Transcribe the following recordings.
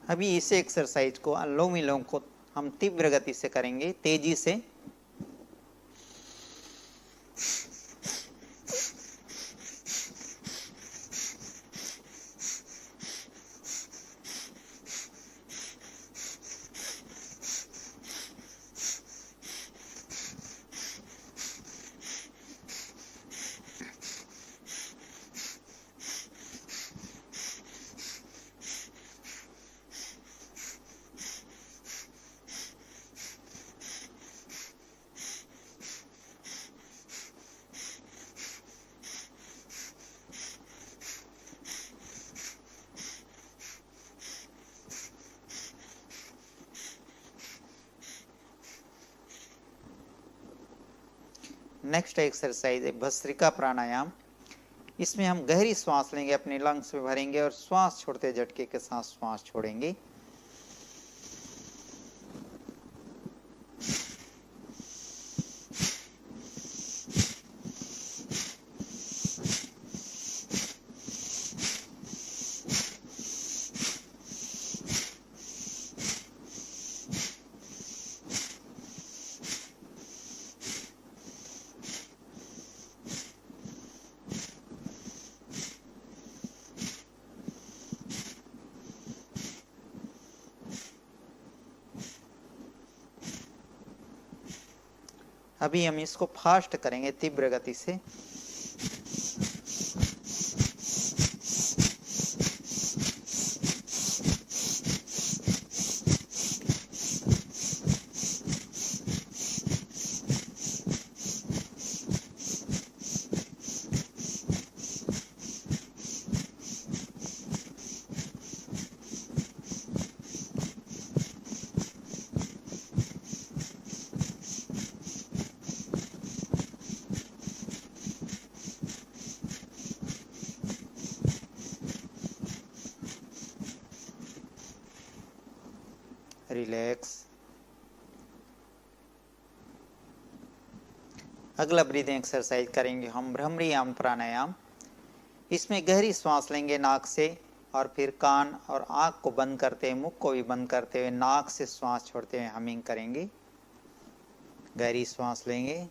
अभी इस एक्सरसाइज को अनुलोम विलोम को हम तीव्र गति से करेंगे, तेजी से। नेक्स्ट एक्सरसाइज है भस्त्रिका प्राणायाम। इसमें हम गहरी श्वास लेंगे, अपने लंग्स में भरेंगे और श्वास छोड़ते झटके के साथ श्वास छोड़ेंगे। अभी हम इसको फास्ट करेंगे, तीव्र गति से। रिलैक्स। अगला ब्रीदिंग एक्सरसाइज करेंगे हम भ्रमरीयाम प्राणायाम। इसमें गहरी श्वास लेंगे नाक से और फिर कान और आंख को बंद करते हुए, मुख को भी बंद करते हुए नाक से श्वास छोड़ते हुए हमिंग करेंगे। गहरी श्वास लेंगे।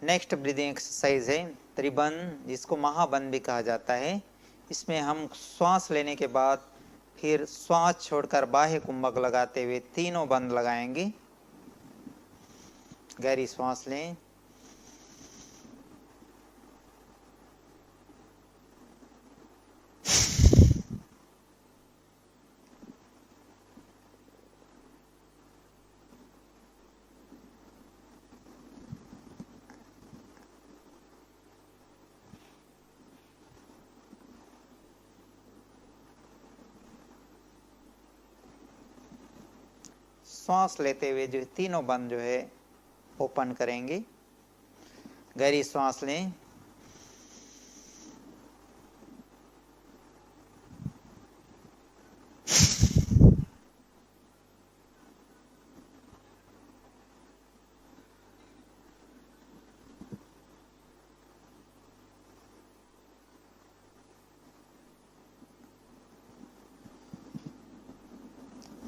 नेक्स्ट ब्रीदिंग एक्सरसाइज है त्रिबंध, जिसको महाबंध भी कहा जाता है। इसमें हम श्वास लेने के बाद फिर श्वास छोड़कर बाह्य कुंभक लगाते हुए तीनों बंद लगाएंगे। गहरी श्वास लें। श्वास लेते हुए जो तीनों बंद जो है ओपन करेंगे। गहरी श्वास लें।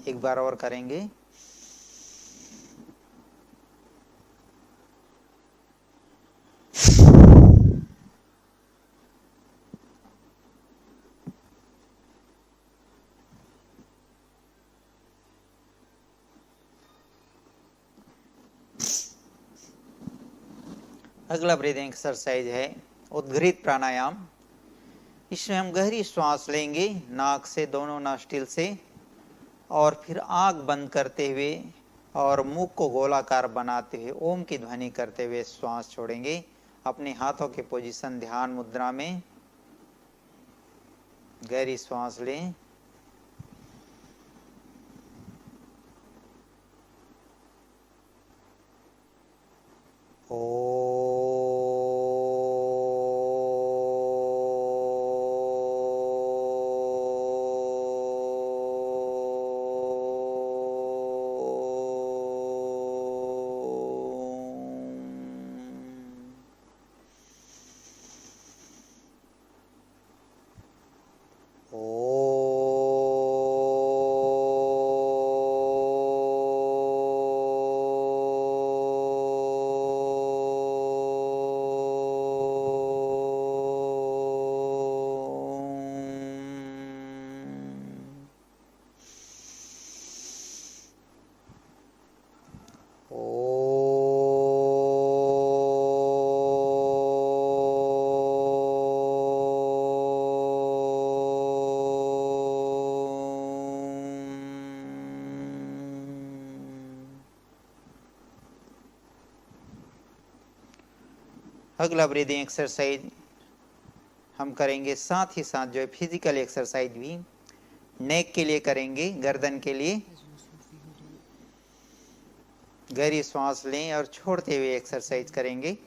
एक बार और करेंगे। अगला ब्रीदिंग एक्सरसाइज है उद्गृत प्राणायाम। इसमें हम गहरी श्वास लेंगे नाक से, दोनों नॉस्ट्रिल से, और फिर आंख बंद करते हुए और मुख को गोलाकार बनाते हुए ओम की ध्वनि करते हुए श्वास छोड़ेंगे। अपने हाथों के पोजीशन ध्यान मुद्रा में। गहरी श्वास लें। ओ अगला ब्रीदिंग एक्सरसाइज हम करेंगे, साथ ही साथ जो है फिजिकल एक्सरसाइज भी नेक के लिए करेंगे, गर्दन के लिए। गहरी श्वास लें और छोड़ते हुए एक्सरसाइज करेंगे।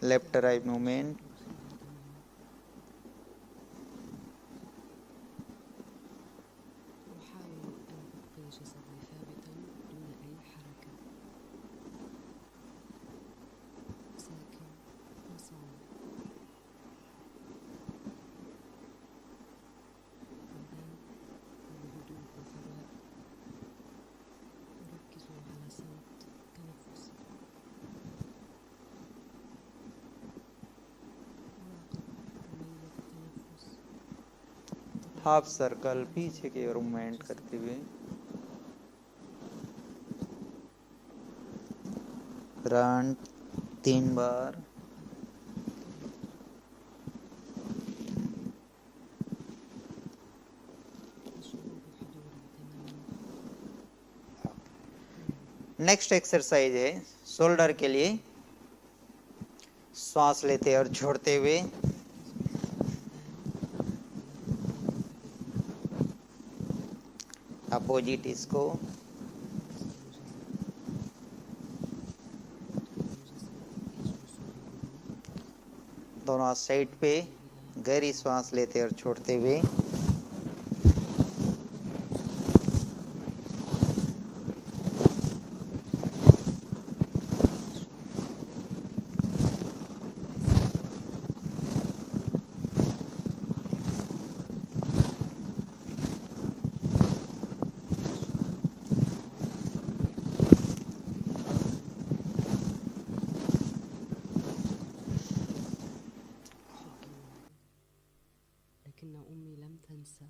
Left right movement. Half circle पीछे की ओर मूवमेंट करते हुए। फ्रंट 3 बार। नेक्स्ट एक्सरसाइज है शोल्डर के लिए। श्वास लेते और छोड़ते हुए अपोजिट इसको। दोनों साइड पे गहरी श्वास लेते और छोड़ते हुए। لكن أمي لم تنسى.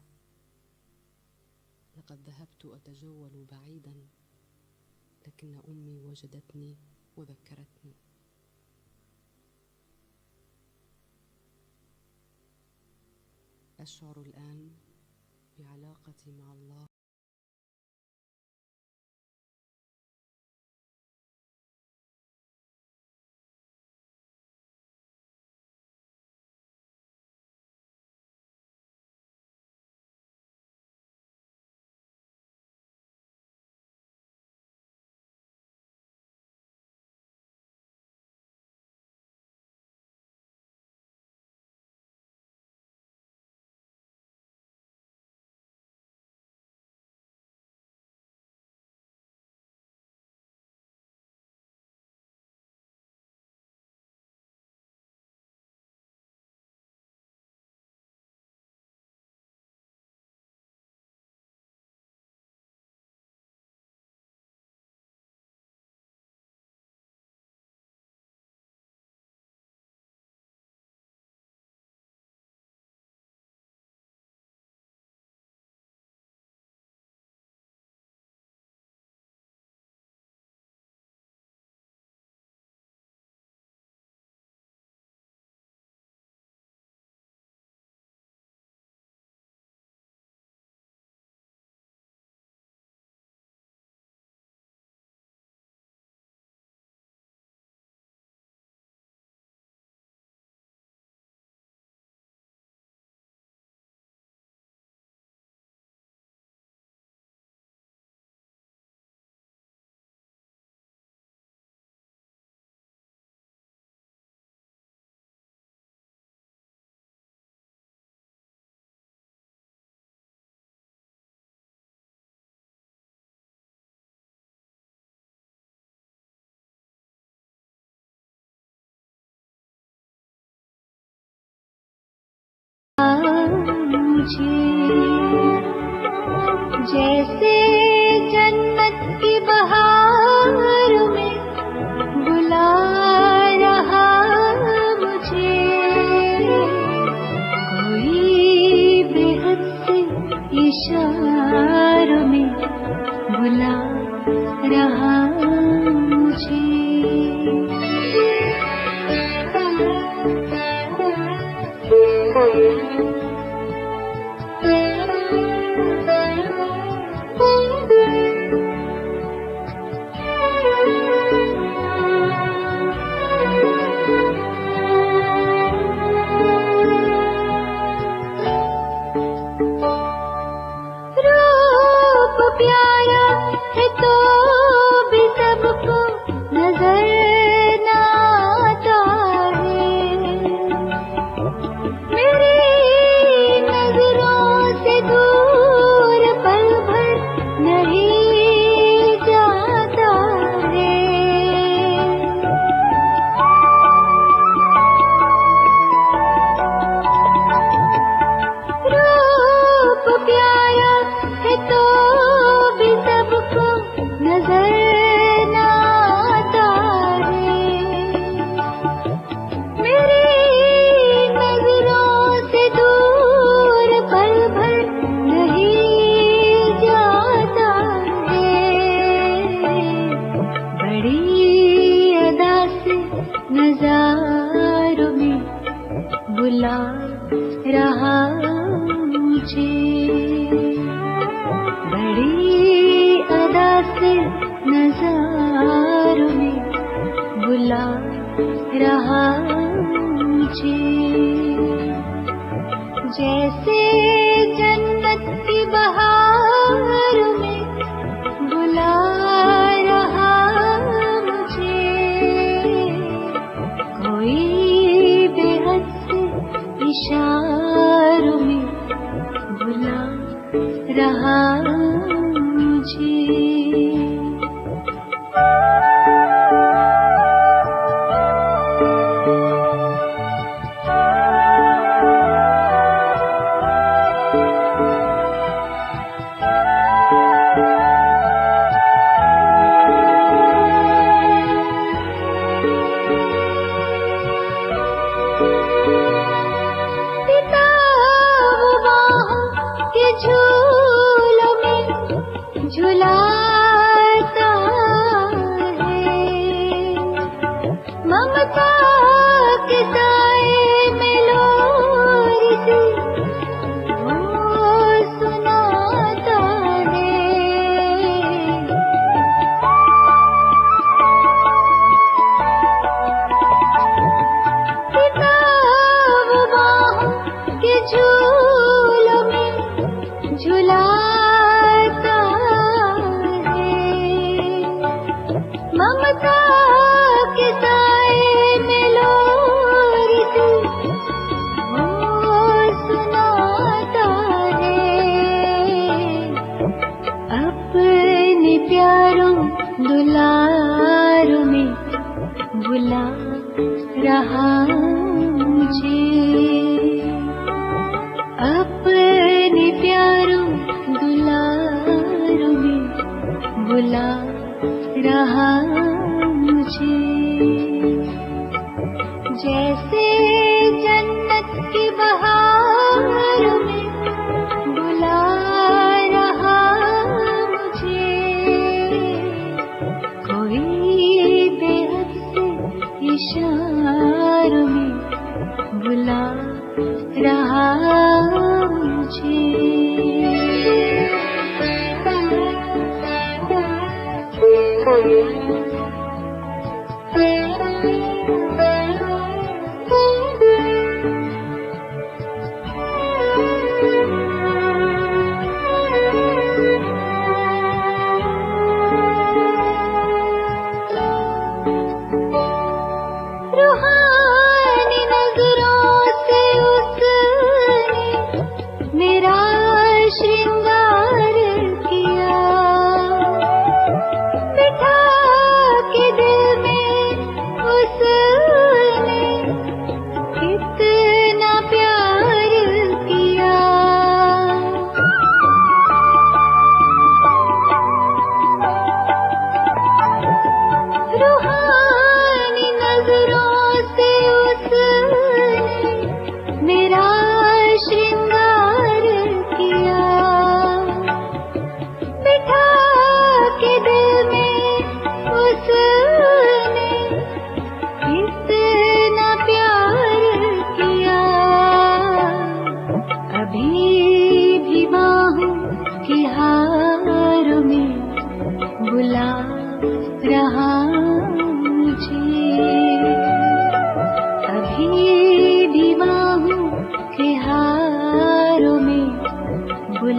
لقد ذهبت أتجول بعيدا، لكن أمي وجدتني وذكرتني. أشعر الآن بعلاقتي مع الله. मुझे, जैसे जन्नत की बहार में बुला रहा मुझे कोई बेहद से इशारों में बुला रहा मुझे। रूप प्यारा है तो भी सबको नजर न आता है, मेरी नजरों से दूर पल भर नहीं जाता है। रूप प्यारा है तो भी सबको नजर न आता है, मेरी नजरों से दूर पल भर नहीं जाता है। बड़ी अदा से नजारों में बुला रहा मुझे, बड़ी अदा से नजारों में बुला रहा मुझे, जैसे जन्नत की बहार में बुला रहा मुझे कोई बेहद से इशारों में बुला रहा मुझे। पिता वो बाहों के झूलों में झुलाता है, ममता के साए में लोरी सी वो सुनाता है। पिता वो बाहों के झूलों में झुलाता है, ममता के साए में लोरी सी वो सुनाता है। अपने प्यारों दुलारों में बुला रहा मुझे, अपने प्यारों दुलारों में बुला रहा मुझे, जैसे जन्नत की बहार में बुला रहा मुझे कोई बेहद से इशारों में बुला रहा मुझे।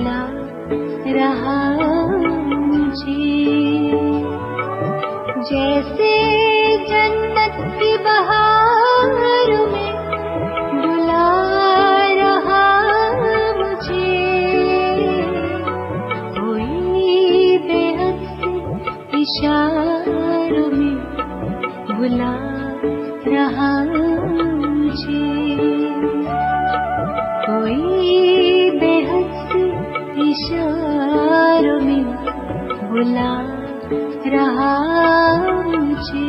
बुला रहा मुझे। जैसे जन्नत की बहार में बुला रहा मुझे, कोई बेहद से इशारों में बुला रहा मुझे, कोई बेहद से इशारों में बुला रहा मुझे।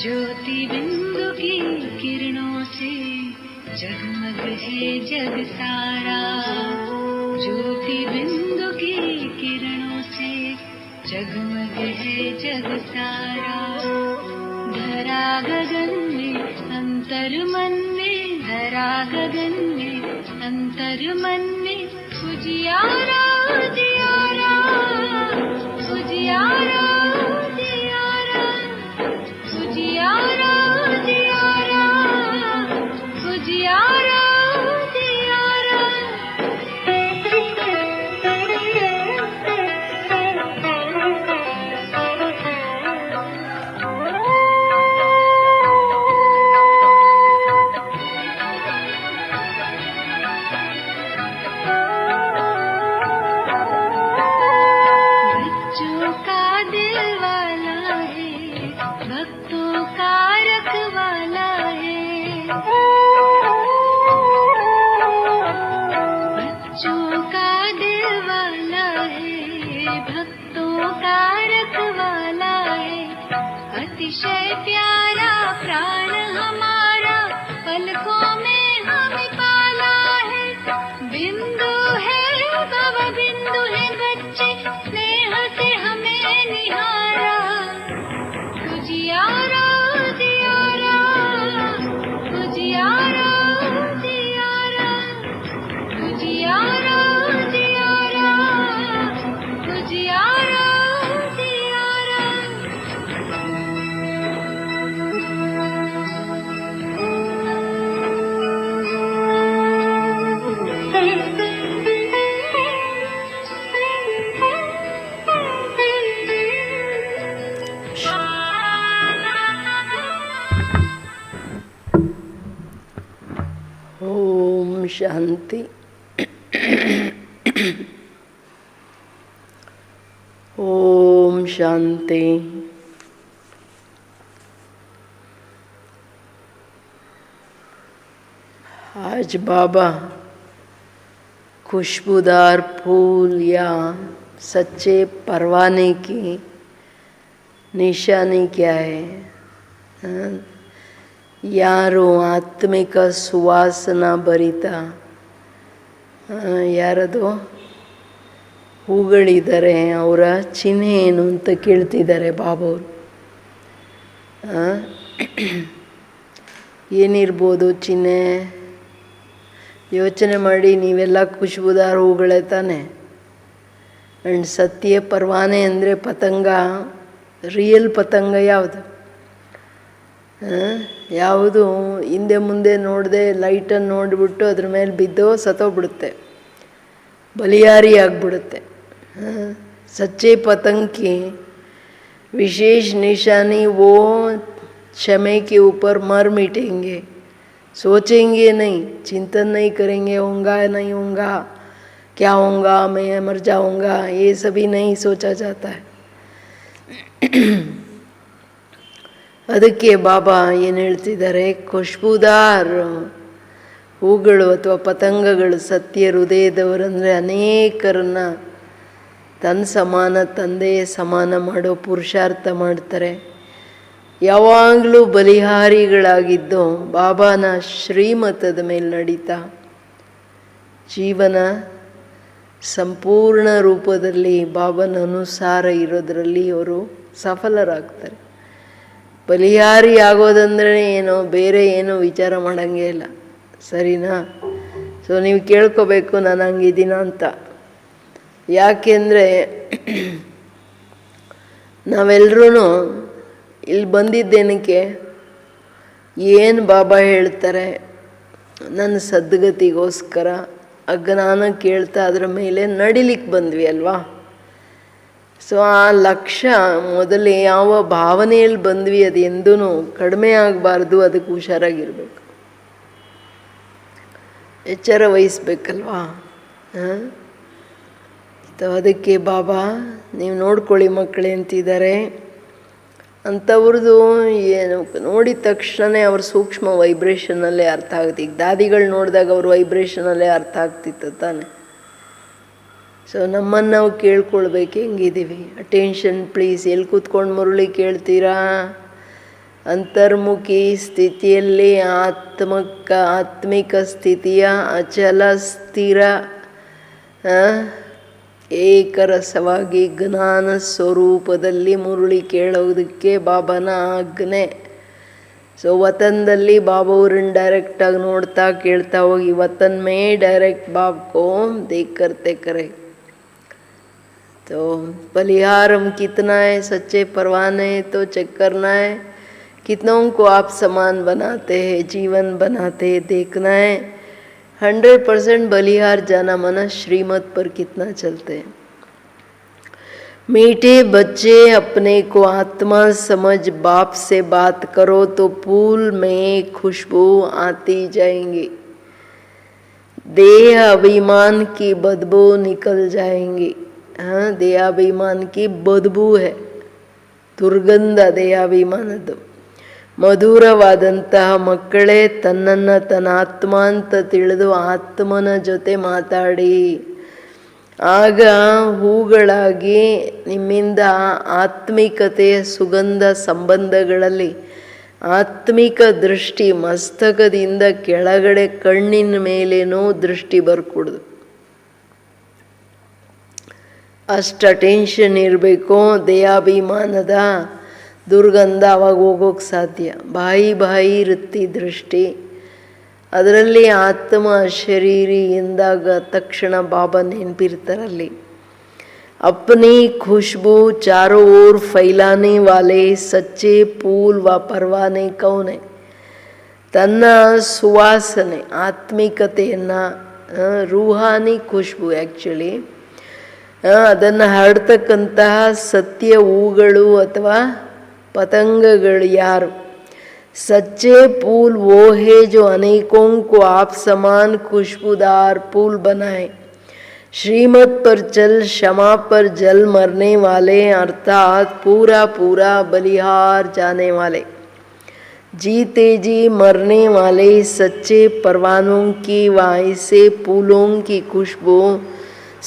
ज्योति बिंदु की किरणों से जगमग है जग सारा, ज्योति बिंदु की किरणों से जगमग है जग सारा। धरा गगन में अंतर मन में, धरा गगन में अंतर मन में उजियारा उजियारा उजियारा उजियारा उजियारा उजियारा उजियारा बच्चों का दिल वाला है, भक्तों का रखवाला है। बच्चों का दिल वाला है, भक्तों का रखवाला है। अतिशय प्यारा प्राण हमारा, पलकों में हमें पाला है। बिंदु है भव बिंदु है बच्चे, स्नेह से हमें निहारा। उजियारा उजियारा उजियारा उजियारा उजियारा उजियारा उजियारा ओम शांति। ओम शांति। आज बाबा खुशबूदार फूल या सच्चे परवाने की निशानी क्या है? ಯಾರು ಆತ್ಮಿಕ ಸುವಾಸನ ಭರಿತ ಯಾರದು ಹೂಗಳಿದ್ದಾರೆ, ಅವರ ಚಿಹ್ನೆ ಏನು ಅಂತ ಕೇಳ್ತಿದ್ದಾರೆ ಬಾಬವರು. ಏನಿರ್ಬೋದು ಚಿಹ್ನೆ? ಯೋಚನೆ ಮಾಡಿ. ನೀವೆಲ್ಲ ಖುಷ್ಬುದಾರ ಹೂಗಳೇ ತಾನೆ. ಆ್ಯಂಡ್ ಸತ್ಯ ಪರ್ವಾನೆ ಅಂದರೆ ಪತಂಗ. ರಿಯಲ್ ಪತಂಗ ಯಾವುದು? ಯಾವುದು ಹಿಂದೆ ಮುಂದೆ ನೋಡದೆ ಲೈಟನ್ನು ನೋಡಿಬಿಟ್ಟು ಅದ್ರ ಮೇಲೆ ಬಿದ್ದು ಸತ್ತೋಗ್ಬಿಡುತ್ತೆ, ಬಲಿಯಾರಿ ಆಗಿಬಿಡುತ್ತೆ. सच्चे पतंग की विशेष निशानी वो क्षमे के ऊपर मर मिटेंगे, सोचेंगे नहीं, चिंतन नहीं करेंगे, होगा नहीं होगा, क्या होगा, मैं मर जाऊंगा, ये सभी नहीं सोचा जाता है. ಅದಕ್ಕೆ ಬಾಬಾ ಏನು ಹೇಳ್ತಿದ್ದಾರೆ, ಖುಷ್ಬುದಾರ್ ಹೂಗಳು ಅಥವಾ ಪತಂಗಗಳು ಸತ್ಯ ಹೃದಯದವರಂದರೆ ಅನೇಕರನ್ನ ತನ್ನ ಸಮಾನ, ತಂದೆಯ ಸಮಾನ ಮಾಡೋ ಪುರುಷಾರ್ಥ ಮಾಡ್ತಾರೆ. ಯಾವಾಗಲೂ ಬಲಿಹಾರಿಗಳಾಗಿದ್ದು ಬಾಬಾನ ಶ್ರೀಮತದ ಮೇಲೆ ನಡೀತಾ ಜೀವನ ಸಂಪೂರ್ಣ ರೂಪದಲ್ಲಿ ಬಾಬಾನ ಅನುಸಾರ ಇರೋದರಲ್ಲಿ ಅವರು ಸಫಲರಾಗ್ತಾರೆ. ಬಲಿಹಾರಿ ಆಗೋದಂದ್ರೆ ಏನೋ ಬೇರೆ ಏನೋ ವಿಚಾರ ಮಾಡೋಂಗೇ ಇಲ್ಲ, ಸರಿನಾ? ಸೊ ನೀವು ಕೇಳ್ಕೋಬೇಕು ನಾನು ಹಂಗಿದ್ದೀನ ಅಂತ. ಯಾಕೆಂದರೆ ನಾವೆಲ್ಲರೂ ಇಲ್ಲಿ ಬಂದಿದ್ದೇನಕ್ಕೆ, ಏನು ಬಾಬಾ ಹೇಳ್ತಾರೆ ನನ್ನ ಸದ್ಗತಿಗೋಸ್ಕರ ಅಜ್ಞಾನ ಕೇಳ್ತಾ ಅದರ ಮೇಲೆ ನಡಿಲಿಕ್ಕೆ ಬಂದ್ವಿ ಅಲ್ವಾ. ಸೊ ಆ ಲಕ್ಷ್ಯ ಮೊದಲೇ ಯಾವ ಭಾವನೆಯಲ್ಲಿ ಬಂದ್ವಿ ಅದು ಎಂದೂ ಕಡಿಮೆ ಆಗಬಾರ್ದು. ಅದಕ್ಕೆ ಹುಷಾರಾಗಿರ್ಬೇಕು, ಎಚ್ಚರ ವಹಿಸ್ಬೇಕಲ್ವಾ. ಅದಕ್ಕೆ ಬಾಬಾ ನೀವು ನೋಡ್ಕೊಳ್ಳಿ ಮಕ್ಕಳೇ ಅಂತಿದ್ದಾರೆ. ಅಂಥವ್ರದ್ದು ಏನು ನೋಡಿದ ತಕ್ಷಣವೇ ಅವ್ರ ಸೂಕ್ಷ್ಮ ವೈಬ್ರೇಷನಲ್ಲೇ ಅರ್ಥ ಆಗುತ್ತೆ. ಈಗ ದಾದಿಗಳು ನೋಡಿದಾಗ ಅವ್ರ ವೈಬ್ರೇಷನಲ್ಲೇ ಅರ್ಥ ಆಗ್ತಿತ್ತು ತಾನೆ. ಸೊ ನಮ್ಮನ್ನು ನಾವು ಕೇಳ್ಕೊಳ್ಬೇಕು, ಹೆಂಗಿದ್ದೀವಿ, ಅಟೆನ್ಷನ್ ಪ್ಲೀಸ್. ಎಲ್ಲಿ ಕೂತ್ಕೊಂಡು ಮುರಳಿ ಕೇಳ್ತೀರಾ? ಅಂತರ್ಮುಖಿ ಸ್ಥಿತಿಯಲ್ಲಿ ಆತ್ಮಿಕ ಸ್ಥಿತಿಯ ಅಚಲ ಸ್ಥಿರ ಏಕರಸವಾಗಿ ಜ್ಞಾನ ಸ್ವರೂಪದಲ್ಲಿ ಮುರುಳಿ ಕೇಳೋದಕ್ಕೆ ಬಾಬಾನ ಆಜ್ಞೆ. ಸೊ ವತನದಲ್ಲಿ ಬಾಬಾ ಅವ್ರನ್ನ ಡೈರೆಕ್ಟಾಗಿ ನೋಡ್ತಾ ಕೇಳ್ತಾ ಹೋಗಿ, ವತನ್ ಮೇ ಡೈರೆಕ್ಟ್ ಬಾಬ್ को देख करते करे. तो बलिहारम कितना है, सच्चे परवाने तो चेक करना है. कितनों को आप समान बनाते हैं, जीवन बनाते हैं, देखना है. 100% बलिहार जाना मना श्रीमत पर कितना चलते हैं. मीठे बच्चे अपने को आत्मा समझ बाप से बात करो तो फूल में खुशबू आती जाएंगी, देह अभिमान की बदबू निकल जाएंगी. हाँ, देहाभिमान की बदबू है, ದುರ್ಗಂಧ ದೇಹಾಭಿಮಾನದ್ದು. ಮಧುರವಾದಂತಹ ಮಕ್ಕಳೇ ತನ್ನನ್ನು ತನ್ನ ಆತ್ಮ ಅಂತ ತಿಳಿದು ಆತ್ಮನ ಜೊತೆ ಮಾತಾಡಿ. ಆಗ ಹೂಗಳಾಗಿ ನಿಮ್ಮಿಂದ ಆತ್ಮಿಕತೆಯ ಸುಗಂಧ ಸಂಬಂಧಗಳಲ್ಲಿ ಆತ್ಮಿಕ ದೃಷ್ಟಿ ಮಸ್ತಕದಿಂದ ಕೆಳಗಡೆ ಕಣ್ಣಿನ ಮೇಲೇನೋ ದೃಷ್ಟಿ ಬರ್ಕೊಡ್ದು. ಅಷ್ಟು ಟೆನ್ಷನ್ ಇರಬೇಕು. ದೇಹಾಭಿಮಾನದ ದುರ್ಗಂಧ ಅವಾಗ ಹೋಗೋಕ್ಕೆ ಸಾಧ್ಯ. ಬಾಯಿ ಇರುತ್ತೆ ದೃಷ್ಟಿ. ಅದರಲ್ಲಿ ಆತ್ಮ ಶರೀರಿ ಎಂದಾಗ ತಕ್ಷಣ ಬಾಬಾ ನೆನಪಿರ್ತಾರಲ್ಲಿ. अपनी खुशबू चारों ओर फैलाने वाले सच्चे फूल व परवाने कौन है? ತನ್ನ ಸುವಾಸನೆ ಆತ್ಮಿಕತೆಯನ್ನು ರೂಹಾನಿ ಖುಷ್ಬು ಆ್ಯಕ್ಚುಲಿ ಅದನ್ನು ಹರಡ್ತಕ್ಕಂತಹ ಸತ್ಯ ಹೂಗಳು ಅಥವಾ ಪತಂಗಗಳು ಯಾರು? सच्चे फूल वो है जो अनेकों को आप समान खुशबूदार फूल बनाए. श्रीमत पर चल क्षमा पर जल मरने वाले अर्थात पूरा पूरा बलिहार जाने वाले, जीते जी मरने वाले सच्चे परवानों की व ऐसे फूलों की खुशबू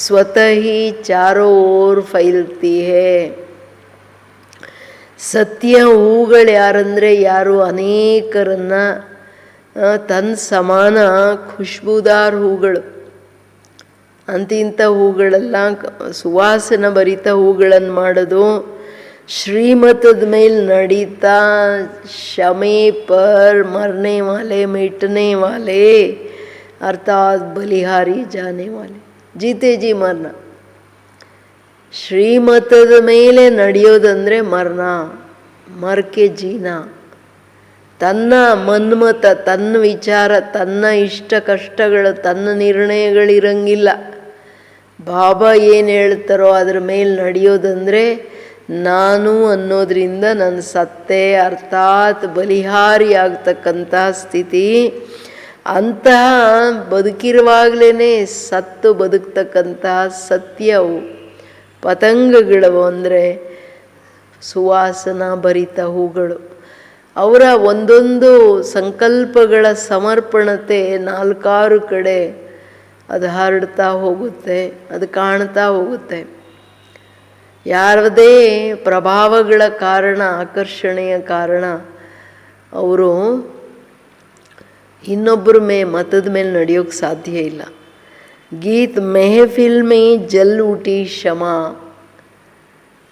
स्वतः ही चारों ओर फैलती है. ಸತ್ಯ ಹೂಗಳು ಯಾರಂದರೆ ಯಾರು? ಅನೇಕರನ್ನ ತನ್ನ ಸಮಾನ ಖುಷ್ಬುದಾರ್ ಹೂಗಳು. ಅಂತಿಂಥ ಹೂಗಳೆಲ್ಲ ಸುವಾಸನ ಭರಿತ ಹೂಗಳನ್ನು ಮಾಡೋದು. ಶ್ರೀಮತದ ಮೇಲೆ ನಡೀತಾ ಶಮೆ ಪರ್ ಮರನೆ ವಾಲೆ ಮಿಟನೆ ವಾಲೆ ಅರ್ಥಾತ್ ಬಲಿಹಾರಿ ಜಾನೆ ವಾಲೆ, ಜೀತೆ ಜಿ ಮರಣ. ಶ್ರೀಮತದ ಮೇಲೆ ನಡೆಯೋದಂದರೆ ಮರಣ, ಮರ್ಕೆ ಜೀನ. ತನ್ನ ಮನ್ಮತ, ತನ್ನ ವಿಚಾರ, ತನ್ನ ಇಷ್ಟ ಕಷ್ಟಗಳು, ತನ್ನ ನಿರ್ಣಯಗಳಿರಂಗಿಲ್ಲ. ಬಾಬಾ ಏನು ಹೇಳ್ತಾರೋ ಅದ್ರ ಮೇಲೆ ನಡೆಯೋದಂದರೆ ನಾನು ಅನ್ನೋದ್ರಿಂದ ನನ್ನ ಸತ್ತೆ, ಅರ್ಥಾತ್ ಬಲಿಹಾರಿ ಆಗ್ತಕ್ಕಂಥ ಸ್ಥಿತಿ. ಅಂತಹ ಬದುಕಿರುವಾಗಲೇ ಸತ್ತು ಬದುಕ್ತಕ್ಕಂತಹ ಸತ್ಯವು ಪತಂಗಗಳವು, ಅಂದರೆ ಸುವಾಸನ ಭರಿತ ಹೂಗಳು. ಅವರ ಒಂದೊಂದು ಸಂಕಲ್ಪಗಳ ಸಮರ್ಪಣತೆ 4-6 ಕಡೆ ಅದು ಹರಡ್ತಾ ಹೋಗುತ್ತೆ, ಅದು ಕಾಣ್ತಾ ಹೋಗುತ್ತೆ. ಯಾರದೇ ಪ್ರಭಾವಗಳ ಕಾರಣ, ಆಕರ್ಷಣೆಯ ಕಾರಣ ಅವರು ಇನ್ನೊಬ್ಬರ ಮತದ ಮೇಲೆ ನಡೆಯೋಕ್ಕೆ ಸಾಧ್ಯ ಇಲ್ಲ. ಗೀತ್ ಮೆಹಫಿಲ್ ಮೇ ಜಲ್ ಉಟಿ ಶಮಾ,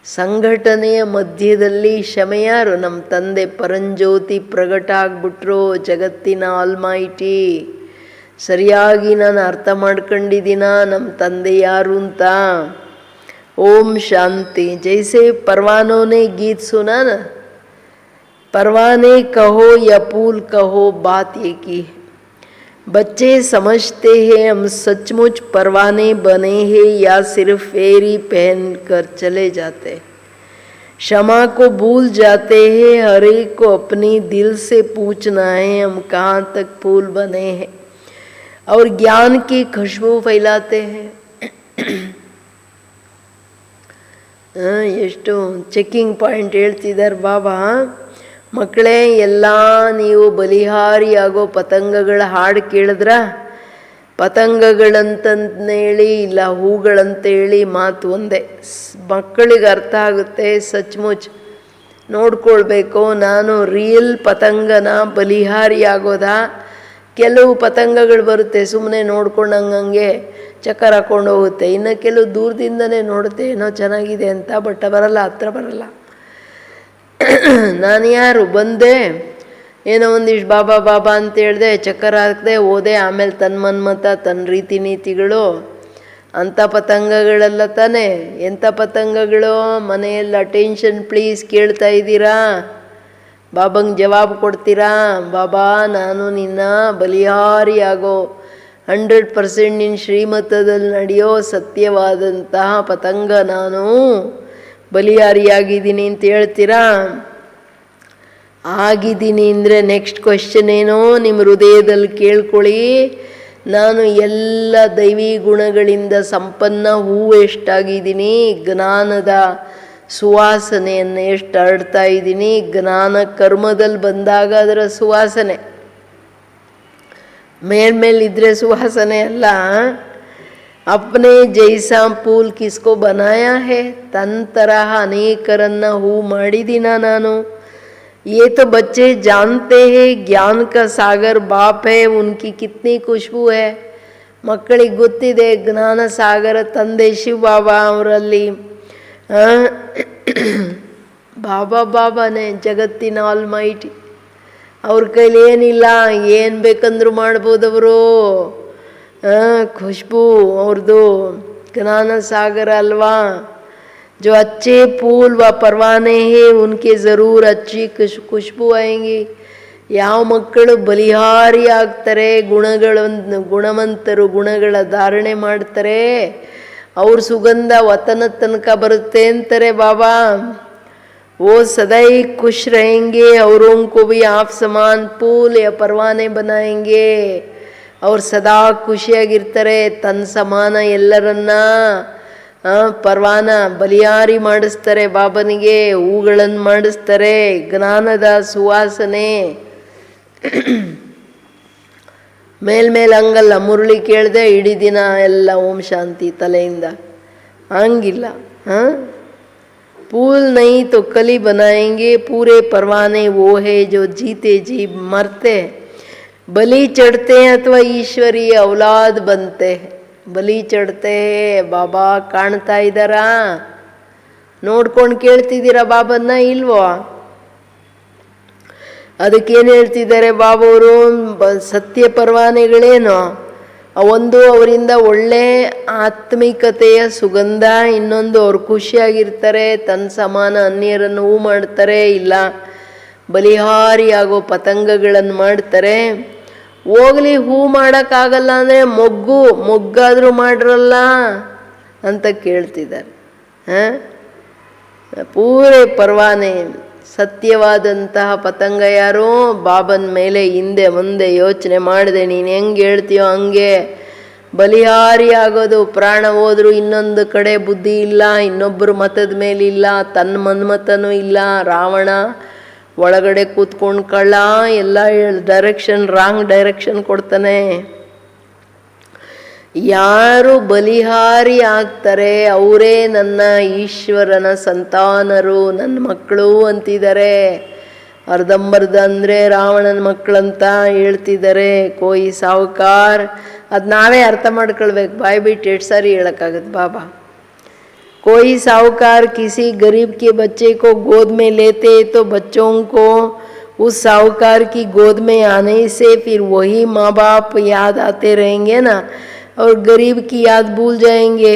ಸಂಘಟನೆಯ ಮಧ್ಯದಲ್ಲಿ ಕ್ಷಮೆ ಯಾರು? ನಮ್ಮ ತಂದೆ ಪರಂಜ್ಯೋತಿ ಪ್ರಗಟ ಆಗ್ಬಿಟ್ರು, ಜಗತ್ತಿನ ಆಲ್ಮೈಟಿ. ಸರಿಯಾಗಿ ನಾನು ಅರ್ಥ ಮಾಡ್ಕೊಂಡಿದ್ದೀನ ನಮ್ಮ ತಂದೆ ಯಾರು ಅಂತ. ಓಂ ಶಾಂತಿ. ಜೈಸೆ ಪರ್ವಾನೋನೆ ಗೀತ್ ಸುನಾ ನ, परवाने कहो या फूल कहो, बात एक ही है. बच्चे समझते हैं हम सचमुच परवाने बने हैं या सिर्फ फेरी पहन कर चले जाते हैं. क्षमा को भूल जाते हैं, हर एक को अपनी दिल से पूछना है हम कहाँ तक फूल बने हैं. और ज्ञान की खुशबू फैलाते हैं. ಎಷ್ಟು ಚೆಕ್ಕಿಂಗ್ ಪಾಯಿಂಟ್ ಹೇಳ್ತಿದ್ದಾರೆ ಬಾಬಾ. ಮಕ್ಕಳೇ, ಎಲ್ಲ ನೀವು ಬಲಿಹಾರಿಯಾಗೋ ಪತಂಗಗಳ ಹಾಡು ಕೇಳಿದ್ರ, ಪತಂಗಗಳಂತಂದೇಳಿ ಇಲ್ಲ ಹೂಗಳಂತೇಳಿ ಮಾತು ಒಂದೇ. ಮಕ್ಕಳಿಗೆ ಅರ್ಥ ಆಗುತ್ತೆ. ಸಚ್ಮುಚ್ ನೋಡ್ಕೊಳ್ಬೇಕು, ನಾನು ರಿಯಲ್ ಪತಂಗನ ಬಲಿಹಾರಿಯಾಗೋದಾ? ಕೆಲವು ಪತಂಗಗಳು ಬರುತ್ತೆ ಸುಮ್ಮನೆ ನೋಡ್ಕೊಂಡು ಹಂಗಂಗೆ ಚಕ್ಕರ್ ಹಾಕ್ಕೊಂಡು ಹೋಗುತ್ತೆ. ಇನ್ನು ಕೆಲವು ದೂರದಿಂದನೇ ನೋಡುತ್ತೆ ಏನೋ ಚೆನ್ನಾಗಿದೆ ಅಂತ, ಬಟ್ ಬರಲ್ಲ, ಹತ್ರ ಬರಲ್ಲ. ನಾನು ಯಾರು ಬಂದೆ, ಏನೋ ಒಂದಿಷ್ಟು ಬಾಬಾ ಬಾಬಾ ಅಂತ ಹೇಳಿದೆ, ಚಕ್ಕರ್ ಹಾಕಿದೆ, ಹೋದೆ. ಆಮೇಲೆ ತನ್ನ ಮನ್ಮತ, ತನ್ನ ರೀತಿ ನೀತಿಗಳು, ಅಂಥ ಪತಂಗಗಳೆಲ್ಲ ತಾನೇ. ಎಂಥ ಪತಂಗಗಳು? ಮನೆಯಲ್ಲಿ ಅಟೆನ್ಷನ್ ಪ್ಲೀಸ್ ಕೇಳ್ತಾ ಇದ್ದೀರಾ? ಬಾಬಂಗೆ ಜವಾಬು ಕೊಡ್ತೀರಾ? ಬಾಬಾ, ನಾನು ನಿನ್ನ ಬಲಿಹಾರಿಯಾಗೋ 100% ನಿನ್ನ ಶ್ರೀಮತದಲ್ಲಿ ನಡೆಯೋ ಸತ್ಯವಾದಂತಹ ಪತಂಗ ನಾನು ಬಲಿಹಾರಿಯಾಗಿದ್ದೀನಿ ಅಂತ ಹೇಳ್ತೀರಾ? ಆಗಿದ್ದೀನಿ ಅಂದರೆ ನೆಕ್ಸ್ಟ್ ಕ್ವೆಶ್ಚನ್ ಏನೋ ನಿಮ್ಮ ಹೃದಯದಲ್ಲಿ ಕೇಳ್ಕೊಳ್ಳಿ. ನಾನು ಎಲ್ಲ ದೈವಿ ಗುಣಗಳಿಂದ ಸಂಪನ್ನ ಹೂವು ಎಷ್ಟಾಗಿದ್ದೀನಿ, ಜ್ಞಾನದ ಸುವಾಸನೆಯನ್ನು ಎಷ್ಟು ಹರಡ್ತಾ ಇದ್ದೀನಿ. ಜ್ಞಾನ ಕರ್ಮದಲ್ಲಿ ಬಂದಾಗ ಅದರ ಸುವಾಸನೆ, ಮೇಲ್ಮೇಲಿದ್ರೆ ಸುವಾಸನೆ ಅಲ್ಲ. अपने जैसा फूल किसको बनाया है, तन तरह अनेकरನ್ನ ಹೂ ಮಾಡಿದಿನ ನಾನು. ये तो बच्चे जानते हैं ज्ञान का सागर बाप है, उनकी कितनी खुशबू है. ಮಕ್ಕಳಿಗೆ ಗೊತ್ತಿದೆ ಜ್ಞಾನ ಸಾಗರ ತಂದೆ ಶಿವ ಬಾಬಾ ಅವರಲ್ಲಿ. ಬಾಬಾ ಬಾಬಾನೇ ಜಗತ್ತಿನ ಆಲ್ಮೈಟಿ. ಅವ್ರ ಕೈಲಿ ಏನಿಲ್ಲ, ಏನು ಬೇಕಂದ್ರೂ ಮಾಡ್ಬೋದವರು. खुशबू ಅವ್ರದ್ದು ಜ್ಞಾನ ಸಾಗರ ಅಲ್ವಾ. जो अच्छे फूल व परवाने हैं उनके ज़रूर अच्छी खुशबू आएंगी. ಯಾವ ಮಕ್ಕಳು ಬಲಿಹಾರಿ ಆಗ್ತಾರೆ, ಗುಣವಂತರು, ಗುಣಗಳ ಧಾರಣೆ ಮಾಡ್ತಾರೆ, ಅವ್ರ ಸುಗಂಧ ವತನ ತನಕ ಬರುತ್ತೆ ಅಂತಾರೆ ಬಾಬಾ. वो सदाई खुश रहेंगे, औरों को भी आप समान फूल या परवाने बनाएंगे. ಅವ್ರು ಸದಾ ಖುಷಿಯಾಗಿರ್ತಾರೆ, ತನ್ನ ಸಮಾನ ಎಲ್ಲರನ್ನ ಪರ್ವಾನ ಬಲಿಯಾರಿ ಮಾಡಿಸ್ತಾರೆ, ಬಾಬನಿಗೆ ಹೂಗಳನ್ನು ಮಾಡಿಸ್ತಾರೆ. ಜ್ಞಾನದ ಸುವಾಸನೆ ಮೇಲ್ಮೇಲೆ ಹಂಗಲ್ಲ. ಮುರಳಿ ಕೇಳಿದೆ ಇಡೀ ದಿನ ಎಲ್ಲ ಓಂ ಶಾಂತಿ ತಲೆಯಿಂದ, ಹಂಗಿಲ್ಲ. फूल नहीं तो कली बनाएंगे, पूरे परवाने वो है जो जीते जी मरते हैं, बलि चढ़ते हैं अथवा ईश्वरीय औलाद बनते हैं. ಬಲಿ ಚಡ್ತೆ ಬಾಬಾ ಕಾಣ್ತಾ ಇದ್ದಾರಾ? ನೋಡ್ಕೊಂಡು ಕೇಳ್ತಿದ್ದೀರಾ ಬಾಬನ್ನ ಇಲ್ವೋ? ಅದಕ್ಕೇನು ಹೇಳ್ತಿದ್ದಾರೆ ಬಾಬವರು? ಸತ್ಯ ಪರ್ವಾನೆಗಳೇನು? ಒಂದು ಅವರಿಂದ ಒಳ್ಳೆ ಆತ್ಮಿಕತೆಯ ಸುಗಂಧ, ಇನ್ನೊಂದು ಅವ್ರು ಖುಷಿಯಾಗಿರ್ತಾರೆ, ತನ್ನ ಸಮಾನ ಅನ್ಯರನ್ನು ಹೂ ಮಾಡ್ತಾರೆ, ಇಲ್ಲ ಬಲಿಹಾರಿಯಾಗೋ ಪತಂಗಗಳನ್ನು ಮಾಡ್ತಾರೆ. ಹೋಗ್ಲಿ, ಹೂ ಮಾಡೋಕ್ಕಾಗಲ್ಲ ಅಂದರೆ ಮೊಗ್ಗಾದರೂ ಮಾಡ್ರಲ್ಲ ಅಂತ ಕೇಳ್ತಿದ್ದಾರೆ. ಪೂರೇ ಪರ್ವಾನೆ. ಸತ್ಯವಾದಂತಹ ಪತಂಗ ಯಾರೋ ಬಾಬನ ಮೇಲೆ ಹಿಂದೆ ಮುಂದೆ ಯೋಚನೆ ಮಾಡಿದೆ. ನೀನು ಹೆಂಗೆ ಹೇಳ್ತೀಯೋ ಹಂಗೆ ಬಲಿಹಾರಿ ಆಗೋದು. ಪ್ರಾಣ ಹೋದ್ರು ಇನ್ನೊಂದು ಕಡೆ ಬುದ್ಧಿ ಇಲ್ಲ, ಇನ್ನೊಬ್ಬರು ಮತದ ಮೇಲಿಲ್ಲ, ತನ್ನ ಮನ್ಮತನೂ ಇಲ್ಲ. ರಾವಣ ಒಳಗಡೆ ಕೂತ್ಕೊಂಡು ಕಳ್ಳ ಎಲ್ಲ ಡೈರೆಕ್ಷನ್ ರಾಂಗ್ ಡೈರೆಕ್ಷನ್ ಕೊಡ್ತಾನೆ. ಯಾರು ಬಲಿಹಾರಿ ಆಗ್ತಾರೆ ಅವರೇ ನನ್ನ ಈಶ್ವರನ ಸಂತಾನರು, ನನ್ನ ಮಕ್ಕಳು ಅಂತಿದ್ದಾರೆ. ಅರ್ಧಂಬರ್ಧ ಅಂದರೆ ರಾವಣನ ಮಕ್ಕಳಂತ ಹೇಳ್ತಿದ್ದಾರೆ. ಕೋಯಿ ಸಾವುಕಾರ್ ಅದು ನಾವೇ ಅರ್ಥ ಮಾಡ್ಕೊಳ್ಬೇಕು. ಬಾಯ್ ಬಿಟ್ಟು ಎಷ್ಟು ಸಾರಿ ಹೇಳೋಕ್ಕಾಗತ್ತೆ ಬಾಬಾ. कोई साहूकार किसी गरीब के बच्चे को गोद में लेते तो बच्चों को उस साहूकार की गोद में आने से फिर वही माँ बाप याद आते रहेंगे ना, और गरीब की याद भूल जाएंगे.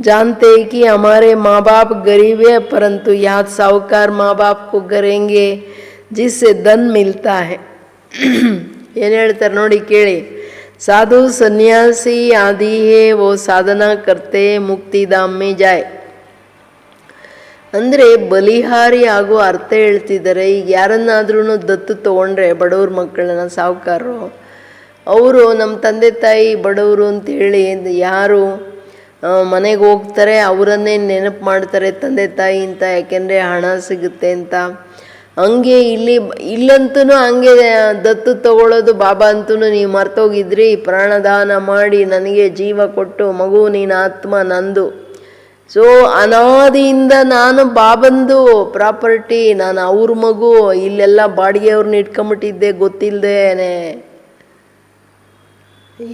जानते हैं कि हमारे माँ बाप गरीब है, परंतु याद साहूकार माँ बाप को करेंगे जिससे धन मिलता है. ಏನು ಹೇಳ್ತಾರೆ ನೋಡಿ ಕೇಳಿ. साधु सन्यासी आदि है वो साधना करते मुक्ति धाम में जाए. ಅಂದರೆ ಬಲಿಹಾರಿ ಆಗೋ ಅರ್ಥ ಹೇಳ್ತಿದ್ದಾರೆ. ಈಗ ಯಾರನ್ನಾದ್ರೂ ದತ್ತು ತೊಗೊಂಡ್ರೆ ಬಡವ್ರ ಮಕ್ಕಳನ್ನ ಸಾಹುಕಾರರು ಅವರು ನಮ್ಮ ತಂದೆ ತಾಯಿ ಬಡವರು ಅಂತೇಳಿ ಯಾರು ಮನೆಗೆ ಹೋಗ್ತಾರೆ ಅವರನ್ನೇ ನೆನಪು ಮಾಡ್ತಾರೆ ತಂದೆ ತಾಯಿ ಅಂತ, ಯಾಕೆಂದರೆ ಹಣ ಸಿಗುತ್ತೆ ಅಂತ. ಹಂಗೆ ಇಲ್ಲಂತೂ ಹಂಗೆ ದತ್ತು ತಗೊಳ್ಳೋದು. ಬಾಬಾ ಅಂತೂ ನೀವು ಮರ್ತೋಗಿದ್ರಿ, ಪ್ರಾಣದಾನ ಮಾಡಿ ನನಗೆ ಜೀವ ಕೊಟ್ಟು ಮಗು ನೀನು ಆತ್ಮ ನಂದು. ಸೊ ಅನಾದಿಯಿಂದ ನಾನು ಬಾಬಂದು ಪ್ರಾಪರ್ಟಿ, ನಾನು ಅವ್ರ ಮಗು. ಇಲ್ಲೆಲ್ಲ ಬಾಡಿಗೆಯವ್ರನ್ನ ಇಟ್ಕೊಂಬಿಟ್ಟಿದ್ದೆ ಗೊತ್ತಿಲ್ಲದೇನೆ.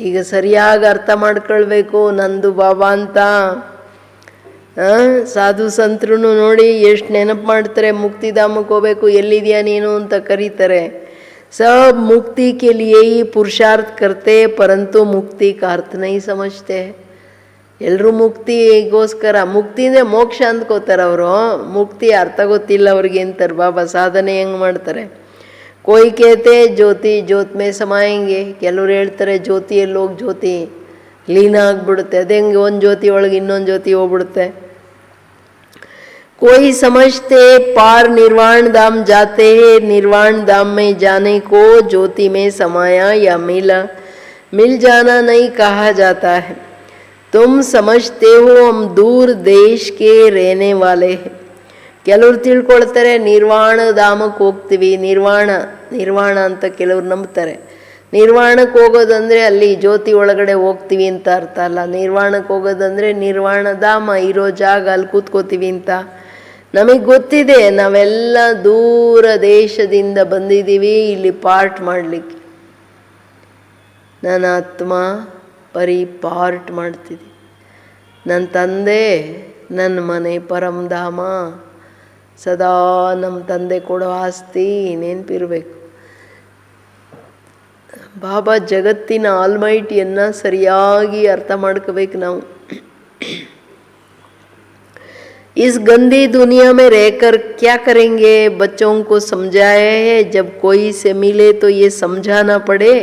ಈಗ ಸರಿಯಾಗಿ ಅರ್ಥ ಮಾಡ್ಕೊಳ್ಬೇಕು ನಂದು ಬಾಬಾ ಅಂತ. ಸಾಧು ಸಂತರು ನೋಡಿ ಎಷ್ಟು ನೆನಪು ಮಾಡ್ತಾರೆ. ಮುಕ್ತಿಧಾಮಕ್ಕೆ ಹೋಗ್ಬೇಕು, ಎಲ್ಲಿದೆಯಾ ನೀನು ಅಂತ ಕರೀತಾರೆ. सब मुक्ति के लिए ही पुरुषार्थ करते परंतु मुक्ति का अर्थ नहीं समझते. ಎಲ್ಲರೂ ಮುಕ್ತಿಗೋಸ್ಕರ, ಮುಕ್ತಿ ಅಂದರೆ ಮೋಕ್ಷ ಅಂದ್ಕೋತಾರೆ ಅವರು. ಮುಕ್ತಿ ಅರ್ಥ ಗೊತ್ತಿಲ್ಲ ಅವ್ರಿಗೆ ಅಂತಾರೆ ಬಾಬಾ. ಸಾಧನೆ ಹೆಂಗೆ ಮಾಡ್ತಾರೆ? कोई कहते ज्योति ज्योत में समाएंगे, ಕೆಲವರು ಹೇಳ್ತಾರೆ ಜ್ಯೋತಿಯಲ್ಲಿ ಹೋಗಿ ಜ್ಯೋತಿ ಲೀನ ಆಗಿಬಿಡುತ್ತೆ. ಅದೇ ಹೆಂಗೆ ಒಂದು ಜ್ಯೋತಿ ಒಳಗೆ ಇನ್ನೊಂದು ಜ್ಯೋತಿ ಹೋಗ್ಬಿಡುತ್ತೆ. कोई समझते पार निर्वाण धाम जाते हैं, निर्वाण धाम में जाने को ज्योति में समाया या मिल जाना नहीं कहा जाता है. तुम समझते हो हम दूर देश के रहने वाले हैं. ಕೆಲವರು ತಿಳ್ಕೊಳ್ತಾರೆ ನಿರ್ವಾಣ ಧಾಮಕ್ಕೆ ಹೋಗ್ತೀವಿ, ನಿರ್ವಾಣ ಅಂತ ಕೆಲವ್ರು ನಂಬ್ತಾರೆ. ನಿರ್ವಾಣಕ್ಕೆ ಹೋಗೋದಂದರೆ ಅಲ್ಲಿ ಜ್ಯೋತಿ ಒಳಗಡೆ ಹೋಗ್ತೀವಿ ಅಂತ ಅರ್ಥ ಅಲ್ಲ. ನಿರ್ವಾಣಕ್ಕೆ ಹೋಗೋದಂದರೆ ನಿರ್ವಾಣ ಧಾಮ ಇರೋ ಜಾಗ ಅಲ್ಲಿ ಕೂತ್ಕೋತೀವಿ ಅಂತ. ನಮಗೆ ಗೊತ್ತಿದೆ ನಾವೆಲ್ಲ ದೂರ ದೇಶದಿಂದ ಬಂದಿದ್ದೀವಿ ಇಲ್ಲಿ ಪಾರ್ಟ್ ಮಾಡಲಿಕ್ಕೆ. ನನ್ನ ಆತ್ಮ ಬರೀ ಪಾರ್ಟ್ ಮಾಡ್ತಿದ್ದೆ. ನನ್ನ ತಂದೆ ನನ್ನ ಮನೆ ಪರಮಧಾಮ, ಸದಾ ನಮ್ಮ ತಂದೆ ಕೊಡೋ ಆಸ್ತಿ ನೆನಪಿರಬೇಕು. ಬಾಬಾ ಜಗತ್ತಿನ ಆಲ್ಮೈಟಿಯನ್ನು ಸರಿಯಾಗಿ ಅರ್ಥ ಮಾಡ್ಕೋಬೇಕು ನಾವು. इस गंदी दुनिया में रहकर क्या करेंगे? बच्चों को समझाया है जब कोई से मिले तो ये समझाना पड़े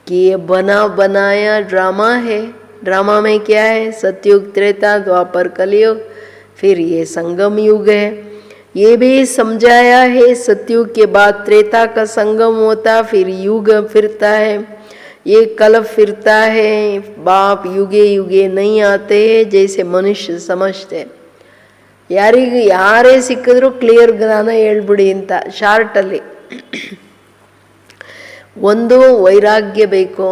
कि ये बना बनाया ड्रामा है. ड्रामा में क्या है? सतयुग, त्रेता, द्वापर, कलयुग, फिर ये संगम युग है. ये भी समझाया है सतयुग के बाद त्रेता का संगम होता, फिर युग फिरता है, ये कल्प फिरता है. बाप युगे युगे नहीं आते हैं जैसे मनुष्य समझते. ಯಾರೇ ಸಿಕ್ಕಿದ್ರು ಕ್ಲಿಯರ್ ಜ್ಞಾನ ಹೇಳ್ಬಿಡಿ ಅಂತ ಶಾರ್ಟಲ್ಲಿ. ಒಂದು ವೈರಾಗ್ಯ ಬೇಕು.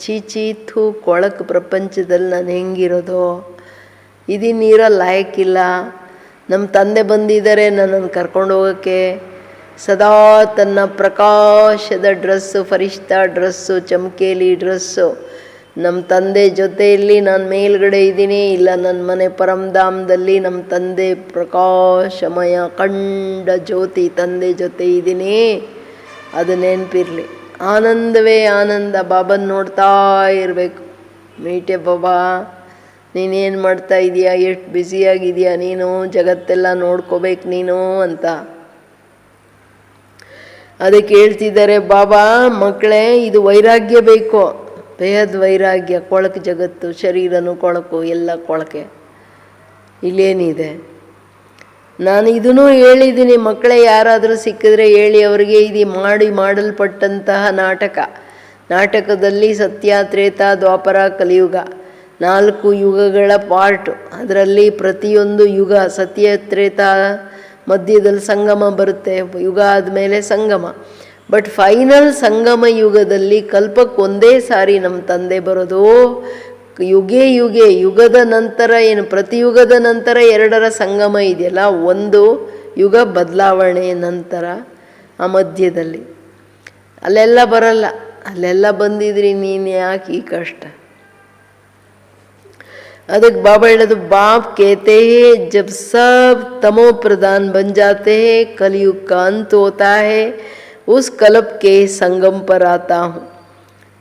ಚೀಚೀತು ಕೊಳಕು ಪ್ರಪಂಚದಲ್ಲಿ ನಾನು ಹೆಂಗಿರೋದು, ಇದೀನಿರೋ ಲಾಯಕ್ಕಿಲ್ಲ. ನಮ್ಮ ತಂದೆ ಬಂದಿದ್ದಾರೆ ನನ್ನನ್ನು ಕರ್ಕೊಂಡು ಹೋಗೋಕ್ಕೆ. ಸದಾ ತನ್ನ ಪ್ರಕಾಶದ ಡ್ರೆಸ್ಸು, ಫರಿಷ್ಠ ಡ್ರೆಸ್ಸು, ಚಮಕೇಲಿ ಡ್ರೆಸ್ಸು. ನಮ್ಮ ತಂದೆ ಜೊತೆಯಲ್ಲಿ ನಾನು ಮೇಲ್ಗಡೆ ಇದ್ದೀನಿ, ಇಲ್ಲ ನನ್ನ ಮನೆ ಪರಮಧಾಮದಲ್ಲಿ ನಮ್ಮ ತಂದೆ ಪ್ರಕಾಶಮಯ ಕಂಡ ಜ್ಯೋತಿ ತಂದೆ ಜೊತೆ ಇದ್ದೀನಿ. ಅದು ನೆನಪಿರಲಿ. ಆನಂದವೇ ಆನಂದ. ಬಾಬನ್ ನೋಡ್ತಾ ಇರಬೇಕು. ಮೀಟೆ ಬಾಬಾ ನೀನೇನು ಮಾಡ್ತಾ ಇದೀಯಾ, ಎಷ್ಟು ಬ್ಯುಸಿಯಾಗಿದೆಯಾ ನೀನು, ಜಗತ್ತೆಲ್ಲ ನೋಡ್ಕೋಬೇಕು ನೀನು ಅಂತ. ಅದಕ್ಕೆ ಹೇಳ್ತಿದ್ದಾರೆ ಬಾಬಾ, ಮಕ್ಕಳೇ ಇದು ವೈರಾಗ್ಯ ಬೇಕು, ಬೇಹದ್ ವೈರಾಗ್ಯ. ಕೊಳಕು ಜಗತ್ತು, ಶರೀರನೂ ಕೊಳಕು, ಎಲ್ಲ ಕೊಳಕೆ. ಇಲ್ಲೇನಿದೆ? ನಾನು ಇದನ್ನೂ ಹೇಳಿದ್ದೀನಿ, ಮಕ್ಕಳೇ ಯಾರಾದರೂ ಸಿಕ್ಕಿದ್ರೆ ಹೇಳಿ ಅವರಿಗೆ, ಇದು ಮಾಡಲ್ಪಟ್ಟಂತಹ ನಾಟಕದಲ್ಲಿ ಸತ್ಯ, ತ್ರೇತ, ದ್ವಾಪರ, ಕಲಿಯುಗ 4 ಯುಗಗಳ ಪಾರ್ಟು. ಅದರಲ್ಲಿ ಪ್ರತಿಯೊಂದು ಯುಗ, ಸತ್ಯ, ತ್ರೇತ, ಮಧ್ಯದಲ್ಲಿ ಸಂಗಮ ಬರುತ್ತೆ, ಯುಗ ಆದಮೇಲೆ ಸಂಗಮ. ಬಟ್ ಫೈನಲ್ ಸಂಗಮ ಯುಗದಲ್ಲಿ ಕಲ್ಪಕ್ಕೆ ಒಂದೇ ಸಾರಿ ನಮ್ಮ ತಂದೆ ಬರೋದು. ಯುಗದ ನಂತರ ಏನು, ಪ್ರತಿ ಯುಗದ ನಂತರ 2ರ ಸಂಗಮ ಇದೆಯಲ್ಲ, ಒಂದು ಯುಗ ಬದಲಾವಣೆ ನಂತರ ಆ ಮಧ್ಯದಲ್ಲಿ ಅಲ್ಲೆಲ್ಲ ಬರಲ್ಲ. ಅಲ್ಲೆಲ್ಲ ಬಂದಿದ್ರಿ ನೀನು ಯಾಕೆ ಈ ಕಷ್ಟ? ಅದಕ್ಕೆ ಬಾಬಾ ಹೇಳೋದು, बाप कहते हैं जब सब तमो प्रधान बन जाते हैं, कलयुग का अंत होता है, उस कल्प के संगम पर आता हूँ.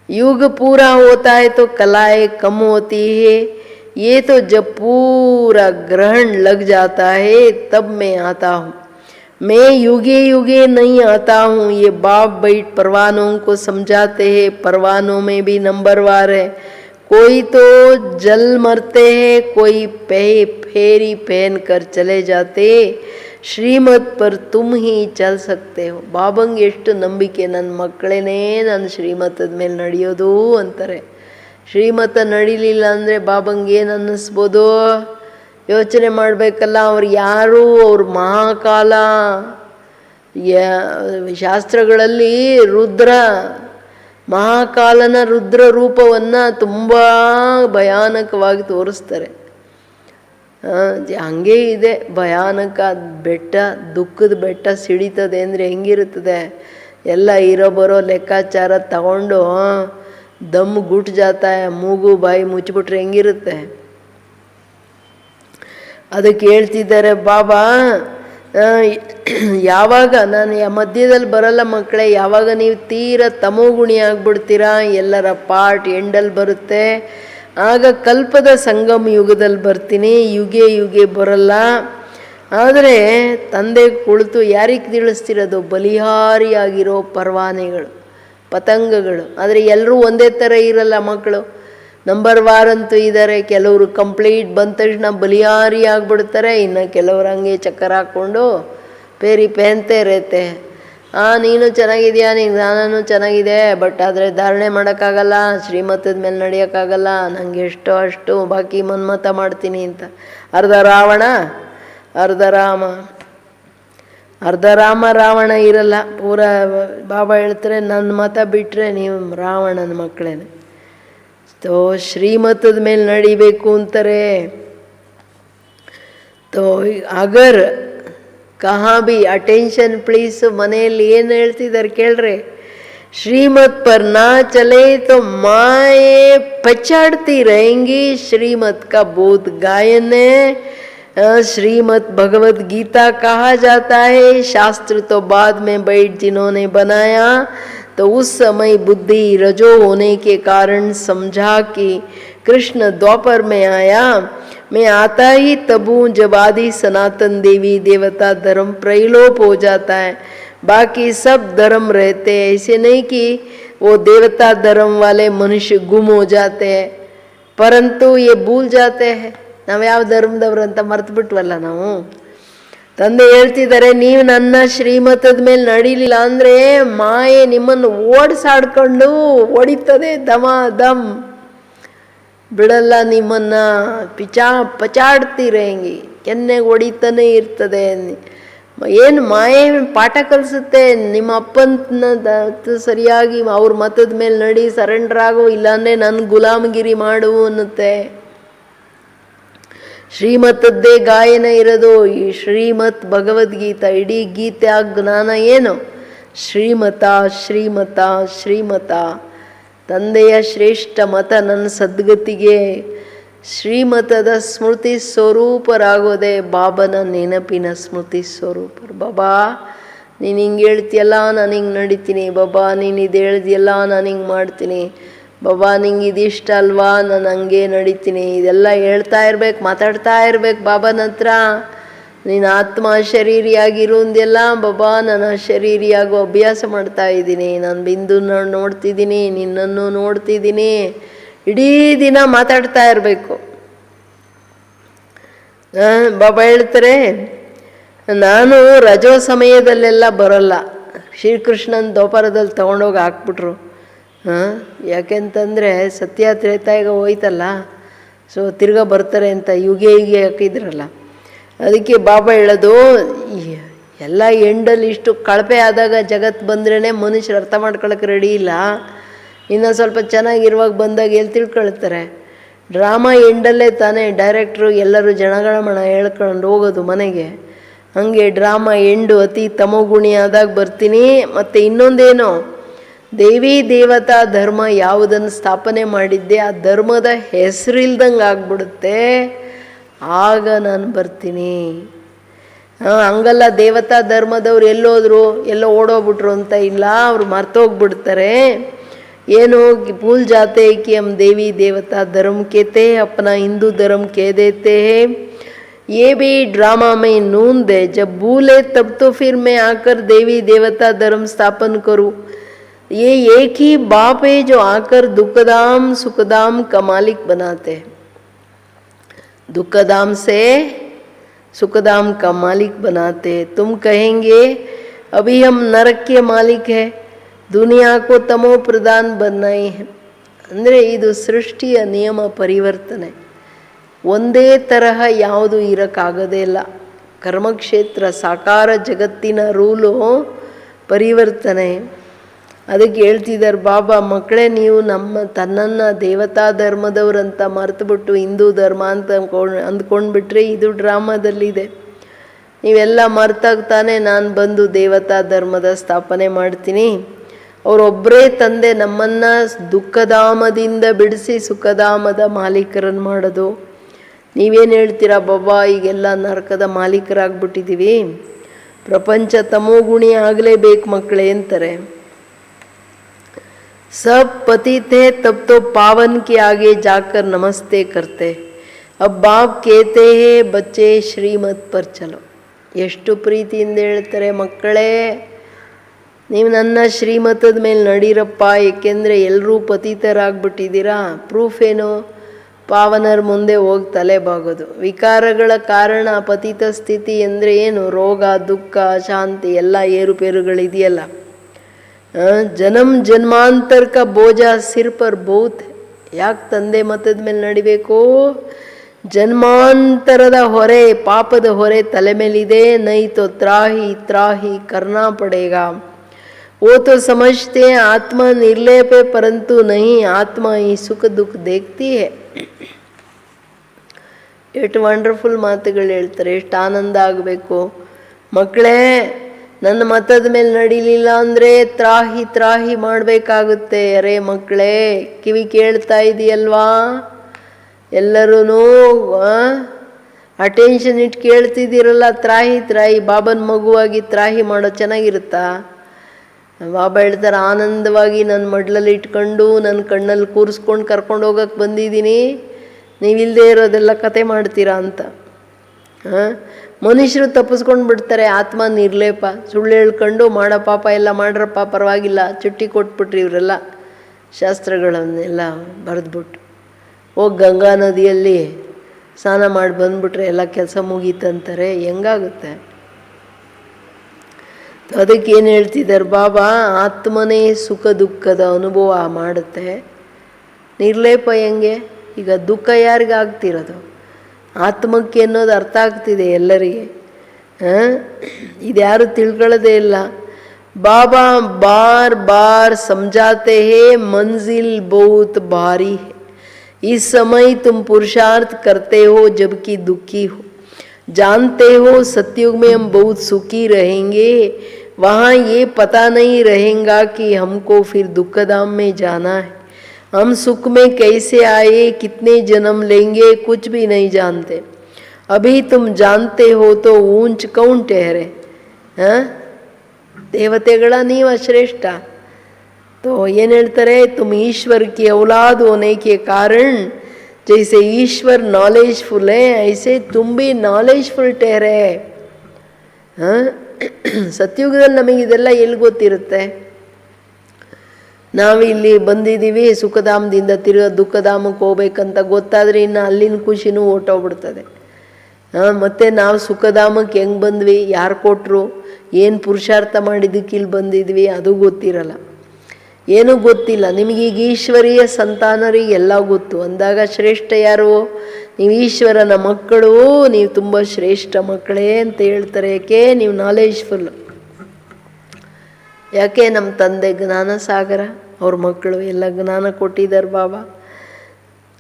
युग पूरा होता है तो कलाएं कम होती है, ये तो जब पूरा ग्रहण लग जाता है तब मैं आता हूँ. मैं युगे नहीं आता हूँ. ये बाप बैठ परवानों को समझाते हैं. परवानों में भी नंबरवार है. कोई तो जल मरते हैं, कोई फेरी पहन कर चले जाते. ಶ್ರೀಮತ್ ಪರ್ ತುಮ್ ಹಿ ಚಲ್ ಸಕ್ತೆ ಹೋ. ಬಾಬಂಗೆ ಎಷ್ಟು ನಂಬಿಕೆ, ನನ್ನ ಮಕ್ಕಳೇನೇ ನನ್ನ ಶ್ರೀಮತದ ಮೇಲೆ ನಡೆಯೋದು ಅಂತಾರೆ. ಶ್ರೀಮತ ನಡಿಲಿಲ್ಲ ಅಂದರೆ ಬಾಬಂಗೆ ಏನು ಅನ್ನಿಸ್ಬೋದು? ಯೋಚನೆ ಮಾಡಬೇಕಲ್ಲ. ಅವ್ರು ಯಾರು? ಅವ್ರ ಮಹಾಕಾಲ. ಶಾಸ್ತ್ರಗಳಲ್ಲಿ ಮಹಾಕಾಲನ ರುದ್ರ ರೂಪವನ್ನು ತುಂಬ ಭಯಾನಕವಾಗಿ ತೋರಿಸ್ತಾರೆ. ಹಂಗೇ ಇದೆ ಭಯಾನಕ. ಬೆಟ್ಟ, ದುಃಖದ ಬೆಟ್ಟ ಸಿಡಿತದೆ ಅಂದರೆ ಹೆಂಗಿರುತ್ತದೆ? ಎಲ್ಲ ಇರೋ ಬರೋ ಲೆಕ್ಕಾಚಾರ ತಗೊಂಡು ದಮ್ ಗುಟ್ ಜಾತ, ಮೂಗು ಬಾಯಿ ಮುಚ್ಚಿಬಿಟ್ರೆ ಹೆಂಗಿರುತ್ತೆ? ಅದಕ್ಕೆ ಹೇಳ್ತಿದ್ದಾರೆ ಬಾಬಾ, ಯಾವಾಗ ನಾನು ಮಧ್ಯದಲ್ಲಿ ಬರಲ್ಲ ಮಕ್ಕಳೇ, ಯಾವಾಗ ನೀವು ತೀರ ತಮೋಗುಣಿ ಆಗ್ಬಿಡ್ತೀರಾ, ಎಲ್ಲರ ಪಾರ್ಟ್ ಎಂಡಲ್ಲಿ ಬರುತ್ತೆ, ಆಗ ಕಲ್ಪದ ಸಂಗಮ ಯುಗದಲ್ಲಿ ಬರ್ತೀನಿ. ಯುಗೆ ಬರಲ್ಲ. ಆದರೆ ತಂದೆ ಕುಳಿತು ಯಾರಿಗೆ ತಿಳಿಸ್ತಿರೋದು? ಬಲಿಹಾರಿಯಾಗಿರೋ ಪರವಾನೆಗಳು, ಪತಂಗಗಳು. ಆದರೆ ಎಲ್ಲರೂ ಒಂದೇ ಥರ ಇರಲ್ಲ ಮಕ್ಕಳು. ನಂಬರ್ ವಾರಂತೂ ಇದ್ದಾರೆ. ಕೆಲವರು ಕಂಪ್ಲೀಟ್ ಬಂದ ತಕ್ಷಣ ಬಲಿಹಾರಿ ಆಗಿಬಿಡ್ತಾರೆ, ಇನ್ನು ಕೆಲವರು ಹಂಗೆ ಚಕ್ಕರ್ ಹಾಕ್ಕೊಂಡು ಪೇರಿ ಪೆಹನ್ತೆ ಇರತ್ತೆ. ನೀನು ಚೆನ್ನಾಗಿದೆಯಾ, ನಾನು ಚೆನ್ನಾಗಿದೆ, ಬಟ್ ಆದರೆ ಧಾರಣೆ ಮಾಡೋಕ್ಕಾಗಲ್ಲ, ಶ್ರೀಮತದ ಮೇಲೆ ನಡೆಯೋಕ್ಕಾಗಲ್ಲ, ನನಗೆ ಎಷ್ಟೋ ಅಷ್ಟು ಬಾಕಿ ಮನ್ಮತ ಮಾಡ್ತೀನಿ ಅಂತ. ಅರ್ಧ ರಾವಣ ಅರ್ಧ ರಾಮ ರಾವಣ ಇರಲ್ಲ. ಪೂರ ಬಾಬಾ ಹೇಳ್ತಾರೆ, ನನ್ನ ಮತ ಬಿಟ್ಟರೆ ನೀವು ರಾವಣನ ಮಕ್ಕಳೇನೆ. ತೋ ಶ್ರೀಮತದ ಮೇಲೆ ನಡಿಬೇಕು ಅಂತಾರೆ. ತೋ ಅಗರ್ ಕಹಾ ಬಿ ಅಟೆನ್ಷನ್ ಪ್ಲೀಸ್. ಮನೆಯಲ್ಲಿ ಏನು ಹೇಳ್ತಿದ್ದಾರೆ ಕೇಳ್ರಿ. ಶ್ರೀಮತ್ ಪರ್ ನಾ ಚಲೆ ತೋ ಮಾಯೆ ಪಚಾಡ್ತಿ रहेंगी. श्रीमत का बोध गायन है. श्रीमत भगवत गीता कहा जाता है. शास्त्र तो बाद में बैठ जिन्होंने बनाया, तो उस समय बुद्धि रजो होने के कारण समझा कि कृष्ण द्वापर में आया. मैं आता ही तब हूँ जब आदि सनातन देवी देवता धर्म प्रलोप हो जाता है. बाकी सब धर्म रहते हैं. ऐसे नहीं कि वो देवता धर्म वाले मनुष्य गुम हो जाते हैं, परंतु ये भूल जाते हैं ನಾವು ಯಾವ ಧರ್ಮದವ್ರು ಅಂತ ಮರ್ತು ಬಿಟ್ವಲ್ಲ ನಾವು. ತಂದೆ ಹೇಳ್ತಿದ್ದಾರೆ, ನೀವು ನನ್ನ ಶ್ರೀಮತದ ಮೇಲೆ ನಡೀಲಿಲ್ಲ ಅಂದರೆ ಮಾಯೆ ನಿಮ್ಮನ್ನು ಓಡಿಸಾಡ್ಕೊಂಡು ಹೊಡಿತದೆ, ದಮ್ ಬಿಡಲ್ಲ, ನಿಮ್ಮನ್ನ ಪಚಾಡ್ತಿರಂಗಿ, ಕೆನ್ನೆಗೆ ಹೊಡಿತಾನೆ ಇರ್ತದೆ. ಏನು ಮಾಯೆ ಪಾಠ ಕಲಿಸುತ್ತೆ. ನಿಮ್ಮ ಅಪ್ಪನ ಸರಿಯಾಗಿ ಅವ್ರ ಮತದ ಮೇಲೆ ನಡಿ, ಸರೆಂಡರ್ ಆಗು, ಇಲ್ಲಾಂದರೆ ನನ್ನ ಗುಲಾಮಗಿರಿ ಮಾಡು ಅನ್ನುತ್ತೆ. ಶ್ರೀಮತದ್ದೇ ಗಾಯನ ಇರೋದು. ಈ ಶ್ರೀಮತ್ ಭಗವದ್ಗೀತಾ, ಇಡೀ ಗೀತೆ ಆ ಜ್ಞಾನ ಏನು? ಶ್ರೀಮತ ಶ್ರೀಮತ ಶ್ರೀಮತ. ತಂದೆಯ ಶ್ರೇಷ್ಠ ಮತ ನನ್ನ ಸದ್ಗತಿಗೆ. ಶ್ರೀಮತದ ಸ್ಮೃತಿ ಸ್ವರೂಪರಾಗೋದೆ ಬಾಬನ ನೆನಪಿನ ಸ್ಮೃತಿ ಸ್ವರೂಪರು. ಬಾಬಾ ನೀನು ಹಿಂಗೆ ಹೇಳ್ತೀಯಲ್ಲ, ನಾನು ಹಿಂಗೆ ನಡಿತೀನಿ. ಬಾಬಾ ನೀನು ಇದು ಹೇಳ್ದಿಯಲ್ಲ, ನಾನು ಹಿಂಗೆ ಮಾಡ್ತೀನಿ. ಬಾಬಾ ನಿಂಗೆ ಇದಿಷ್ಟ ಅಲ್ವಾ, ನಾನು ಹಂಗೆ ನಡಿತೀನಿ. ಇದೆಲ್ಲ ಹೇಳ್ತಾ ಇರ್ಬೇಕು, ಮಾತಾಡ್ತಾ ಇರ್ಬೇಕು ಬಾಬನ ಹತ್ರ. ನೀನು ಆತ್ಮ ಶರೀರಿಯಾಗಿರುವುದೆಲ್ಲ ಬಾಬಾ ನಾನು ಶರೀರಿಯಾಗೋ ಅಭ್ಯಾಸ ಮಾಡ್ತಾ ಇದ್ದೀನಿ. ನಾನು ಬಿಂದು ನೋಡ್ತಿದ್ದೀನಿ, ನಿನ್ನನ್ನು ನೋಡ್ತಿದ್ದೀನಿ. ಇಡೀ ದಿನ ಮಾತಾಡ್ತಾ ಇರಬೇಕು. ಬಾಬಾ ಹೇಳ್ತಾರೆ, ನಾನು ರಜೋ ಸಮಯದಲ್ಲೆಲ್ಲ ಬರೋಲ್ಲ. ಶ್ರೀಕೃಷ್ಣನ ದ್ವಾಪರದಲ್ಲಿ ತೊಗೊಂಡೋಗಿ ಹಾಕ್ಬಿಟ್ರು. ಯಾಕೆಂತಂದರೆ ಸತ್ಯ ತ್ರೇತಾಯುಗ ಹೋಯ್ತಲ್ಲ, ಸೊ ತಿರ್ಗಾ ಬರ್ತಾರೆ ಅಂತ ಯುಗೆ ಹಾಕಿದ್ರಲ್ಲ. ಅದಕ್ಕೆ ಬಾಬಾ ಹೇಳೋದು, ಎಲ್ಲ ಎಂಡಲ್ಲಿ ಇಷ್ಟು ಕಳಪೆ ಆದಾಗ ಜಗತ್ತು ಬಂದ್ರೇ ಮನುಷ್ಯರು ಅರ್ಥ ಮಾಡ್ಕೊಳಕ್ಕೆ ರೆಡಿ ಇಲ್ಲ. ಇನ್ನು ಸ್ವಲ್ಪ ಚೆನ್ನಾಗಿರುವಾಗ ಬಂದಾಗ ಎಲ್ಲಿ ತಿಳ್ಕೊಳ್ತಾರೆ. ಡ್ರಾಮಾ ಎಂಡಲ್ಲೇ ತಾನೇ ಡೈರೆಕ್ಟ್ರು ಎಲ್ಲರೂ ಜನಗಣಮನ ಹೇಳ್ಕೊಂಡು ಹೋಗೋದು ಮನೆಗೆ. ಹಾಗೆ ಡ್ರಾಮಾ ಎಂಡು ಅತಿ ತಮೋಗುಣಿ ಆದಾಗ ಬರ್ತೀನಿ. ಮತ್ತು ಇನ್ನೊಂದೇನು, ದೇವಿ ದೇವತಾ ಧರ್ಮ ಯಾವುದನ್ನು ಸ್ಥಾಪನೆ ಮಾಡಿದ್ದೆ ಆ ಧರ್ಮದ ಹೆಸರಿಲ್ದಂಗೆ ಆಗ್ಬಿಡುತ್ತೆ, ಆಗ ನಾನು ಬರ್ತೀನಿ. ಹಂಗಲ್ಲ ದೇವತಾ ಧರ್ಮದವ್ರು ಎಲ್ಲೋದ್ರು, ಎಲ್ಲೋ ಓಡೋಗ್ಬಿಟ್ರು ಅಂತ ಇಲ್ಲ, ಅವ್ರು ಮರ್ತೋಗ್ಬಿಡ್ತಾರೆ. ಏನು ಭೂಲ್ ಜಾತೆ कि हम देवी देवता धर्म कहते हैं, अपना हिंदू धर्म कह देते हैं. ये भी ड्रामा में नूंद है. जब भूले तब तो फिर मैं आकर देवी देवता धर्म स्थापन करूं. ये एक ही बाप है जो आकर दुखदाम सुखदाम का मालिक बनाते हैं. दुखदाम से सुखदाम का मालिक बनाते. तुम कहेंगे अभी हम नरक के मालिक है, दुनिया को तमो प्रदान बनाई है. ಅಂದರೆ ಇದು ಸೃಷ್ಟಿಯ ನಿಯಮ ಪರಿವರ್ತನೆ. ಒಂದೇ ತರಹ ಯಾವುದು ಇರೋಕ್ಕಾಗೋದೇ ಇಲ್ಲ. ಕರ್ಮಕ್ಷೇತ್ರ ಸಾಕಾರ ಜಗತ್ತಿನ ರೂಲು ಪರಿವರ್ತನೆ. ಅದಕ್ಕೆ ಹೇಳ್ತಿದ್ದಾರೆ ಬಾಬಾ, ಮಕ್ಕಳೇ ನೀವು ತನ್ನನ್ನು ದೇವತಾ ಧರ್ಮದವ್ರಂತ ಮರೆತುಬಿಟ್ಟು ಹಿಂದೂ ಧರ್ಮ ಅಂತ ಅಂದ್ಕೊಂಡ್ಬಿಟ್ರೆ ಇದು ಡ್ರಾಮಾದಲ್ಲಿದೆ. ನೀವೆಲ್ಲ ಮರ್ತಾಗ್ತಾನೆ ನಾನು ಬಂದು ದೇವತಾ ಧರ್ಮದ ಸ್ಥಾಪನೆ ಮಾಡ್ತೀನಿ. ಅವರೊಬ್ಬರೇ ತಂದೆ ನಮ್ಮನ್ನು ದುಃಖಧಾಮದಿಂದ ಬಿಡಿಸಿ ಸುಖಧಾಮದ ಮಾಲೀಕರನ್ನು ಮಾಡೋದು. ನೀವೇನು ಹೇಳ್ತೀರಾ ಬಾಬಾ, ಈಗೆಲ್ಲ ನರಕದ ಮಾಲೀಕರಾಗ್ಬಿಟ್ಟಿದ್ದೀವಿ, ಪ್ರಪಂಚ ತಮೋಗುಣಿ ಆಗಲೇಬೇಕು ಮಕ್ಕಳೇ ಅಂತಾರೆ. सब पतित है तब तो पावन के आगे जाकर नमस्ते करते. अब बाप कहते हैं बच्चे श्रीमत पर चलो. ಎಷ್ಟು ಪ್ರೀತಿಯಿಂದ ಹೇಳ್ತಾರೆ, ಮಕ್ಕಳೇ ನೀವು ನನ್ನ ಶ್ರೀಮತದ ಮೇಲೆ ನಡೀರಪ್ಪ, ಏಕೆಂದರೆ ಎಲ್ಲರೂ ಪತಿತರಾಗ್ಬಿಟ್ಟಿದ್ದೀರಾ. ಪ್ರೂಫ್ ಏನು? ಪಾವನರ ಮುಂದೆ ಹೋಗಿ ತಲೆ ಬಾಗೋದು. ವಿಕಾರಗಳ ಕಾರಣ ಪತಿತ ಸ್ಥಿತಿ ಅಂದರೆ ಏನು? ರೋಗ, ದುಃಖ, ಶಾಂತಿ ಎಲ್ಲ ಏರುಪೇರುಗಳಿದೆಯಲ್ಲ. ಜನ್ಮ ಜನ್ಮಾಂತರ ಕ ಬೋಜ ಸಿರ್ ಪರ್ ಬಹುತ್. ಯಾಕೆ ತಂದೆ ಮತದ ಮೇಲೆ ನಡಿಬೇಕು? ಜನ್ಮಾಂತರದ ಹೊರೆ, ಪಾಪದ ಹೊರೆ ತಲೆ ಮೇಲಿದೆ. ನೈ ತೋ ತ್ರಾಹಿ ತ್ರಾಹಿ ಕರ್ನಾ ಪಡೇಗಾ. वो तो समझते हैं आत्मा निर्लेप है, परंतु नहीं, आत्मा ही सुख दुख देखती है. ಎಷ್ಟು ವಂಡರ್ಫುಲ್ ಮಾತುಗಳು ಹೇಳ್ತಾರೆ, ಎಷ್ಟು ಆನಂದ ಆಗಬೇಕು. ಮಕ್ಕಳೇ ನನ್ನ ಮತದ ಮೇಲೆ ನಡೀಲಿಲ್ಲ ಅಂದರೆ ತ್ರಾಹಿ ತ್ರಾಹಿ ಮಾಡಬೇಕಾಗುತ್ತೆ. ಅರೇ ಮಕ್ಕಳೇ, ಕಿವಿ ಕೇಳ್ತಾ ಇದೆಯಲ್ವಾ? ಎಲ್ಲರೂ ಅಟೆನ್ಷನ್ ಇಟ್ಟು ಕೇಳ್ತಿದ್ದೀರಲ್ಲ. ತ್ರಾಹಿ ತ್ರಾಹಿ ಬಾಬನ ಮಗುವಾಗಿ ತ್ರಾಹಿ ಮಾಡೋ ಚೆನ್ನಾಗಿರುತ್ತಾ? ಬಾಬಾ ಹೇಳ್ತಾರೆ, ಆನಂದವಾಗಿ ನನ್ನ ಮಡ್ಲಲ್ಲಿ ಇಟ್ಕೊಂಡು ನನ್ನ ಕಣ್ಣಲ್ಲಿ ಕೂರಿಸ್ಕೊಂಡು ಕರ್ಕೊಂಡು ಹೋಗಕ್ಕೆ ಬಂದಿದ್ದೀನಿ, ನೀವಿಲ್ಲದೆ ಇರೋದೆಲ್ಲ ಕತೆ ಮಾಡ್ತೀರಾ ಅಂತ. ಮನುಷ್ಯರು ತಪ್ಪಿಸ್ಕೊಂಡು ಬಿಡ್ತಾರೆ. ಆತ್ಮ ನಿರ್ಲೇಪ, ಸುಳ್ಳು ಹೇಳ್ಕೊಂಡು ಮಾಡೋ ಪಾಪ ಎಲ್ಲ ಮಾಡ್ರಪ್ಪ ಪರವಾಗಿಲ್ಲ, ಚುಟ್ಟಿ ಕೊಟ್ಬಿಟ್ರಿ ಇವರೆಲ್ಲ ಶಾಸ್ತ್ರಗಳನ್ನೆಲ್ಲ ಬರೆದ್ಬಿಟ್ಟು. ಹೋಗಿ ಗಂಗಾ ನದಿಯಲ್ಲಿ ಸ್ನಾನ ಮಾಡಿ ಬಂದ್ಬಿಟ್ರೆ ಎಲ್ಲ ಕೆಲಸ ಮುಗೀತಂತಾರೆ. ಹೆಂಗಾಗುತ್ತೆ? ಅದಕ್ಕೆ ಏನು ಹೇಳ್ತಿದ್ದಾರೆ ಬಾಬಾ, ಆತ್ಮನೇ ಸುಖ ದುಃಖದ ಅನುಭವ ಮಾಡುತ್ತೆ. ನಿರ್ಲೇಪ ಹೆಂಗೆ? ಈಗ ದುಃಖ ಯಾರಿಗೆ ಆಗ್ತಿರೋದು? ಆತ್ಮಕ್ಕೆ ಅನ್ನೋದು ಅರ್ಥ ಆಗ್ತಿದೆ ಎಲ್ಲರಿಗೆ. ಇದ್ಯಾರು ತಿಳ್ಕೊಳ್ಳೋದೇ ಇಲ್ಲ. ಬಾಬಾ ಬಾರ್ ಬಾರ್ ಸಮझाते हैं मंजिल बहुत भारी है, इस समय तुम पुरुषार्थ करते हो जबकि दुखी हो. जानते हो सतयुग में हम बहुत सुखी रहेंगे, वहाँ ये पता नहीं रहेगा कि हमको फिर दुखधाम में जाना है. हम सुख में कैसे आए, कितने जन्म लेंगे, कुछ भी नहीं जानते. अभी तुम जानते हो तो ऊंच कौन ठहरे? देवतेಗಳ ನೀವು ಶ್ರೇಷ್ಠ. तो ಏನು ಹೇಳ್ತಾರೆ, तुम ईश्वर की औलाद होने के कारण जैसे ईश्वर नॉलेजफुल है, ऐसे तुम भी नॉलेजफुल ठहरे. ಸತ್ಯುಗದಲ್ಲಿ ನಮಗೆ ಇದೆಲ್ಲ ಎಲ್ಲಿ ಗೊತ್ತಿರುತ್ತೆ? ನಾವಿಲ್ಲಿ ಬಂದಿದ್ದೀವಿ ಸುಖಧಾಮದಿಂದ ತಿರುಗ ದುಃಖಧಾಮಕ್ಕೆ ಹೋಗ್ಬೇಕಂತ ಗೊತ್ತಾದರೆ ಇನ್ನು ಅಲ್ಲಿನ ಖುಷಿನೂ ಹೊರ್ಟೋಗ್ಬಿಡ್ತದೆ. ಮತ್ತು ನಾವು ಸುಖಧಾಮಕ್ಕೆ ಹೆಂಗೆ ಬಂದ್ವಿ, ಯಾರು ಕೊಟ್ಟರು, ಏನು ಪುರುಷಾರ್ಥ ಮಾಡಿದ್ದಕ್ಕೆ ಇಲ್ಲಿ ಬಂದಿದ್ವಿ ಅದು ಗೊತ್ತಿರಲ್ಲ, ಏನೂ ಗೊತ್ತಿಲ್ಲ. ನಿಮಗೀಗ ಈಶ್ವರೀಯ ಸಂತಾನರಿಗೆ ಎಲ್ಲ ಗೊತ್ತು ಅಂದಾಗ ಶ್ರೇಷ್ಠ ಯಾರು? ನೀವು ಈಶ್ವರನ ಮಕ್ಕಳು, ನೀವು ತುಂಬ ಶ್ರೇಷ್ಠ ಮಕ್ಕಳೇ ಅಂತ ಹೇಳ್ತಾರೆ. ಯಾಕೆ? ನೀವು ನಾಲೆಜ್ಫುಲ್. ಯಾಕೆ? ನಮ್ಮ ತಂದೆ ಜ್ಞಾನ ಸಾಗರ, ಅವ್ರ ಮಕ್ಕಳು ಎಲ್ಲ ಜ್ಞಾನ ಕೊಟ್ಟಿದ್ದಾರೆ ಬಾಬಾ.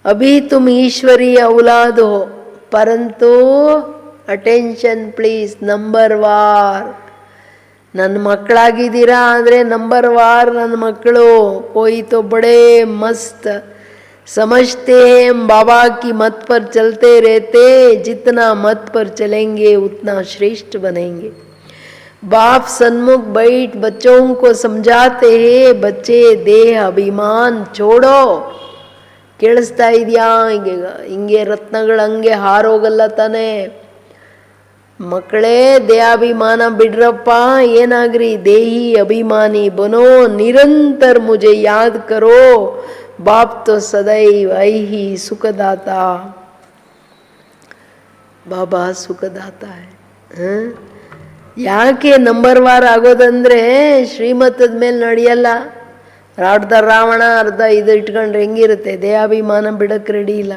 ಅಭಿ ತುಮ್ ಈಶ್ವರೀಯ ಔಲಾದ್ ಹೋ, ಪರಂತು ಅಟೆನ್ಷನ್ ಪ್ಲೀಸ್, ನಂಬರ್ ವಾರ್. ನನ್ನ ಮಕ್ಕಳಾಗಿದ್ದೀರಾ ಅಂದರೆ ನಂಬರ್ ವಾರ್ ನನ್ನ ಮಕ್ಕಳು. ಕೋಯಿ ತೋ ಬಡೇ ಮಸ್ತ್ समझते हैं बाबा की मत पर चलते रहते, जितना मत पर चलेंगे उतना श्रेष्ठ बनेंगे. बाप सन्मुख बैठ बच्चों को समझाते हैं, बच्चे देह अभिमान छोड़ो. ಕೇಳಿಸ್ತಾ ಇದೆಯಾ? ಹಿಂಗೆ ರತ್ನಗಳು ಹಂಗೆ ಹಾರೋಗಲ್ಲ ತಾನೇ. ಮಕ್ಕಳೇ ದೇಹಾಭಿಮಾನ ಬಿಡ್ರಪ್ಪ, ಏನಾಗ್ರಿ, ದೇಹಿ ಅಭಿಮಾನಿ ಬನೋ, ನಿರಂತರ ಮುಜೆ ಯಾದ್ ಕರೋ, ಬಾಪ್ ತೋ ಸದೈವ್ ಐಹಿ ಸುಖದಾತ. ಬಾಬಾ ಸುಖದಾತ. ಯಾಕೆ ನಂಬರ್ ವಾರ್ ಆಗೋದಂದ್ರೆ ಶ್ರೀಮತದ ಮೇಲೆ ನಡೆಯಲ್ಲ. ಅರ್ಧ ರಾವಣ ಅರ್ಧ ಇದು ಇಟ್ಕೊಂಡ್ರೆ ಹೆಂಗಿರುತ್ತೆ? ದೇಹಾಭಿಮಾನ ಬಿಡಕ್ಕೆ ರೆಡಿ ಇಲ್ಲ.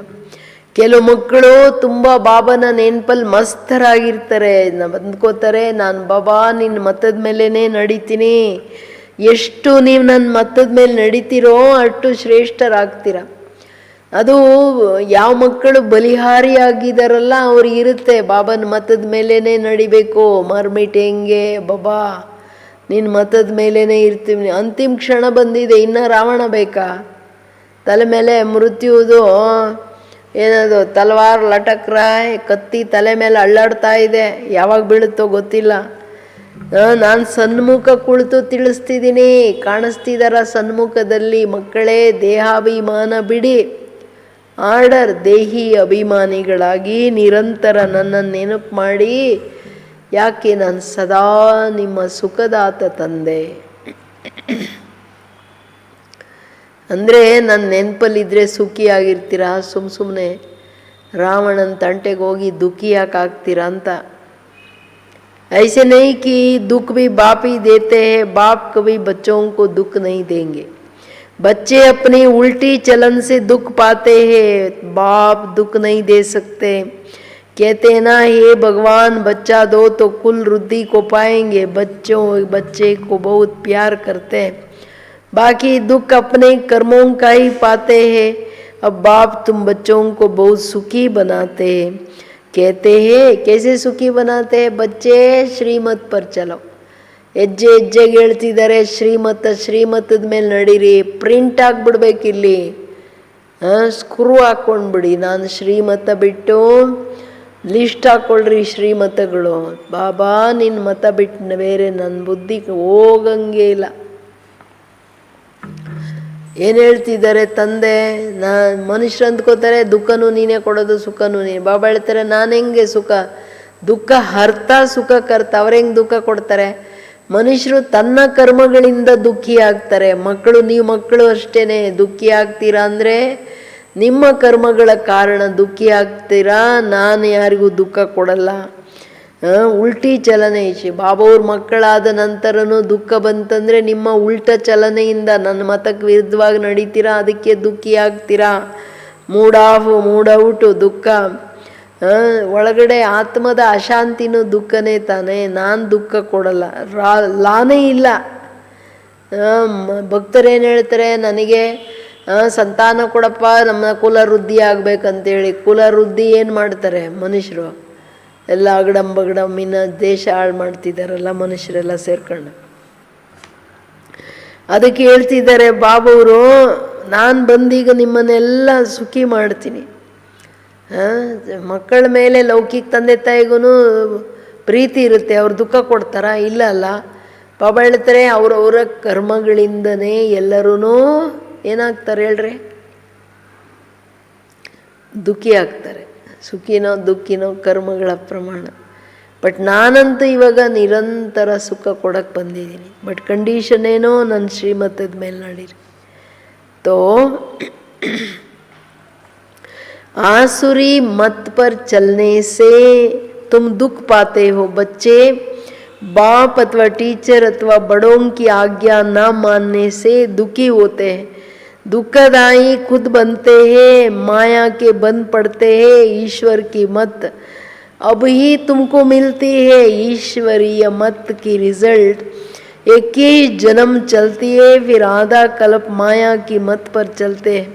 ಕೆಲವು ಮಕ್ಕಳು ತುಂಬ ಬಾಬನ ನೆನಪಲ್ಲಿ ಮಸ್ತರಾಗಿರ್ತಾರೆ, ಬಂದ್ಕೋತಾರೆ, ನಾನು ಬಾಬಾ ನಿನ್ನ ಮತದ ಮೇಲೇ ನಡೀತೀನಿ. ಎಷ್ಟು ನೀವು ನನ್ನ ಮತದ ಮೇಲೆ ನಡೀತೀರೋ ಅಷ್ಟು ಶ್ರೇಷ್ಠರಾಗ್ತೀರ. ಅದು ಯಾವ ಮಕ್ಕಳು ಬಲಿಹಾರಿಯಾಗಿದ್ದಾರಲ್ಲ ಅವ್ರಿಗಿರುತ್ತೆ, ಬಾಬನ ಮತದ ಮೇಲೇ ನಡಿಬೇಕು. ಮರ್ಮಿಟ್ ಹೆಂಗೆ ಬಾಬಾ ನಿನ್ನ ಮತದ ಮೇಲೇ ಇರ್ತೀವಿ. ಅಂತಿಮ ಕ್ಷಣ ಬಂದಿದೆ, ಇನ್ನು ರಾವಣ ಬೇಕಾ? ತಲೆ ಮೇಲೆ ಮೃತ್ಯುವುದು ಏನದು ತಲವಾರ್ ಲಟಕ್ರಾಯ್ ಕತ್ತಿ ತಲೆ ಮೇಲೆ ಅಳ್ಳಾಡ್ತಾ ಇದೆ, ಯಾವಾಗ ಬೀಳುತ್ತೋ ಗೊತ್ತಿಲ್ಲ. ನಾನು ಸನ್ಮುಖ ಕುಳಿತು ತಿಳಿಸ್ತಿದ್ದೀನಿ, ಕಾಣಿಸ್ತಿದಾರ ಸನ್ಮುಖದಲ್ಲಿ. ಮಕ್ಕಳೇ ದೇಹಾಭಿಮಾನ ಬಿಡಿ, ಆರ್ಡರ್ ದೇಹಿ ಅಭಿಮಾನಿಗಳಾಗಿ ನಿರಂತರ ನನ್ನನ್ನು ನೆನಪು ಮಾಡಿ. ಯಾಕೆ? ನಾನು ಸದಾ ನಿಮ್ಮ ಸುಖದಾತ ತಂದೆ. ಅಂದರೆ ನನ್ನ ನೆನಪಲ್ಲಿದ್ದರೆ ಸುಖಿಯಾಗಿರ್ತೀರಾ? ಸುಮ್ಮನೆ ರಾವಣನ ತಂಟೆಗೆ ಹೋಗಿ ದುಃಖಿ ಯಾಕೆ ಆಗ್ತೀರಾ ಅಂತ. ऐसे नहीं कि दुख भी बाप ही देते हैं, बाप कभी बच्चों को दुख नहीं देंगे. बच्चे अपनी उल्टी चलन से दुख पाते हैं, बाप दुख नहीं दे सकते. कहते हैं ना, हे भगवान बच्चा दो तो कुल रुद्धि को पाएंगे. बच्चे को बहुत प्यार करते हैं, बाकी दुख अपने कर्मों का ही पाते हैं. अब बाप तुम बच्चों को बहुत सुखी बनाते हैं. कहते हैं कैसे सुखी बनाते हैं? बच्चे ಶ್ರೀಮತ್ पर चलो. ಹೆಜ್ಜೆ ಹೆಜ್ಜೆಗೆ ಹೇಳ್ತಿದ್ದಾರೆ ಶ್ರೀಮತದ ಮೇಲೆ ನಡೀರಿ. ಪ್ರಿಂಟ್ ಆಗಿಬಿಡ್ಬೇಕಿಲ್ಲಿ, ಸ್ಕ್ರೂ ಹಾಕ್ಕೊಂಡ್ಬಿಡಿ. ನಾನು ಶ್ರೀಮತ ಬಿಟ್ಟು ಲಿಸ್ಟ್ ಹಾಕ್ಕೊಳ್ರಿ ಶ್ರೀಮತಗಳು. ಬಾಬಾ ನಿನ್ನ ಮತ ಬಿಟ್ಟು ಬೇರೆ ನನ್ನ ಬುದ್ಧಿ ಹೋಗಂಗೆ ಇಲ್ಲ. ಏನು ಹೇಳ್ತಿದ್ದಾರೆ ತಂದೆ? ಮನುಷ್ಯರು ಅಂದ್ಕೋತಾರೆ ದುಃಖನೂ ನೀನೇ ಕೊಡೋದು, ಸುಖನೂ ನೀನು. ಬಾಬಾ ಹೇಳ್ತಾರೆ ನಾನು ಹೆಂಗೆ ಸುಖ ದುಃಖ ಹರ್ತ ಸುಖ ಕರ್ತ. ಅವ್ರು ಹೆಂಗೆ ದುಃಖ ಕೊಡ್ತಾರೆ? ಮನುಷ್ಯರು ತನ್ನ ಕರ್ಮಗಳಿಂದ ದುಃಖಿ ಆಗ್ತಾರೆ. ನೀವು ಮಕ್ಕಳು ಅಷ್ಟೇ ದುಃಖಿ ಆಗ್ತೀರಾ ಅಂದರೆ ನಿಮ್ಮ ಕರ್ಮಗಳ ಕಾರಣ ದುಃಖಿ ಆಗ್ತೀರಾ. ನಾನು ಯಾರಿಗೂ ದುಃಖ ಕೊಡಲ್ಲ. ಉಲ್ಟಿ ಚಲನೆ. ಬಾಬಾವ್ರ ಮಕ್ಕಳಾದ ನಂತರನೂ ದುಃಖ ಬಂತಂದರೆ ನಿಮ್ಮ ಉಲ್ಟ ಚಲನೆಯಿಂದ ನನ್ನ ಮತಕ್ಕೆ ವಿರುದ್ಧವಾಗಿ ನಡೀತೀರಾ, ಅದಕ್ಕೆ ದುಃಖಿ ಆಗ್ತೀರಾ. ಮೂಡ್ ಆಫ್ ಮೂಡ್ ಔಟು ದುಃಖ. ಒಳಗಡೆ ಆತ್ಮದ ಅಶಾಂತಿನೂ ದುಃಖನೇ ತಾನೇ. ನಾನು ದುಃಖ ಕೊಡಲ್ಲ, ಲಾನೇ ಇಲ್ಲ. ಭಕ್ತರೇನು ಹೇಳ್ತಾರೆ, ನನಗೆ ಸಂತಾನ ಕೊಡಪ್ಪ, ನಮ್ಮ ಕುಲ ವೃದ್ಧಿ ಆಗ್ಬೇಕಂತೇಳಿ. ಕುಲ ವೃದ್ಧಿ ಏನು ಮಾಡ್ತಾರೆ ಮನುಷ್ಯರು? ಎಲ್ಲ ಅಗಡಂಬಗಡಮ್ಮಿನ ದೇಶ ಹಾಳು ಮಾಡ್ತಿದ್ದಾರಲ್ಲ ಮನುಷ್ಯರೆಲ್ಲ ಸೇರ್ಕೊಂಡು. ಅದಕ್ಕೆ ಹೇಳ್ತಿದ್ದಾರೆ ಬಾಬವರು, ನಾನು ಬಂದೀಗ ನಿಮ್ಮನ್ನೆಲ್ಲ ಸುಖಿ ಮಾಡ್ತೀನಿ. ಮಕ್ಕಳ ಮೇಲೆ ಲೌಕಿಕ ತಂದೆ ತಾಯಿಗೂ ಪ್ರೀತಿ ಇರುತ್ತೆ, ಅವ್ರು ದುಃಖ ಕೊಡ್ತಾರ? ಇಲ್ಲ ಅಲ್ಲ. ಬಾಬಾ ಹೇಳ್ತಾರೆ ಅವರವರ ಕರ್ಮಗಳಿಂದನೇ ಎಲ್ಲರೂ ಏನಾಗ್ತಾರೆ ಹೇಳ್ರಿ? ದುಃಖಿ ಆಗ್ತಾರೆ. ಸುಖಿನೋ ದುಃಖಿನೋ ಕರ್ಮಗಳ ಪ್ರಮಾಣ. ಬಟ್ ನಾನಂತೂ ಇವಾಗ ನಿರಂತರ ಸುಖ ಕೊಡಕ್ಕೆ ಬಂದಿದ್ದೀನಿ. ಬಟ್ ಕಂಡೀಷನ್ ಏನೋ ನನ್ನ ಶ್ರೀಮತದ ಮೇಲೆ ನಡೀರಿ. ತೋ आसुरी मत पर चलने से तुम दुख पाते हो बच्चे। बाप अथवा टीचर अथवा बड़ों की आज्ञा न मानने से दुखी होते हैं, दुखदाई खुद बनते हैं, माया के बन पड़ते हैं। ईश्वर की मत अब ही तुमको मिलती है। ईश्वरीय मत की रिजल्ट 21 जन्म चलती है, फिर आधा कल्प माया की मत पर चलते हैं।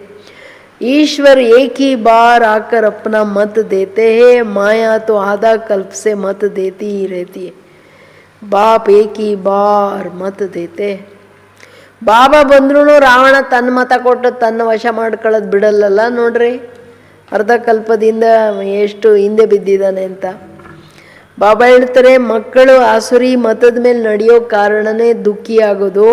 ईश्वर एक ही बार आकर अपना मत देते हैं, माया तो आधा कल्प से मत देती ही रहती है। बाप एक ही बार मत देते हैं। ಬಾಬಾ ಬಂದ್ರೂ ರಾವಣ ತನ್ನ ಮತ ಕೊಟ್ಟು ತನ್ನ ವಶ ಮಾಡ್ಕೊಳ್ಳೋದು ಬಿಡಲ್ಲಲ್ಲ ನೋಡ್ರಿ. ಅರ್ಧ ಕಲ್ಪದಿಂದ ಎಷ್ಟು ಹಿಂದೆ ಬಿದ್ದಿದ್ದಾನೆ ಅಂತ ಬಾಬಾ ಹೇಳ್ತಾರೆ. ಮಕ್ಕಳು ಆಸುರಿ ಮತದ ಮೇಲೆ ನಡೆಯೋ ಕಾರಣನೇ ದುಃಖಿ ಆಗೋದು.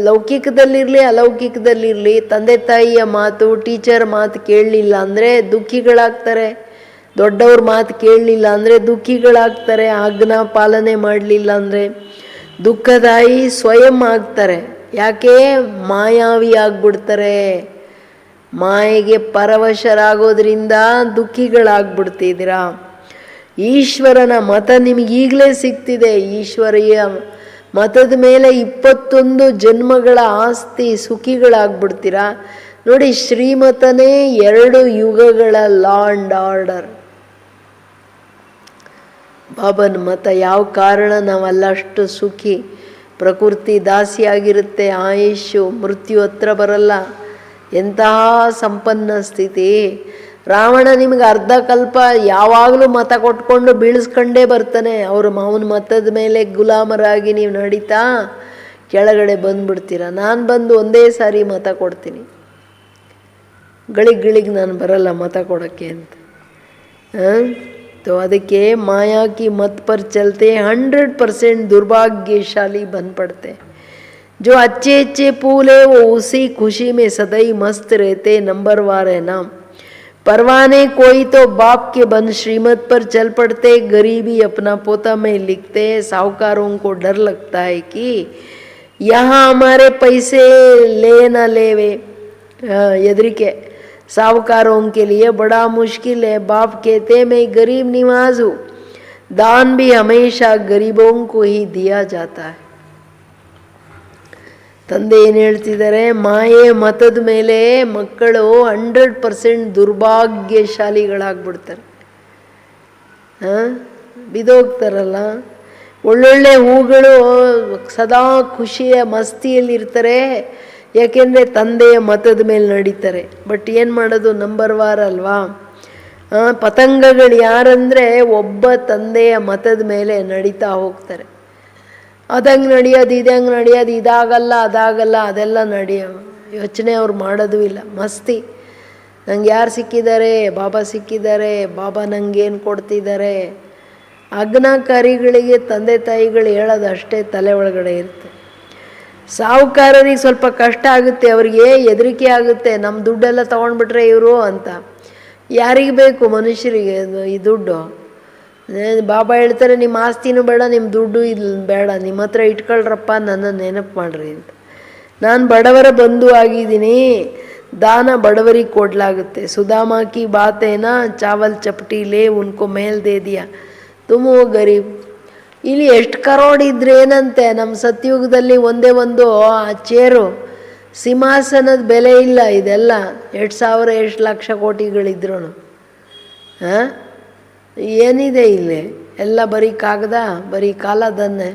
ಲೌಕಿಕದಲ್ಲಿರಲಿ ಅಲೌಕಿಕದಲ್ಲಿರಲಿ ತಂದೆ ತಾಯಿಯ ಮಾತು ಟೀಚರ್ ಮಾತು ಕೇಳಲಿಲ್ಲ ಅಂದರೆ ದುಃಖಿಗಳಾಗ್ತಾರೆ. ದೊಡ್ಡವ್ರ ಮಾತು ಕೇಳಲಿಲ್ಲ ಅಂದರೆ ದುಃಖಿಗಳಾಗ್ತಾರೆ. ಆಜ್ಞಾ ಪಾಲನೆ ಮಾಡಲಿಲ್ಲ ಅಂದರೆ ದುಃಖದಾಯಿ ಸ್ವಯಂ ಆಗ್ತಾರೆ. ಯಾಕೆ? ಮಾಯಾವಿ ಆಗ್ಬಿಡ್ತಾರೆ. ಮಾಯೆಗೆ ಪರವಶರಾಗೋದ್ರಿಂದ ದುಃಖಿಗಳಾಗ್ಬಿಡ್ತಿದ್ದೀರಾ. ಈಶ್ವರನ ಮತ ನಿಮಗೀಗಲೇ ಸಿಗ್ತಿದೆ. ಈಶ್ವರೀಯ ಮತದ ಮೇಲೆ 21 ಜನ್ಮಗಳ ಆಸ್ತಿ ಸುಖಿಗಳಾಗ್ಬಿಡ್ತೀರಾ. ನೋಡಿ, ಶ್ರೀಮತನೇ 2 ಯುಗಗಳ ಲಾ ಅಂಡ್ ಆರ್ಡರ್. ಬಾಬನ ಮತ ಯಾವ ಕಾರಣ ನಾವಲ್ಲಷ್ಟು ಸುಖಿ. ಪ್ರಕೃತಿ ದಾಸಿಯಾಗಿರುತ್ತೆ, ಆಯುಷು ಮೃತ್ಯು ಹತ್ರ ಬರಲ್ಲ. ಎಂತಹ ಸಂಪನ್ನ ಸ್ಥಿತಿ. ರಾವಣ ನಿಮಗೆ ಅರ್ಧ ಕಲ್ಪ ಯಾವಾಗಲೂ ಮತ ಕೊಟ್ಕೊಂಡು ಬೀಳಿಸ್ಕೊಂಡೇ ಬರ್ತಾನೆ. ಅವನ ಮತದ ಮೇಲೆ ಗುಲಾಮರಾಗಿ ನೀವು ನಡೀತಾ ಕೆಳಗಡೆ ಬಂದುಬಿಡ್ತೀರ. ನಾನು ಬಂದು ಒಂದೇ ಸಾರಿ ಮತ ಕೊಡ್ತೀನಿ, ಗಳಿಗೆ ನಾನು ಬರಲ್ಲ ಮತ ಕೊಡೋಕ್ಕೆ ಅಂತ. तो ಅದಕ್ಕೆ माया की मत पर चलते 100% दुर्भाग्यशाली बन पड़ते। जो अच्छे अच्छे फूल है वो उसी खुशी में सदैव मस्त रहते। नंबरवार है ना। परवाने कोई तो बाप के बन श्रीमत पर चल पड़ते, गरीबी अपना पोता में लिखते। साहूकारों को डर लगता है कि यहाँ हमारे पैसे ले न लेवे। यदरिके साहूकारों के लिए बड़ा मुश्किल है। बाप कहते मैं गरीब निवाज हूँ, दान भी हमेशा गरीबों को ही दिया जाता है। ತಂದೆ ಏನು ಹೇಳ್ತಿದ್ದಾರೆ, ಮಾಯೆ ಮತದ ಮೇಲೆ ಮಕ್ಕಳು 100% ದುರ್ಭಾಗ್ಯಶಾಲಿಗಳಾಗ್ಬಿಡ್ತಾರೆ. ಬಿದೋಗ್ತಾರಲ್ಲ. ಒಳ್ಳೊಳ್ಳೆ ಹೂಗಳು ಸದಾ ಖುಷಿಯ ಮಸ್ತಿಯಲ್ಲಿರ್ತಾರೆ, ಯಾಕೆಂದರೆ ತಂದೆಯ ಮತದ ಮೇಲೆ ನಡೀತಾರೆ. ಬಟ್ ಏನು ಮಾಡೋದು, ನಂಬರ್ವಾರ್ ಅಲ್ವಾ. ಪತಂಗಗಳು ಯಾರಂದರೆ ಒಬ್ಬ ತಂದೆಯ ಮತದ ಮೇಲೆ ನಡೀತಾ ಹೋಗ್ತಾರೆ. ಅದಂಗೆ ನಡೆಯೋದು, ಇದಂಗೆ ನಡೆಯೋದು, ಇದಾಗಲ್ಲ ಅದಾಗಲ್ಲ ಅದೆಲ್ಲ ಯೋಚನೆ ಅವ್ರು ಮಾಡೋದು ಇಲ್ಲ. ಮಸ್ತಿ. ನಂಗೆ ಯಾರು ಸಿಕ್ಕಿದ್ದಾರೆ, ಬಾಬಾ ಸಿಕ್ಕಿದ್ದಾರೆ, ಬಾಬಾ ನಂಗೇನು ಕೊಡ್ತಿದ್ದಾರೆ. ಆಜ್ಞಾಕಾರಿಗಳಿಗೆ ತಂದೆ ತಾಯಿಗಳು ಹೇಳೋದು ಅಷ್ಟೇ ತಲೆ ಒಳಗಡೆ ಇರುತ್ತೆ. ಸಾಹುಕಾರರಿಗೆ ಸ್ವಲ್ಪ ಕಷ್ಟ ಆಗುತ್ತೆ, ಅವರಿಗೆ ಹೆದರಿಕೆ ಆಗುತ್ತೆ. ನಮ್ಮ ದುಡ್ಡೆಲ್ಲ ತೊಗೊಂಡ್ಬಿಟ್ರೆ ಇವರು ಅಂತ. ಯಾರಿಗೆ ಬೇಕು ಮನುಷ್ಯರಿಗೆ ಈ ದುಡ್ಡು? ಬಾಬಾ ಹೇಳ್ತಾರೆ, ನಿಮ್ಮ ಆಸ್ತಿನೂ ಬೇಡ, ನಿಮ್ಮ ದುಡ್ಡು ಇಲ್ಲಿ ಬೇಡ, ನಿಮ್ಮ ಹತ್ರ ಇಟ್ಕೊಳ್ರಪ್ಪ, ನನ್ನ ನೆನಪು ಮಾಡ್ರಿ ಅಂತ. ನಾನು ಬಡವರ ಬಂಧು ಆಗಿದ್ದೀನಿ, ದಾನ ಬಡವರಿಗೆ ಕೊಡಲಾಗುತ್ತೆ. ಸುಧಾಮಾ ಕಿ ಬಾತ್ ಏನಾ, ಚಾವಲ್ ಚಪಟಿ ಲೇ ಉನ್ಕೋ ಮೇಲ್ ದೇ ದಿಯಾ ತುಮ್ ಓ ಗರೀಬ್. ಇಲ್ಲಿ ಎಷ್ಟು ಕರೋಡ್ ಇದ್ರೆ ಏನಂತೆ. ನಮ್ಮ ಸತ್ಯುಗದಲ್ಲಿ ಒಂದೇ ಒಂದು ಆ ಚೇರು ಸಿಂಹಾಸನದ ಬೆಲೆ ಇಲ್ಲ. ಇದೆಲ್ಲ 2,000 ಎಷ್ಟು ಲಕ್ಷ ಕೋಟಿಗಳಿದ್ರು ಏನಿದೆ ಇಲ್ಲಿ? ಎಲ್ಲ ಬರೀ ಕಾಗದ, ಬರೀ ಕಾಲದನ್ನೇ.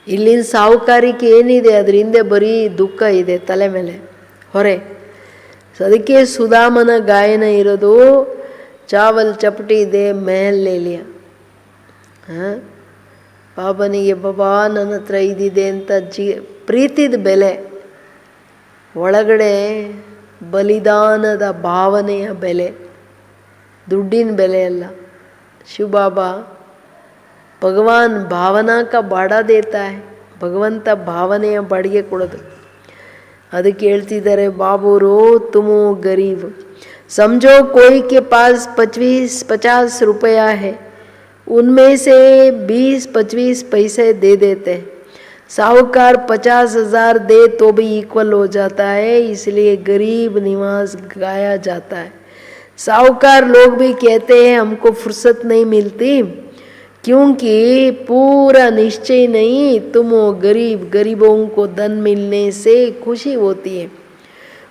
ಇಲ್ಲಿನ ಸಾಹುಕಾರಿಕೆ ಏನಿದೆ, ಅದ್ರ ಹಿಂದೆ ಬರೀ ದುಃಖ ಇದೆ, ತಲೆ ಮೇಲೆ ಹೊರೆ. ಅದಕ್ಕೆ ಸುಧಾಮನ ಗಾಯನ ಇರೋದು, ಚಾವಲ್ ಚಪಟಿ ದೇ ಮೆಹಲ್ ಲೇ ಲಿಯಾ. ಬಾಬನಿಗೆ ಬಾಬಾ ನನ್ನ ಹತ್ರ ಇದಿದೆ ಅಂತ ಪ್ರೀತಿದ ಬೆಲೆ, ಒಳಗಡೆ ಬಲಿದಾನದ ಭಾವನೆಯ ಬೆಲೆ, ದುಡ್ಡಿನ ಬೆಲೆ ಅಲ್ಲ. ಶಿವಬಾಬಾ ಭಗವಾನ್ ಭಾವನಾ ಕಾ ಬಾಡಾ ದೇತಾ ಹೈ. ಭಗವಂತ ಭಾವನೆಯ ಬಾಡಿಗೆ ಕೊಡೋದು. ಅದಕ್ಕೆ ಹೇಳ್ತಿದ್ದಾರೆ ಬಾಬೂರು, ತುಮು ಗರೀಬ್ समझो कोई के पास 25-50 रुपया है, उनमें से 20-25 पैसे दे देते हैं, साहूकार 50,000 दे तो भी इक्वल हो जाता है, इसलिए गरीब निवास गाया जाता है। साहूकार लोग भी कहते हैं हमको फुर्सत नहीं मिलती, क्योंकि पूरा निश्चय नहीं, तुम हो गरीब, गरीबों को धन मिलने से खुशी होती है।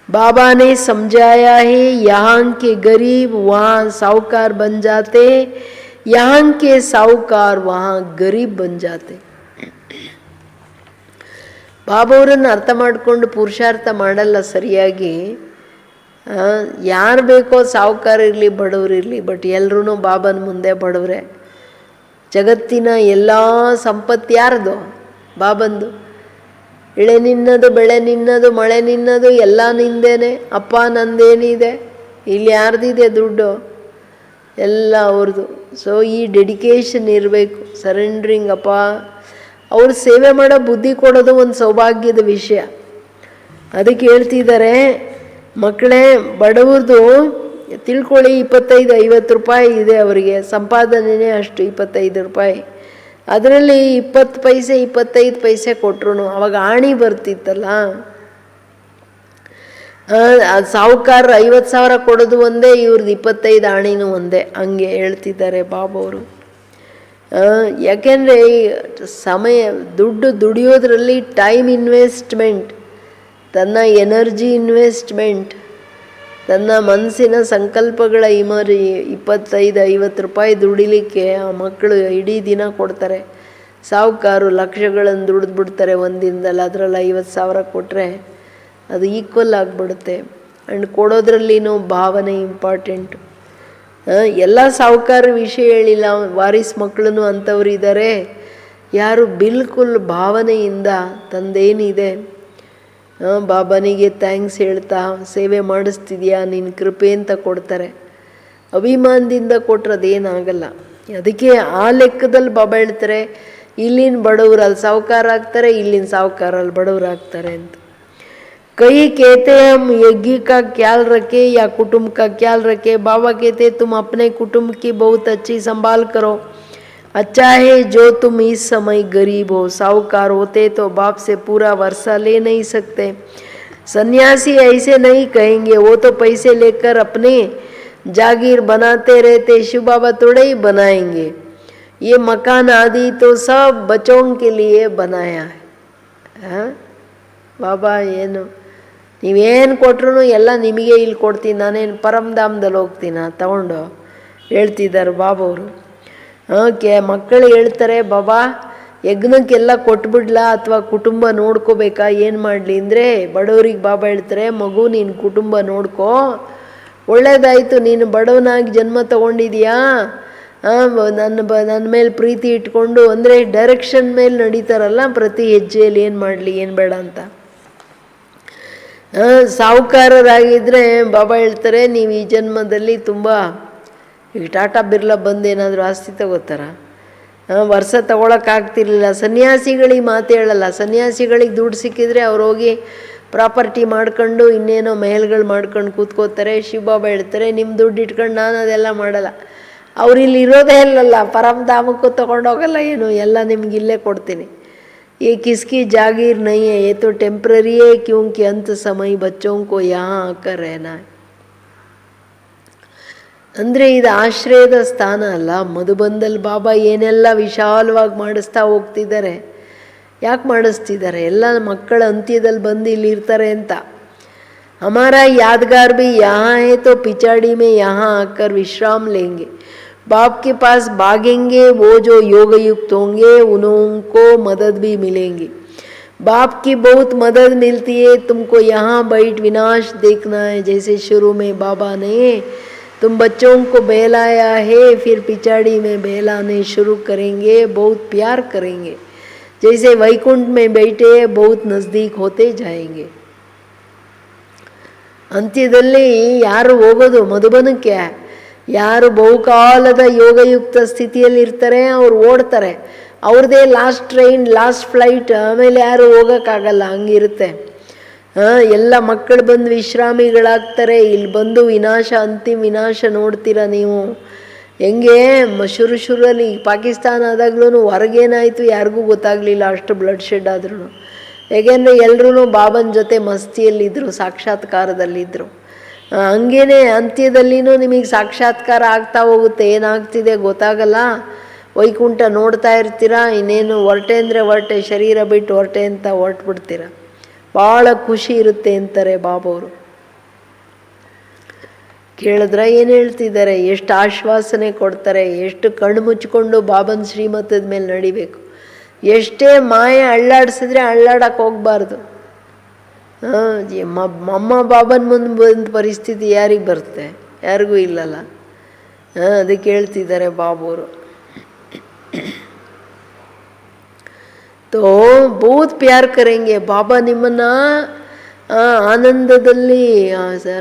बाबा ने समझाया है, यहाँ के गरीब वहाँ साहूकार बन जाते, यहाँ के साहूकार वहाँ गरीब बन जाते। ಬಾಬಾ ಅವರನ್ನು ಅರ್ಥ ಮಾಡಿಕೊಂಡು ಪುರುಷಾರ್ಥ ಮಾಡಲ್ಲ ಸರಿಯಾಗಿ. ಯಾರು ಬೇಕೋ ಸಾಹುಕಾರ ಇರಲಿ ಬಡವರು ಇರಲಿ, ಬಟ್ ಎಲ್ಲರೂ ಬಾಬನ ಮುಂದೆ ಬಡವರೇ. ಜಗತ್ತಿನ ಎಲ್ಲ ಸಂಪತ್ತು ಯಾರ್ದು? ಬಾಬಂದು. ಇಳೆ ನಿನ್ನದು, ಬೆಳೆ ನಿನ್ನದು, ಮಳೆ ನಿನ್ನದು, ಎಲ್ಲ ನಿಂದೇನೆ. ಅಪ್ಪ ನಂದೇನಿದೆ, ಇಲ್ಲಿ ಯಾರ್ದಿದೆ ದುಡ್ಡು? ಎಲ್ಲ ಅವ್ರದ್ದು. ಸೊ ಈ ಡೆಡಿಕೇಶನ್ ಇರಬೇಕು, ಸರೆಂಡ್ರಿಂಗ್. ಅಪ್ಪ ಅವ್ರು ಸೇವೆ ಮಾಡೋ ಬುದ್ಧಿ ಕೊಡೋದು ಒಂದು ಸೌಭಾಗ್ಯದ ವಿಷಯ. ಅದಕ್ಕೆ ಹೇಳ್ತಿದ್ದಾರೆ, ಮಕ್ಕಳೇ ಬಡವ್ರದ್ದು ತಿಳ್ಕೊಳ್ಳಿ, 25-50 ರೂಪಾಯಿ ಇದೆ ಅವರಿಗೆ, ಸಂಪಾದನೆಯೇ ಅಷ್ಟು 25 ರೂಪಾಯಿ. ಅದರಲ್ಲಿ 20 ಪೈಸೆ 25 ಪೈಸೆ ಕೊಟ್ಟರು ಅವಾಗ ಆಣಿ ಬರ್ತಿತ್ತಲ್ಲ. ಸಾಹುಕಾರ 50,000 ಕೊಡೋದು ಒಂದೇ, ಇವ್ರದ್ದು 25 ಆಣಿನೂ ಒಂದೇ. ಹಂಗೆ ಹೇಳ್ತಿದ್ದಾರೆ ಬಾಬವರು. ಯಾಕೆಂದರೆ ಸಮಯ ದುಡ್ಡು ದುಡಿಯೋದ್ರಲ್ಲಿ ಟೈಮ್ ಇನ್ವೆಸ್ಟ್ಮೆಂಟ್, ತನ್ನ ಎನರ್ಜಿ ಇನ್ವೆಸ್ಟ್ಮೆಂಟ್, ತನ್ನ ಮನಸ್ಸಿನ ಸಂಕಲ್ಪಗಳ 25-50 ರೂಪಾಯಿ ದುಡಿಲಿಕ್ಕೆ ಆ ಮಕ್ಕಳು ಇಡೀ ದಿನ ಕೊಡ್ತಾರೆ. ಸಾಹುಕಾರು ಲಕ್ಷಗಳನ್ನು ದುಡಿದು ಬಿಡ್ತಾರೆ ಒಂದಿನದಲ್ಲಿ. ಅದರಲ್ಲಿ 50,000 ಕೊಟ್ಟರೆ ಅದು ಈಕ್ವಲ್ ಆಗಿಬಿಡುತ್ತೆ. ಆ್ಯಂಡ್ ಕೊಡೋದ್ರಲ್ಲಿನೂ ಭಾವನೆ ಇಂಪಾರ್ಟೆಂಟು. ಎಲ್ಲ ಸಾಹುಕಾರ ವಿಷಯ ಹೇಳಿಲ್ಲ, ವಾರಿಸ್ ಮಕ್ಕಳು ಅಂಥವ್ರು ಇದ್ದಾರೆ, ಯಾರು ಬಿಲ್ಕುಲ್ ಭಾವನೆಯಿಂದ ತಂದೇನಿದೆ ಬಾಬನಿಗೆ ಥ್ಯಾಂಕ್ಸ್ ಹೇಳ್ತಾ ಸೇವೆ ಮಾಡಿಸ್ತಿದ್ಯಾ, ನಿನ್ನ ಕೃಪೆ ಅಂತ ಕೊಡ್ತಾರೆ. ಅಭಿಮಾನದಿಂದ ಕೊಟ್ಟರೆ ಅದೇನಾಗಲ್ಲ. ಅದಕ್ಕೆ ಆ ಲೆಕ್ಕದಲ್ಲಿ ಬಾಬಾ ಹೇಳ್ತಾರೆ, ಇಲ್ಲಿನ ಬಡವರು ಅಲ್ಲಿ ಸಾಹುಕಾರ ಆಗ್ತಾರೆ, ಇಲ್ಲಿನ ಸಾಹುಕಾರ ಅಲ್ಲಿ ಬಡವರು ಆಗ್ತಾರೆ ಅಂತ. कई कहते हैं हम यज्ञ का ख्याल रखें या कुटुंब का ख्याल रखें. बाबा कहते तुम अपने कुटुंब की बहुत अच्छी संभाल करो. अच्छा है जो तुम इस समय गरीब हो. साहूकार होते तो बाप से पूरा वर्षा ले नहीं सकते. सन्यासी ऐसे नहीं कहेंगे, वो तो पैसे लेकर अपने जागीर बनाते रहते, शिव बाबा थोड़े ही बनाएंगे. ये मकान आदि तो सब बच्चों के लिए बनाया है. ಬಾಬಾ ಏನು ನೀವೇನು ಕೊಟ್ಟರು ಎಲ್ಲ ನಿಮಗೆ ಇಲ್ಲಿ ಕೊಡ್ತೀನಿ, ನಾನೇನು ಪರಮಧಾಮದಲ್ಲಿ ಹೋಗ್ತೀನ ತಗೊಂಡು ಹೇಳ್ತಿದ್ದಾರೆ ಬಾಬವರು. ಮಕ್ಕಳು ಹೇಳ್ತಾರೆ, ಬಾಬಾ ಯಜ್ಞಕ್ಕೆಲ್ಲ ಕೊಟ್ಬಿಡ್ಲಾ ಅಥವಾ ಕುಟುಂಬ ನೋಡ್ಕೋಬೇಕಾ, ಏನು ಮಾಡಲಿ ಅಂದರೆ ಬಡವ್ರಿಗೆ ಬಾಬಾ ಹೇಳ್ತಾರೆ, ಮಗು ನೀನು ಕುಟುಂಬ ನೋಡ್ಕೋ, ಒಳ್ಳೇದಾಯಿತು, ನೀನು ಬಡವನಾಗಿ ಜನ್ಮ ತಗೊಂಡಿದೀಯಾ, ನನ್ನ ಮೇಲೆ ಪ್ರೀತಿ ಇಟ್ಕೊಂಡು ಅಂದರೆ ಡೈರೆಕ್ಷನ್ ಮೇಲೆ ನಡೀತಾರಲ್ಲ ಪ್ರತಿ ಹೆಜ್ಜೆಯಲ್ಲಿ, ಏನು ಮಾಡಲಿ ಏನು ಬೇಡ ಅಂತ. ಸಾಹುಕಾರರಾಗಿದ್ದರೆ ಬಾಬಾ ಹೇಳ್ತಾರೆ, ನೀವು ಈ ಜನ್ಮದಲ್ಲಿ ತುಂಬ ಈಗ ಟಾಟಾ ಬಿರ್ಲಾ ಬಂದು ಏನಾದರೂ ಆಸ್ತಿ ತಗೋತಾರ, ವರ್ಷ ತಗೊಳಕ್ಕಾಗ್ತಿರ್ಲಿಲ್ಲ. ಸನ್ಯಾಸಿಗಳಿಗೆ ಮಾತು ಹೇಳಲ್ಲ. ಸನ್ಯಾಸಿಗಳಿಗೆ ದುಡ್ಡು ಸಿಕ್ಕಿದ್ರೆ ಅವ್ರು ಹೋಗಿ ಪ್ರಾಪರ್ಟಿ ಮಾಡ್ಕೊಂಡು ಇನ್ನೇನೋ ಮಹಲ್ಗಳು ಮಾಡ್ಕೊಂಡು ಕೂತ್ಕೋತಾರೆ. ಶಿವಬಾಬಾ ಹೇಳ್ತಾರೆ, ನಿಮ್ಮ ದುಡ್ಡು ಇಟ್ಕೊಂಡು ನಾನು ಅದೆಲ್ಲ ಮಾಡಲ್ಲ. ಅವ್ರು ಇಲ್ಲಿ ಇರೋದೇ ಇಲ್ಲಲ್ಲ, ಪರಮಧಾಮಕ್ಕೂ ತೊಗೊಂಡೋಗಲ್ಲ, ಏನು ಎಲ್ಲ ನಿಮ್ಗೆ ಇಲ್ಲೇ ಕೊಡ್ತೀನಿ. ये किसकी जागीर नहीं है, ये तो टेम्पररी है, क्योंकि अंत समय बच्चों को यहाँ आकर रहना है. ಅಂದರೆ ಇದು ಆಶ್ರಯದ ಸ್ಥಾನ ಅಲ್ಲ. ಮಧುಬಂದಲ್ಲಿ ಬಾಬಾ ಏನೆಲ್ಲ ವಿಶಾಲವಾಗಿ ಮಾಡಿಸ್ತಾ ಹೋಗ್ತಿದ್ದಾರೆ. ಯಾಕೆ ಮಾಡಿಸ್ತಿದ್ದಾರೆ? ಎಲ್ಲ ಮಕ್ಕಳ ಅಂತ್ಯದಲ್ಲಿ ಬಂದು ಇಲ್ಲಿ ಇರ್ತಾರೆ ಅಂತ. हमारा यादगार भी यहाँ है तो पिछाड़ी में यहाँ आकर विश्राम लेंगे. बाप के पास भागेंगे, वो जो योग युक्त होंगे उनको मदद भी मिलेंगी. बाप की बहुत मदद मिलती है. तुमको यहाँ बैठ विनाश देखना है. जैसे शुरू में बाबा ने तुम बच्चों को बहलाया है, फिर पिछाड़ी में बहलाने शुरू करेंगे, बहुत प्यार करेंगे. जैसे वैकुंठ में बैठे बहुत नज़दीक होते जाएंगे. ಅಂತ್ಯದಲ್ಲಿ ಯಾರು ಹೋಗೋದು ಮಧುಬನಕ್ಕೆ? ಯಾರು ಬಹುಕಾಲದ ಯೋಗಯುಕ್ತ ಸ್ಥಿತಿಯಲ್ಲಿ ಇರ್ತಾರೆ ಅವ್ರು ಓಡ್ತಾರೆ. ಅವ್ರದ್ದೇ ಲಾಸ್ಟ್ ಟ್ರೈನ್, ಲಾಸ್ಟ್ ಫ್ಲೈಟ್, ಆಮೇಲೆ ಯಾರು ಹೋಗೋಕ್ಕಾಗಲ್ಲ, ಹಂಗಿರುತ್ತೆ. ಎಲ್ಲ ಮಕ್ಕಳು ಬಂದು ವಿಶ್ರಾಮಿಗಳಾಗ್ತಾರೆ. ಇಲ್ಲಿ ಬಂದು ವಿನಾಶ, ಅಂತಿಮ ವಿನಾಶ ನೋಡ್ತೀರ ನೀವು. ಹೆಂಗೆ ಶುರುವಲ್ಲಿ ಪಾಕಿಸ್ತಾನ ಆದಾಗ್ಲೂ ಹೊರಗೇನಾಯಿತು ಯಾರಿಗೂ ಗೊತ್ತಾಗಲಿಲ್ಲ, ಅಷ್ಟು ಬ್ಲಡ್ ಶೆಡ್ ಆದ್ರೂ. ಹೇಗೆಂದರೆ ಎಲ್ಲರೂ ಬಾಬನ ಜೊತೆ ಮಸ್ತಿಯಲ್ಲಿದ್ದರು, ಸಾಕ್ಷಾತ್ಕಾರದಲ್ಲಿದ್ದರು. ಹಂಗೇ ಅಂತ್ಯದಲ್ಲಿನೂ ನಿಮಗೆ ಸಾಕ್ಷಾತ್ಕಾರ ಆಗ್ತಾ ಹೋಗುತ್ತೆ, ಏನಾಗ್ತಿದೆ ಗೊತ್ತಾಗಲ್ಲ. ವೈಕುಂಠ ನೋಡ್ತಾ ಇರ್ತೀರ, ಇನ್ನೇನು ಹೊರಟೆ ಅಂದರೆ ಹೊರಟೆ, ಶರೀರ ಬಿಟ್ಟು ಹೊರಟೆ ಅಂತ ಹೊರಟ್ಬಿಡ್ತೀರ. ಭಾಳ ಖುಷಿ ಇರುತ್ತೆ ಅಂತಾರೆ ಬಾಬವರು. ಕೇಳಿದ್ರೆ ಏನು ಹೇಳ್ತಿದ್ದಾರೆ, ಎಷ್ಟು ಆಶ್ವಾಸನೆ ಕೊಡ್ತಾರೆ, ಎಷ್ಟು ಕಣ್ಣು ಮುಚ್ಕೊಂಡು ಬಾಬನ ಶ್ರೀಮತದ ಮೇಲೆ ನಡಿಬೇಕು. ಎಷ್ಟೇ ಮಾಯೆ ಅಳ್ಳಾಡಿಸಿದ್ರೆ ಅಳ್ಳಾಡಕ್ಕೆ ಹೋಗ್ಬಾರ್ದು. ಅಮ್ಮ ಬಾಬನ ಮುಂದೆ ಬಂದ ಪರಿಸ್ಥಿತಿ ಯಾರಿಗೆ ಬರುತ್ತೆ? ಯಾರಿಗೂ ಇಲ್ಲಲ್ಲ. ಅದಕ್ಕೆ ಹೇಳ್ತಿದ್ದಾರೆ ಬಾಬವರು. ತೋ ಬಹುತ್ ಪ್ಯಾರ್ ಕರೆಂಗೆ ಬಾಬಾ ನಿಮ್ಮನ್ನ ಆನಂದದಲ್ಲಿ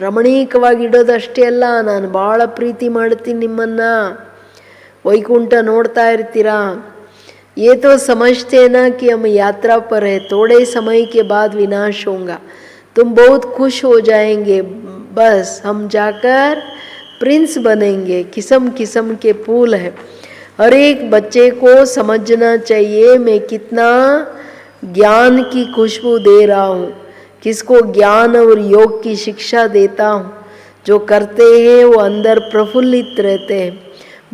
ರಮಣೀಕವಾಗಿಡೋದಷ್ಟೇ ಅಲ್ಲ, ನಾನು ಭಾಳ ಪ್ರೀತಿ ಮಾಡ್ತೀನಿ ನಿಮ್ಮನ್ನು. ವೈಕುಂಠ ನೋಡ್ತಾ ಇರ್ತೀರಾ. ये तो समझते हैं ना कि हम यात्रा पर है, थोड़े समय के बाद विनाश होगा, तुम बहुत खुश हो जाएंगे, बस हम जाकर प्रिंस बनेंगे. किस्म किस्म के फूल है, हर एक बच्चे को समझना चाहिए मैं कितना ज्ञान की खुशबू दे रहा हूँ, किसको ज्ञान और योग की शिक्षा देता हूँ. जो करते हैं वो अंदर प्रफुल्लित रहते हैं.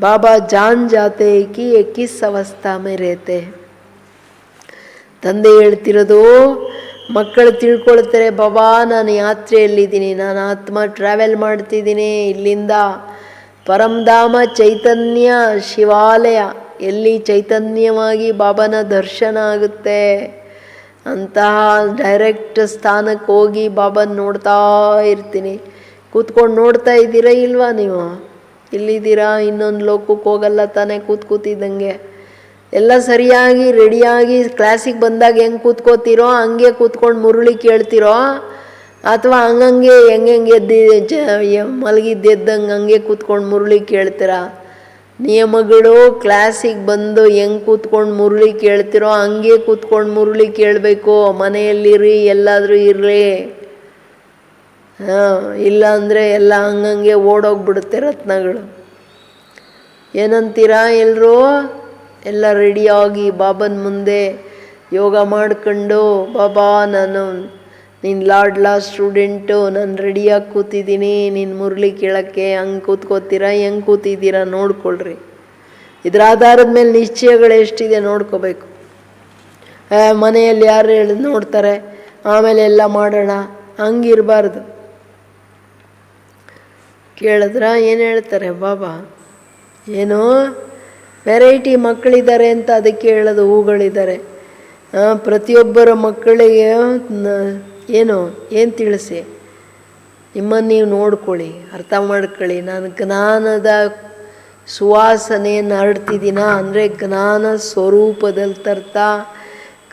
बाबा जान जाते हैं कि ये किस अवस्था में रहते हैं. ತಂದೆ ಹೇಳ್ತಿರೋದು, ಮಕ್ಕಳು ತಿಳ್ಕೊಳ್ತಾರೆ, ಬಾಬಾ ನಾನು ಯಾತ್ರೆಯಲ್ಲಿದ್ದೀನಿ, ನಾನು ಆತ್ಮ ಟ್ರಾವೆಲ್ ಮಾಡ್ತಿದ್ದೀನಿ ಇಲ್ಲಿಂದ ಪರಮಧಾಮ ಚೈತನ್ಯ ಶಿವಾಲಯ, ಎಲ್ಲಿ ಚೈತನ್ಯವಾಗಿ ಬಾಬನ ದರ್ಶನ ಆಗುತ್ತೆ ಅಂತಹ ಡೈರೆಕ್ಟ್ ಸ್ಥಾನಕ್ಕೆ ಹೋಗಿ ಬಾಬನ ನೋಡ್ತಾ ಇರ್ತೀನಿ. ಕೂತ್ಕೊಂಡು ನೋಡ್ತಾ ಇದ್ದೀರಾ ಇಲ್ವಾ ನೀವು? ಇಲ್ಲಿದ್ದೀರಾ? ಇನ್ನೊಂದು ಲೋಕಕ್ಕೆ ಹೋಗಲ್ಲ ತಾನೇ ಕೂತಿದ್ದಂಗೆ. ಎಲ್ಲ ಸರಿಯಾಗಿ ರೆಡಿಯಾಗಿ ಕ್ಲಾಸಿಗೆ ಬಂದಾಗ ಹೆಂಗೆ ಕೂತ್ಕೋತಿರೋ ಹಂಗೆ ಕೂತ್ಕೊಂಡು ಮುರುಳಿ ಕೇಳ್ತಿರೋ, ಅಥವಾ ಹಂಗಂಗೆ ಹೆಂಗೆ ಮಲಗಿದ್ದೆದ್ದಂಗೆ ಹಂಗೆ ಕೂತ್ಕೊಂಡು ಮುರುಳಿ ಕೇಳ್ತೀರಾ? ನಿಯಮಗಳು ಕ್ಲಾಸಿಗೆ ಬಂದು ಹೆಂಗೆ ಕೂತ್ಕೊಂಡು ಮುರುಳಿ ಕೇಳ್ತಿರೋ ಹಂಗೆ ಕೂತ್ಕೊಂಡು ಮುರುಳಿ ಕೇಳಬೇಕು. ಮನೆಯಲ್ಲಿರಿ, ಎಲ್ಲಾದರೂ ಇರ್ರಿ. ಇಲ್ಲ ಅಂದರೆ ಎಲ್ಲ ಹಂಗಂಗೆ ಓಡೋಗ್ಬಿಡುತ್ತೆ ರತ್ನಗಳು. ಏನಂತೀರಾ ಎಲ್ಲರೂ? ಎಲ್ಲ ರೆಡಿಯಾಗಿ ಬಾಬನ ಮುಂದೆ ಯೋಗ ಮಾಡ್ಕೊಂಡು, ಬಾಬಾ ನಾನು ನಿನ್ನ ಲಾಡ್ಲಾ ಸ್ಟೂಡೆಂಟು, ನಾನು ರೆಡಿಯಾಗಿ ಕೂತಿದ್ದೀನಿ ನಿನ್ನ ಮುರಳಿ ಕೇಳೋಕ್ಕೆ. ಹಂಗೆ ಕೂತ್ಕೋತೀರಾ? ಹೆಂಗೆ ಕೂತಿದ್ದೀರಾ ನೋಡ್ಕೊಳ್ರಿ. ಇದ್ರ ಆಧಾರದ ಮೇಲೆ ನಿಶ್ಚಯಗಳು ಎಷ್ಟಿದೆ ನೋಡ್ಕೋಬೇಕು. ಮನೆಯಲ್ಲಿ ಯಾರು ಹೇಳಿ ನೋಡ್ತಾರೆ, ಆಮೇಲೆ ಎಲ್ಲ ಮಾಡೋಣ, ಹಂಗಿರಬಾರ್ದು. ಕೇಳಿದ್ರ ಏನು ಹೇಳ್ತಾರೆ ಬಾಬಾ? ಏನು ವೆರೈಟಿ ಮಕ್ಕಳಿದ್ದಾರೆ ಅಂತ ಅದಕ್ಕೆ ಹೇಳೋದು, ಹೂಗಳಿದ್ದಾರೆ. ಪ್ರತಿಯೊಬ್ಬರ ಮಕ್ಕಳಿಗೆ ಏನು ತಿಳಿಸಿ, ನಿಮ್ಮನ್ನು ನೀವು ನೋಡ್ಕೊಳ್ಳಿ, ಅರ್ಥ ಮಾಡ್ಕೊಳ್ಳಿ. ನಾನು ಜ್ಞಾನದ ಸುವಾಸನೆಯನ್ನು ಹರಡ್ತಿದ್ದೀನ ಅಂದರೆ ಜ್ಞಾನ ಸ್ವರೂಪದಲ್ಲಿ ತರ್ತಾ,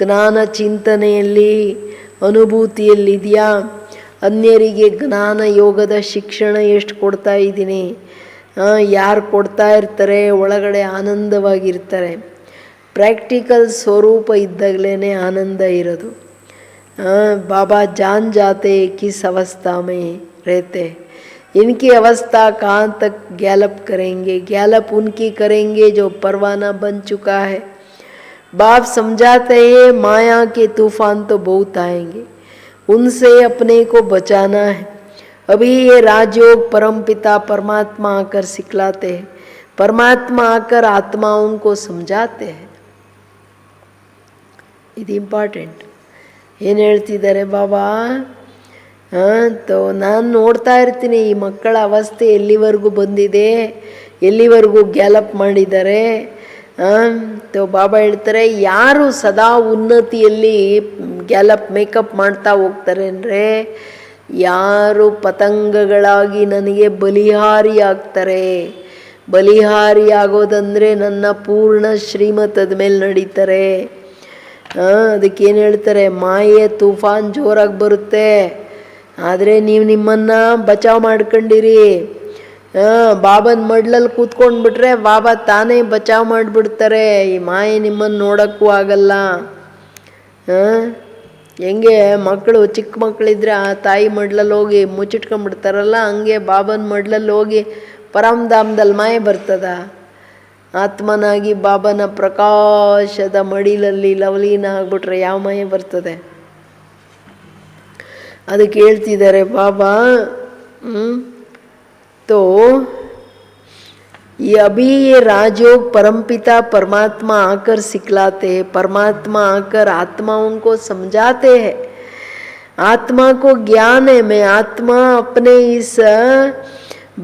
ಜ್ಞಾನ ಚಿಂತನೆಯಲ್ಲಿ ಅನುಭೂತಿಯಲ್ಲಿದೆಯಾ, ಅನ್ಯರಿಗೆ ಜ್ಞಾನ ಯೋಗದ ಶಿಕ್ಷಣ ಎಷ್ಟು ಕೊಡ್ತಾ ಇದ್ದೀನಿ, ಯಾರು ಕೊಡ್ತಾ ಇರ್ತಾರೆ ಒಳಗಡೆ ಆನಂದವಾಗಿರ್ತಾರೆ. प्रैक्टिकल स्वरूप इद्दागलेने आनंद इरोದು. बाबा जान जाते किस अवस्था में रहते, इनकी अवस्था कहाँ तक गैलप करेंगे. गैलप उनकी करेंगे जो परवाना बन चुका है. बाप समझाते हैं माया के तूफान तो बहुत आएंगे, उनसे अपने को बचाना है. अभी ये राजयोग परमपिता परमात्मा आकर सिखलाते हैं, परमात्मा आकर आत्माओं को समझाते हैं. ಇದು ಇಂಪಾರ್ಟೆಂಟ್. ಏನು ಹೇಳ್ತಿದ್ದಾರೆ ಬಾಬಾ? ತೋ ನಾನು ನೋಡ್ತಾ ಇರ್ತೀನಿ ಈ ಮಕ್ಕಳ ಅವಸ್ಥೆ ಎಲ್ಲಿವರೆಗೂ ಬಂದಿದೆ, ಎಲ್ಲಿವರೆಗೂ ಗ್ಯಾಲಪ್ ಮಾಡಿದ್ದಾರೆ. ತೋ ಬಾಬಾ ಹೇಳ್ತಾರೆ, ಯಾರು ಸದಾ ಉನ್ನತಿಯಲ್ಲಿ ಗ್ಯಾಲಪ್ ಮೇಕಪ್ ಮಾಡ್ತಾ ಹೋಗ್ತಾರೆ ಅಂದರೆ, ಯಾರು ಪತಂಗಗಳಾಗಿ ನನಗೆ ಬಲಿಹಾರಿ ಆಗ್ತಾರೆ. ಬಲಿಹಾರಿ ಆಗೋದಂದರೆ ನನ್ನ ಪೂರ್ಣ ಶ್ರೀಮತದ ಮೇಲೆ ನಡೀತಾರೆ. ಅದಕ್ಕೇನು ಹೇಳ್ತಾರೆ, ಮಾಯೆ ತೂಫಾನ್ ಜೋರಾಗಿ ಬರುತ್ತೆ, ಆದರೆ ನೀವು ನಿಮ್ಮನ್ನು ಬಚಾವ್ ಮಾಡ್ಕೊಂಡಿರಿ. ಬಾಬನ ಮಡ್ಲಲ್ಲಿ ಕೂತ್ಕೊಂಡ್ಬಿಟ್ರೆ ಬಾಬಾ ತಾನೇ ಬಚಾವ್ ಮಾಡಿಬಿಡ್ತಾರೆ. ಈ ಮಾಯೆ ನಿಮ್ಮನ್ನು ನೋಡೋಕ್ಕೂ ಆಗಲ್ಲ. ಹೆಂಗೆ ಮಕ್ಕಳು ಚಿಕ್ಕ ಮಕ್ಕಳಿದ್ರೆ ಆ ತಾಯಿ ಮಡ್ಲಲ್ಲಿ ಹೋಗಿ ಮುಚ್ಚಿಟ್ಕೊಂಡ್ಬಿಡ್ತಾರಲ್ಲ, ಹಂಗೆ ಬಾಬನ ಮಡ್ಲಲ್ಲಿ ಹೋಗಿ ಪರಮಧಾಮದಲ್ಲಿ ಮಾಯೆ ಬರ್ತದ? ಆತ್ಮನಾಗಿ ಬಾಬನ ಪ್ರಕಾಶದ ಮಡಿಲಲ್ಲಿ ಲವಲೀನ ಆಗ್ಬಿಟ್ರೆ ಯಾವ ಮಾಯೆ ಬರ್ತದೆ? ಅದಕ್ಕೆ ಹೇಳ್ತಿದ್ದಾರೆ ಬಾಬಾ, तो ये अभी ये राजयोग परमपिता परमात्मा आकर सिखलाते हैं, परमात्मा आकर आत्माओं को समझाते हैं। आत्मा को ज्ञान है, मैं आत्मा अपने इस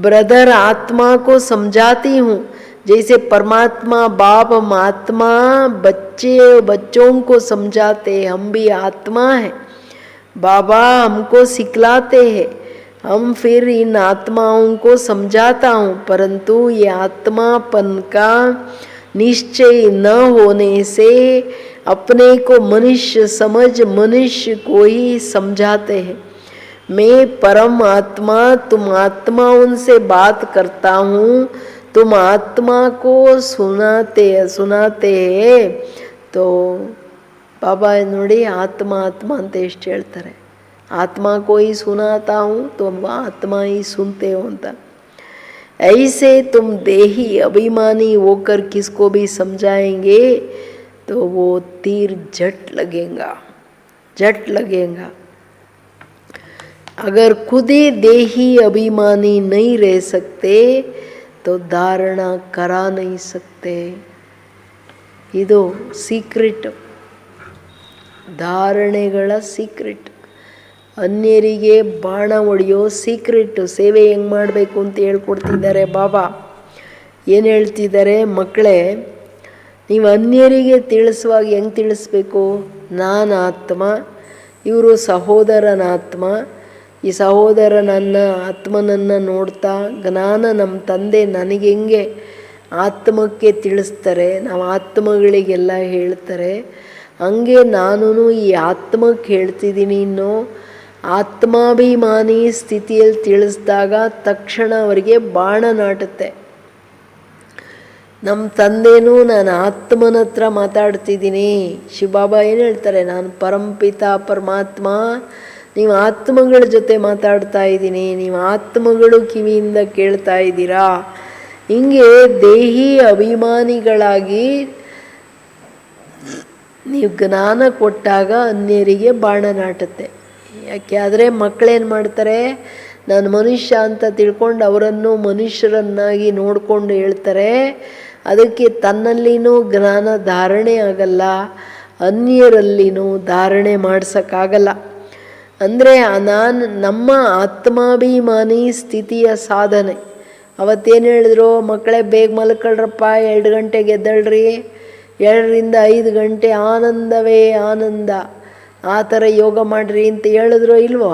ब्रदर आत्मा को समझाती हूँ, जैसे परमात्मा बाप महात्मा बच्चों को समझाते हैं। हम भी आत्मा है, बाबा हमको सिखलाते हैं, हम फिर इन आत्माओं को समझाता हूँ, परंतु ये आत्मापन का निश्चय न होने से अपने को मनुष्य समझ मनुष्य को ही समझाते हैं। मैं परम आत्मा, तुम आत्माओं से बात करता हूँ, तुम आत्मा को सुनाते हैं। तो बाबा ನೋಡಿ ಆತ್ಮ ಆತ್ಮ ಅಂತ ಎಷ್ಟು ಹೇಳ್ತಾರೆ, आत्मा को ही सुनाता हूँ तो आत्मा ही सुनते हो अंत। ऐसे तुम देही अभिमानी होकर किसको भी समझाएंगे तो वो तीर झट लगेगा। अगर खुद ही देही अभिमानी नहीं रह सकते तो धारणा करा नहीं सकते। ಇದು ಸೀಕ್ರೆಟ್, ಧಾರಣೆಗಳ ಸೀಕ್ರೆಟ್, ಅನ್ಯರಿಗೆ ಬಾಣ ಹೊಡೆಯೋ ಸೀಕ್ರೆಟ್. ಸೇವೆ ಹೆಂಗೆ ಮಾಡಬೇಕು ಅಂತ ಹೇಳ್ಕೊಡ್ತಿದ್ದಾರೆ ಬಾಬಾ. ಏನು ಹೇಳ್ತಿದ್ದಾರೆ, ಮಕ್ಕಳೇ ನೀವು ಅನ್ಯರಿಗೆ ತಿಳಿಸುವಾಗ ಹೆಂಗೆ ತಿಳಿಸ್ಬೇಕು? ನಾನು ಆತ್ಮ, ಇವರು ಸಹೋದರನ ಆತ್ಮ, ಈ ಸಹೋದರನನ್ನ ಆತ್ಮನನ್ನು ನೋಡ್ತಾ ಜ್ಞಾನ ನಮ್ಮ ತಂದೆ ನನಗೆ ಹೆಂಗೆ ಆತ್ಮಕ್ಕೆ ತಿಳಿಸ್ತಾರೆ, ನಾವು ಆತ್ಮಗಳಿಗೆಲ್ಲ ಹೇಳ್ತಾರೆ, ಹಂಗೆ ನಾನು ಈ ಆತ್ಮಕ್ಕೆ ಹೇಳ್ತಿದ್ದೀನಿ. ಇನ್ನು ಆತ್ಮಾಭಿಮಾನಿ ಸ್ಥಿತಿಯಲ್ಲಿ ತಿಳಿಸಿದಾಗ ತಕ್ಷಣ ಅವರಿಗೆ ಬಾಣ ನಾಟುತ್ತೆ. ನಮ್ಮ ತಂದೆನೂ ನಾನು ಆತ್ಮನ ಹತ್ರ ಮಾತಾಡ್ತಿದ್ದೀನಿ. ಶಿವಬಾಬಾ ಏನು ಹೇಳ್ತಾರೆ, ನಾನು ಪರಂಪಿತ ಪರಮಾತ್ಮ, ನೀವು ಆತ್ಮಗಳ ಜೊತೆ ಮಾತಾಡ್ತಾ ಇದ್ದೀನಿ, ನೀವು ಆತ್ಮಗಳು ಕಿವಿಯಿಂದ ಕೇಳ್ತಾ ಇದ್ದೀರಾ. ಹಿಂಗೆ ದೇಹಿ ಅಭಿಮಾನಿಗಳಾಗಿ ನೀವು ಜ್ಞಾನ ಕೊಟ್ಟಾಗ ಅನ್ಯರಿಗೆ ಬಾಣ ನಾಟುತ್ತೆ. ಯಾಕೆ ಆದರೆ ಮಕ್ಕಳೇನು ಮಾಡ್ತಾರೆ, ನಾನು ಮನುಷ್ಯ ಅಂತ ತಿಳ್ಕೊಂಡು ಅವರನ್ನು ಮನುಷ್ಯರನ್ನಾಗಿ ನೋಡಿಕೊಂಡು ಹೇಳ್ತಾರೆ. ಅದಕ್ಕೆ ತನ್ನಲ್ಲಿನೂ ಜ್ಞಾನ ಧಾರಣೆ ಆಗಲ್ಲ, ಅನ್ಯರಲ್ಲಿನೂ ಧಾರಣೆ ಮಾಡ್ಸೋಕ್ಕಾಗಲ್ಲ. ಅಂದರೆ ನಮ್ಮ ಆತ್ಮಾಭಿಮಾನಿ ಸ್ಥಿತಿಯ ಸಾಧನೆ. ಅವತ್ತೇನು ಹೇಳಿದ್ರು, ಮಕ್ಕಳೇ ಬೇಗ ಮಲ್ಕೊಳ್ರಪ್ಪ, 2 ಗಂಟೆಗೆ ಎದ್ದೇಳ್ರಿ, 2ರಿಂದ 5 ಗಂಟೆ ಆನಂದವೇ ಆನಂದ, ಆ ಥರ ಯೋಗ ಮಾಡಿರಿ ಅಂತ ಹೇಳಿದ್ರು ಇಲ್ವೋ?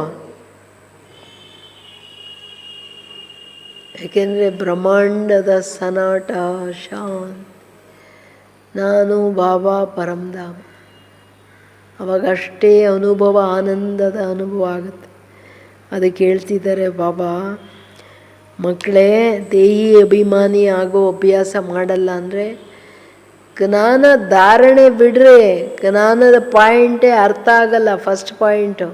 ಏಕೆಂದರೆ ಬ್ರಹ್ಮಾಂಡದ ಸನಾಟ ಶಾಂತಿ, ನಾನು ಬಾಬಾ ಪರಮಧಾಮ, ಅವಾಗಷ್ಟೇ ಅನುಭವ, ಆನಂದದ ಅನುಭವ ಆಗುತ್ತೆ. ಅದಕ್ಕೆ ಹೇಳ್ತಿದ್ದಾರೆ ಬಾಬಾ, ಮಕ್ಕಳೇ ದೇಹಿ ಅಭಿಮಾನಿ ಆಗೋ ಅಭ್ಯಾಸ ಮಾಡಲ್ಲ ಅಂದರೆ ಜ್ಞಾನ ಧಾರಣೆ ಬಿಡ್ರೆ ಜ್ಞಾನದ ಪಾಯಿಂಟೇ ಅರ್ಥ ಆಗಲ್ಲ. ಫಸ್ಟ್ ಪಾಯಿಂಟು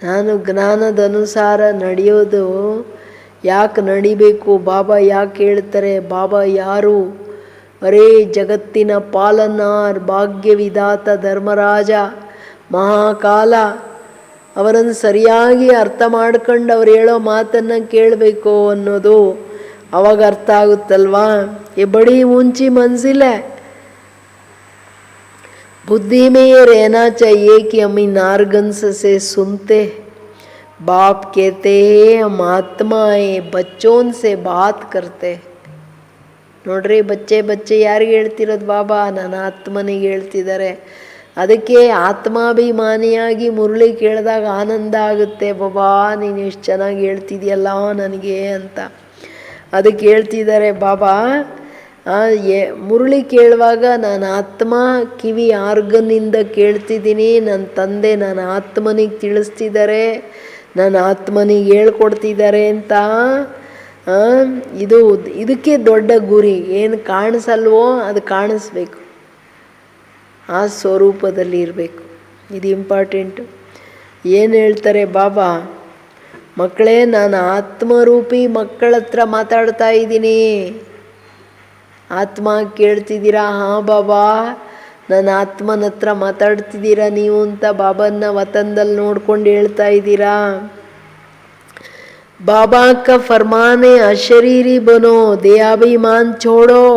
ನಾನು ಜ್ಞಾನದ ಅನುಸಾರ ನಡೆಯೋದು ಯಾಕೆ ನಡಿಬೇಕು, ಬಾಬಾ ಯಾಕೆ ಹೇಳ್ತಾರೆ, ಬಾಬಾ ಯಾರು, ಅರೇ ಜಗತ್ತಿನ ಪಾಲನಾರ್, ಭಾಗ್ಯವಿಧಾತ ಧರ್ಮರಾಜ, ಮಹಾಕಾಲ, ಅವರನ್ನು ಸರಿಯಾಗಿ ಅರ್ಥ ಮಾಡ್ಕೊಂಡು ಅವ್ರು ಹೇಳೋ ಮಾತನ್ನು ಕೇಳಬೇಕು ಅನ್ನೋದು ಅವಾಗ ಅರ್ಥ ಆಗುತ್ತಲ್ವಾ. ये बड़ी ऊंची मंजिल है, बुद्धि में ये रहना चाहिए कि हम इन आर्गन्स से सुनते, बाप कहते हैं हम आत्माएं बच्चों से बात करते. ನೋಡ್ರಿ, ಬಚ್ಚೆ ಯಾರಿಗೆ ಹೇಳ್ತಿರೋದು ಬಾಬಾ? ನನ್ನ ಆತ್ಮನಿಗೆ ಹೇಳ್ತಿದ್ದಾರೆ. ಅದಕ್ಕೆ ಆತ್ಮಾಭಿಮಾನಿಯಾಗಿ ಮುರಳಿ ಕೇಳಿದಾಗ ಆನಂದ ಆಗುತ್ತೆ. ಬಾಬಾ ನೀನು ಎಷ್ಟು ಚೆನ್ನಾಗಿ ಹೇಳ್ತಿದೆಯಲ್ಲ ನನಗೆ ಅಂತ. ಅದಕ್ಕೆ ಹೇಳ್ತಿದ್ದಾರೆ ಬಾಬಾ, ಮುರಳಿ ಕೇಳುವಾಗ ನಾನು ಆತ್ಮ ಕಿವಿ ಆರ್ಗನ್ನಿಂದ ಕೇಳ್ತಿದ್ದೀನಿ, ನನ್ನ ತಂದೆ ನನ್ನ ಆತ್ಮನಿಗೆ ತಿಳಿಸ್ತಿದ್ದಾರೆ, ನನ್ನ ಆತ್ಮನಿಗೆ ಹೇಳ್ಕೊಡ್ತಿದ್ದಾರೆ ಅಂತ. ಇದಕ್ಕೆ ದೊಡ್ಡ ಗುರಿ. ಏನು ಕಾಣಿಸಲ್ವೋ ಅದು ಕಾಣಿಸ್ಬೇಕು, ಆ ಸ್ವರೂಪದಲ್ಲಿ ಇರಬೇಕು. ಇದು ಇಂಪಾರ್ಟೆಂಟು. ಏನು ಹೇಳ್ತಾರೆ ಬಾಬಾ, ಮಕ್ಕಳೇ, ನಾನು ಆತ್ಮರೂಪಿ ಮಕ್ಕಳ ಹತ್ರ ಮಾತಾಡ್ತಾ ಇದ್ದೀನಿ. ಆತ್ಮ ಕೇಳ್ತಿದ್ದೀರಾ? ಹಾಂ ಬಾಬಾ, ನನ್ನ ಆತ್ಮನ ಹತ್ರ ಮಾತಾಡ್ತಿದ್ದೀರಾ ನೀವು ಅಂತ ಬಾಬನ್ನ ವತನದಲ್ಲಿ ನೋಡ್ಕೊಂಡು ಹೇಳ್ತಾ ಇದ್ದೀರಾ. बाबा का फरमान है अशरीरी बनो, देहाभिमान छोड़ो,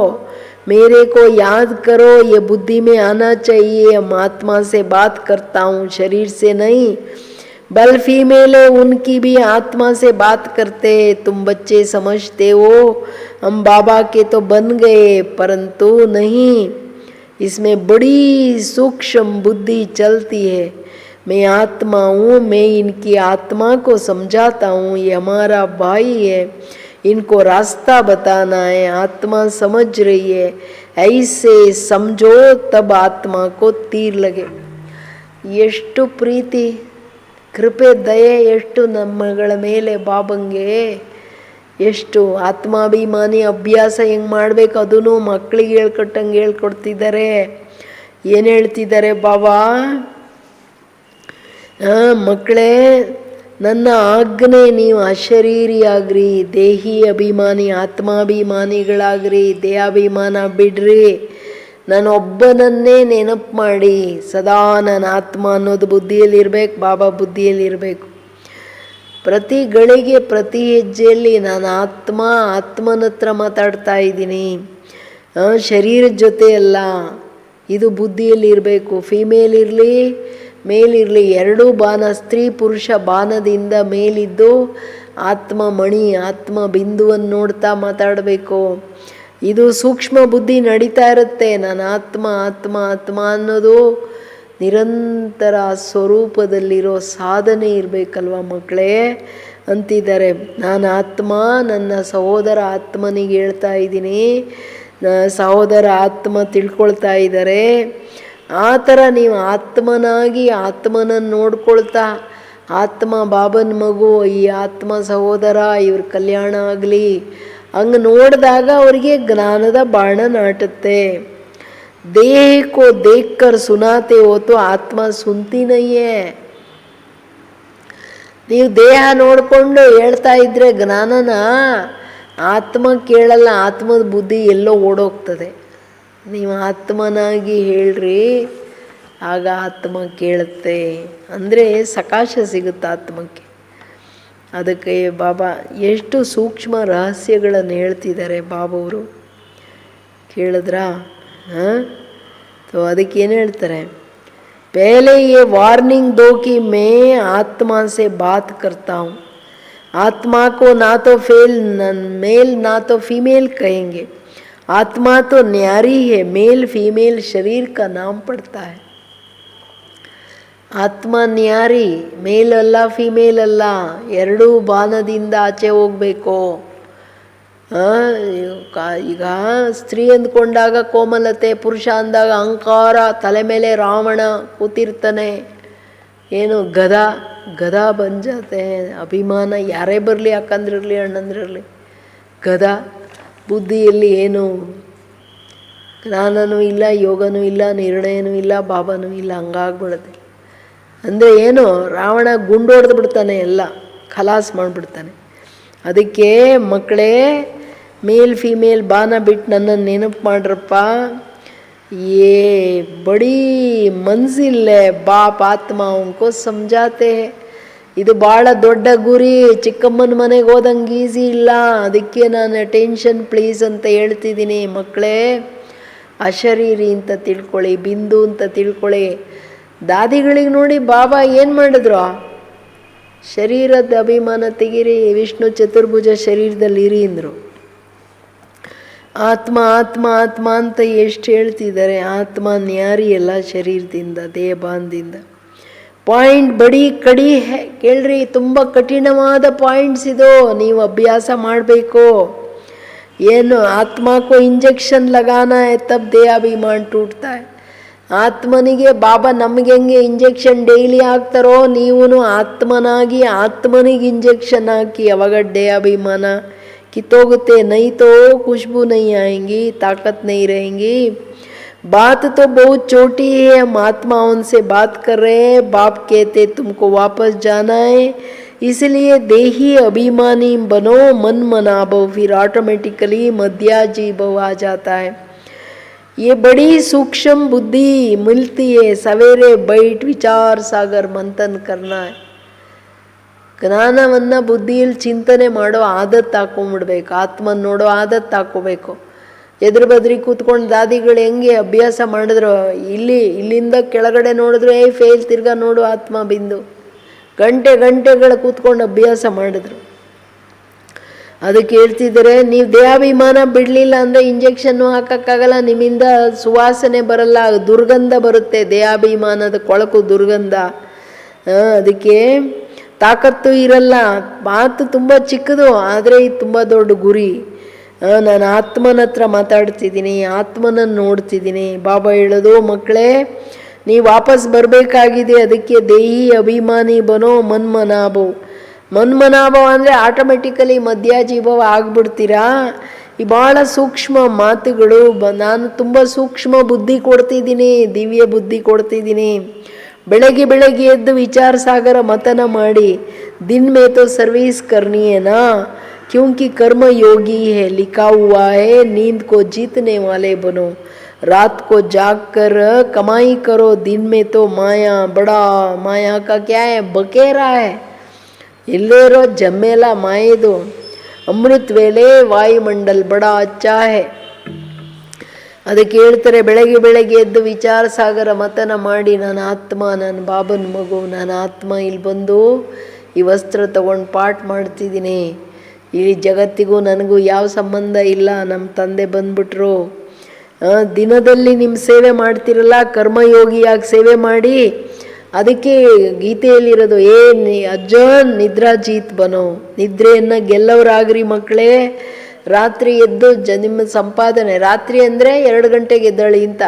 मेरे को याद करो. ये बुद्धि में आना चाहिए. हम आत्मा से बात करता हूँ, शरीर से नहीं. बल फीमेल है, उनकी भी आत्मा से बात करते. तुम बच्चे समझते हो हम बाबा के तो बन गए, परंतु नहीं, इसमें बड़ी सूक्ष्म बुद्धि चलती है. मैं आत्मा हूँ, मैं इनकी आत्मा को समझाता हूँ. ये हमारा भाई है, इनको रास्ता बताना है. आत्मा समझ रही है, ऐसे समझो तब आत्मा को तीर लगे. ಎಷ್ಟು ಪ್ರೀತಿ, ಕೃಪೆ, ದಯೆ ಎಷ್ಟು ನಮ್ಮಗಳ ಮೇಲೆ ಬಾಬಂಗೆ. ಎಷ್ಟು ಆತ್ಮಾಭಿಮಾನಿ ಅಭ್ಯಾಸ ಹೆಂಗೆ ಮಾಡಬೇಕು ಅದನ್ನು ಮಕ್ಕಳಿಗೆ ಹೇಳ್ಕೊಟ್ಟಂಗೆ ಹೇಳ್ಕೊಡ್ತಿದ್ದಾರೆ. ಏನು ಹೇಳ್ತಿದ್ದಾರೆ ಬಾಬಾ? ಮಕ್ಕಳೇ, ನನ್ನ ಆಜ್ಞೆ ನೀವು ಅಶರೀರಿಯಾಗ್ರಿ, ದೇಹಿ ಅಭಿಮಾನಿ ಆತ್ಮಾಭಿಮಾನಿಗಳಾಗ್ರಿ. ದೇಹಾಭಿಮಾನ ಬಿಡ್ರಿ, ನಾನೊಬ್ಬನನ್ನೇ ನೆನಪು ಮಾಡಿ ಸದಾ ನನ್ನ ಆತ್ಮ ಅನ್ನೋದು ಬುದ್ಧಿಯಲ್ಲಿರಬೇಕು, ಬಾಬಾ ಬುದ್ಧಿಯಲ್ಲಿರಬೇಕು. ಪ್ರತಿ ಗಳಿಗೆ ಪ್ರತಿ ಹೆಜ್ಜೆಯಲ್ಲಿ ನಾನು ಆತ್ಮನ ಹತ್ರ ಮಾತಾಡ್ತಾ ಇದ್ದೀನಿ, ಶರೀರದ ಜೊತೆ ಅಲ್ಲ. ಇದು ಬುದ್ಧಿಯಲ್ಲಿ ಇರಬೇಕು. ಫೀಮೇಲ್ ಇರಲಿ ಮೇಲಿರಲಿ, ಎರಡೂ ಬಾನ, ಸ್ತ್ರೀ ಪುರುಷ ಬಾನದಿಂದ ಮೇಲಿದ್ದು ಆತ್ಮ ಮಣಿ, ಆತ್ಮ ಬಿಂದುವನ್ನು ನೋಡ್ತಾ ಮಾತಾಡಬೇಕು. ಇದು ಸೂಕ್ಷ್ಮ ಬುದ್ಧಿ ನಡೀತಾ ಇರುತ್ತೆ. ನಾನು ಆತ್ಮ ಆತ್ಮ ಆತ್ಮ ಅನ್ನೋದು ನಿರಂತರ ಸ್ವರೂಪದಲ್ಲಿರೋ ಸಾಧನೆ ಇರಬೇಕಲ್ವ ಮಕ್ಕಳೇ ಅಂತಿದ್ದಾರೆ. ನಾನು ಆತ್ಮ, ನನ್ನ ಸಹೋದರ ಆತ್ಮನಿಗೆ ಹೇಳ್ತಾ ಇದ್ದೀನಿ. ಸಹೋದರ ಆತ್ಮ ತಿಳ್ಕೊಳ್ತಾ ಇದ್ದಾರೆ. ಆ ಥರ ನೀವು ಆತ್ಮನಾಗಿ ಆತ್ಮನನ್ನು ನೋಡ್ಕೊಳ್ತಾ, ಆತ್ಮ ಬಾಬನ ಮಗು, ಈ ಆತ್ಮ ಸಹೋದರ, ಇವ್ರ ಕಲ್ಯಾಣ ಆಗಲಿ ಹಂಗೆ ನೋಡಿದಾಗ ಅವರಿಗೆ ಜ್ಞಾನದ ಬಾಣ ನಾಟುತ್ತೆ. ದೇಹ ಕೋ ದೇಖ್ಕರ್ ಸುನಾತೆ ಹೋತು ಆತ್ಮ ಸುನ್ತಿ ನಹಿಯೇ. ನೀವು ದೇಹ ನೋಡಿಕೊಂಡು ಹೇಳ್ತಾ ಇದ್ರೆ ಜ್ಞಾನನ ಆತ್ಮ ಕೇಳಲ್ಲ, ಆತ್ಮದ ಬುದ್ಧಿ ಎಲ್ಲೋ ಓಡೋಗ್ತದೆ. ನೀವು ಆತ್ಮನಾಗಿ ಹೇಳ್ರಿ, ಆಗ ಆತ್ಮ ಕೇಳುತ್ತೆ. ಅಂದರೆ ಸಕಾಶ ಸಿಗುತ್ತೆ ಆತ್ಮಕ್ಕೆ. ಅದಕ್ಕೆ ಬಾಬಾ ಎಷ್ಟು ಸೂಕ್ಷ್ಮ ರಹಸ್ಯಗಳನ್ನು ಹೇಳ್ತಿದ್ದಾರೆ ಬಾಬವರು, ಕೇಳಿದ್ರಾ? तो ಅದಕ್ಕೆ ಏನು ಹೇಳ್ತಾರೆ? पहले ये वार्निंग दो कि मैं आत्मा से बात करता हूँ. आत्मा को ना तो मेल ना तो फीमेल कहेंगे. आत्मा तो न्यारी है, मेल फीमेल शरीर का नाम पड़ता है. ಆತ್ಮ ನ್ಯಾರಿ, ಮೇಲ್ ಅಲ್ಲ ಫಿಮೇಲ್ ಅಲ್ಲ, ಎರಡೂ ಬಾನದಿಂದ ಆಚೆ ಹೋಗಬೇಕು. ಈಗ ಸ್ತ್ರೀ ಅಂದ್ಕೊಂಡಾಗ ಕೋಮಲತೆ, ಪುರುಷ ಅಂದಾಗ ಅಹಂಕಾರ, ತಲೆ ಮೇಲೆ ರಾವಣ ಕೂತಿರ್ತಾನೆ. ಏನು ಗದಾ ಬಂಜಾತೆ. ಅಭಿಮಾನ ಯಾರೇ ಬರಲಿ, ಅಕ್ಕಂದ್ರಿರಲಿ ಅಣ್ಣಂದ್ರಿರಲಿ, ಗದಾ. ಬುದ್ಧಿಯಲ್ಲಿ ಏನು ಜ್ಞಾನನೂ ಇಲ್ಲ, ಯೋಗನೂ ಇಲ್ಲ, ನಿರ್ಣಯನೂ ಇಲ್ಲ, ಬಾಬನೂ ಇಲ್ಲ, ಹಂಗಾಗ್ಬಿಡುತ್ತೆ. ಅಂದರೆ ಏನು, ರಾವಣ ಗುಂಡೊಡೆದು ಬಿಡ್ತಾನೆ, ಎಲ್ಲ ಖಲಾಸ್ ಮಾಡಿಬಿಡ್ತಾನೆ. ಅದಕ್ಕೆ ಮಕ್ಕಳೇ, ಮೇಲ್ ಫೀಮೇಲ್ ಬಾನ ಬಿಟ್ಟು ನನ್ನನ್ನು ನೆನಪು ಮಾಡ್ರಪ್ಪ. ಏ ಬಡೀ ಮನ್ಸಿಲ್ಲೇ ಬಾಪ್ ಆತ್ಮ ಅವನ್ಕೋ ಸಮಜಾತೆ. ಇದು ಭಾಳ ದೊಡ್ಡ ಗುರಿ, ಚಿಕ್ಕಮ್ಮನ ಮನೆಗೆ ಹೋದಂಗೆ ಈಸಿ ಇಲ್ಲ. ಅದಕ್ಕೆ ನಾನು ಟೆನ್ಷನ್ ಪ್ಲೀಸ್ ಅಂತ ಹೇಳ್ತಿದ್ದೀನಿ. ಮಕ್ಕಳೇ, ಅಶರೀರಿ ಅಂತ ತಿಳ್ಕೊಳ್ಳಿ, ಬಿಂದು ಅಂತ ತಿಳ್ಕೊಳ್ಳಿ. ದಾದಿಗಳಿಗೆ ನೋಡಿ ಬಾಬಾ ಏನು ಮಾಡಿದ್ರು? ಶರೀರದ ಅಭಿಮಾನ ತೆಗೀರಿ, ವಿಷ್ಣು ಚತುರ್ಭುಜ ಶರೀರದಲ್ಲಿ ಇರಿ ಅಂದರು. ಆತ್ಮ ಆತ್ಮ ಆತ್ಮ ಅಂತ ಎಷ್ಟು ಹೇಳ್ತಿದ್ದಾರೆ. ಆತ್ಮ ನ್ಯಾರಿ ಎಲ್ಲ ಶರೀರದಿಂದ, ದೇಹಬಾಂಧದಿಂದ. ಪಾಯಿಂಟ್ ಬಡಿ ಕಡಿ ಕೇಳ್ರಿ, ತುಂಬ ಕಠಿಣವಾದ ಪಾಯಿಂಟ್ಸ್ ಇದು, ನೀವು ಅಭ್ಯಾಸ ಮಾಡಬೇಕು. ಏನು, ಆತ್ಮಕ್ಕೂ ಇಂಜೆಕ್ಷನ್ ಲಗಾನ है तब ದೇಹಾಭಿಮಾನ ಟೂಟ್ತಾ है. ಆತ್ಮನಿಗೆ ಬಾಬಾ ನಮಗೆ ಹೆಂಗೆ ಇಂಜೆಕ್ಷನ್ ಡೈಲಿ ಹಾಕ್ತಾರೋ, ನೀವು ಆತ್ಮನಾಗಿ ಆತ್ಮನಿಗೆ ಇಂಜೆಕ್ಷನ್ ಹಾಕಿ, ಅವಾಗ ದೇಹಾಭಿಮಾನ ಕಿತ್ತೋಗುತ್ತೆ. ನೈ ತೋ ಖುಷ್ಬೂ ನೈ ಆएंगी, ताकत नहीं रहेंगी. बात तो बहुत छोटी है, हम आत्मा उनसे बात कर रहे हैं. बाप कहते तुमको वापस जाना है, इसलिए देही अभिमानी बनो, मन मनाबो, फिर ऑटोमेटिकली मध्याजी भव आ जाता है। ये बड़ी सूक्ष्म बुद्धि मिलती है, सवेरे बैठ विचार सागर मंथन करना है। ಜ್ಞಾನವನ್ನು ಬುದ್ಧಿಯಲ್ಲಿ ಚಿಂತನೆ ಮಾಡೋ ಆದತ್ತು ಹಾಕೊಂಡ್ಬಿಡ್ಬೇಕು, ಆತ್ಮನ ನೋಡೋ ಆದತ್ತು ಹಾಕೋಬೇಕು. ಎದುರು ಬದ್ರಿ ಕೂತ್ಕೊಂಡು ದಾದಿಗಳು ಹೆಂಗೆ ಅಭ್ಯಾಸ ಮಾಡಿದ್ರು, ಇಲ್ಲಿಂದ ಕೆಳಗಡೆ ನೋಡಿದ್ರು ಫೇಲ್, ತಿರ್ಗಾ ನೋಡು ಆತ್ಮ ಬಿಂದು, ಗಂಟೆಗಳ ಕೂತ್ಕೊಂಡು ಅಭ್ಯಾಸ ಮಾಡಿದ್ರು. ಅದಕ್ಕೆ ಹೇಳ್ತಿದ್ದಾರೆ, ನೀವು ದೇಹಾಭಿಮಾನ ಬಿಡಲಿಲ್ಲ ಅಂದರೆ ಇಂಜೆಕ್ಷನ್ನು ಹಾಕೋಕ್ಕಾಗಲ್ಲ, ನಿಮ್ಮಿಂದ ಸುವಾಸನೆ ಬರಲ್ಲ, ದುರ್ಗಂಧ ಬರುತ್ತೆ, ದೇಹಾಭಿಮಾನದ ಕೊಳಕು ದುರ್ಗಂಧ. ಅದಕ್ಕೆ ತಾಕತ್ತು ಇರಲ್ಲ. ಮಾತು ತುಂಬ ಚಿಕ್ಕದು, ಆದರೆ ಇದು ತುಂಬ ದೊಡ್ಡ ಗುರಿ. ನಾನು ಆತ್ಮನ ಹತ್ರ ಮಾತಾಡ್ತಿದ್ದೀನಿ, ಆತ್ಮನನ್ನು ನೋಡ್ತಿದ್ದೀನಿ. ಬಾಬಾ ಹೇಳೋದು, ಮಕ್ಕಳೇ ನೀವು ವಾಪಸ್ ಬರಬೇಕಾಗಿದೆ, ಅದಕ್ಕೆ ದೇಹಿ ಅಭಿಮಾನಿ ಬನೋ ಮನ್ಮನಾಭೋ. ಮನ್ಮನಾಭವ ಅಂದರೆ ಆಟೋಮೆಟಿಕಲಿ ಮಧ್ಯಾಜೀಭವ ಆಗ್ಬಿಡ್ತೀರಾ. ಈ ಭಾಳ ಸೂಕ್ಷ್ಮ ಮಾತುಗಳು. ನಾನು ತುಂಬ ಸೂಕ್ಷ್ಮ ಬುದ್ಧಿ ಕೊಡ್ತಿದ್ದೀನಿ, ದಿವ್ಯ ಬುದ್ಧಿ ಕೊಡ್ತಿದ್ದೀನಿ. ಬೆಳಗ್ಗೆ ಎದ್ದು ವಿಚಾರ सागर मतन माड़ी, दिन में तो सर्विस करनी है ना, क्योंकि कर्म योगी है, लिखा हुआ है नींद को जीतने वाले बनो, रात को जाग कर कमाई करो, दिन में तो माया, बड़ा माया का क्या है, बकेरा है, इल्लेरो जम्मेला मायेदो, अमृत वेले वायुमंडल बड़ा अच्छा है. ಅದಕ್ಕೆ ಹೇಳ್ತಾರೆ, ಬೆಳಗ್ಗೆ ಎದ್ದು ವಿಚಾರ ಸಾಗರ ಮತನ ಮಾಡಿ, ನಾನು ಆತ್ಮ, ನಾನು ಬಾಬನ ಮಗು, ನಾನು ಆತ್ಮ ಇಲ್ಲಿ ಬಂದು ಈ ವಸ್ತ್ರ ತಗೊಂಡು ಪಾಠ ಮಾಡ್ತಿದ್ದೀನಿ. ಈ ಜಗತ್ತಿಗೂ ನನಗೂ ಯಾವ ಸಂಬಂಧ ಇಲ್ಲ. ನಮ್ಮ ತಂದೆ ಬಂದ್ಬಿಟ್ರು. ದಿನದಲ್ಲಿ ನಿಮ್ಮ ಸೇವೆ ಮಾಡ್ತಿರಲ್ಲ, ಕರ್ಮಯೋಗಿಯಾಗಿ ಸೇವೆ ಮಾಡಿ. ಅದಕ್ಕೆ ಗೀತೆಯಲ್ಲಿರೋದು, ಅಜ್ಜನ್ ನಿದ್ರಾ ಜೀತ್ ಬನೋ, ನಿದ್ರೆಯನ್ನು ಗೆಲ್ಲವರಾಗ್ರಿ ಮಕ್ಕಳೇ. ರಾತ್ರಿ ಎದ್ದು ನಿಮ್ಮ ಸಂಪಾದನೆ, ರಾತ್ರಿ ಅಂದರೆ 2 ಗಂಟೆಗೆ ಎದ್ದಳಿ ಅಂತ.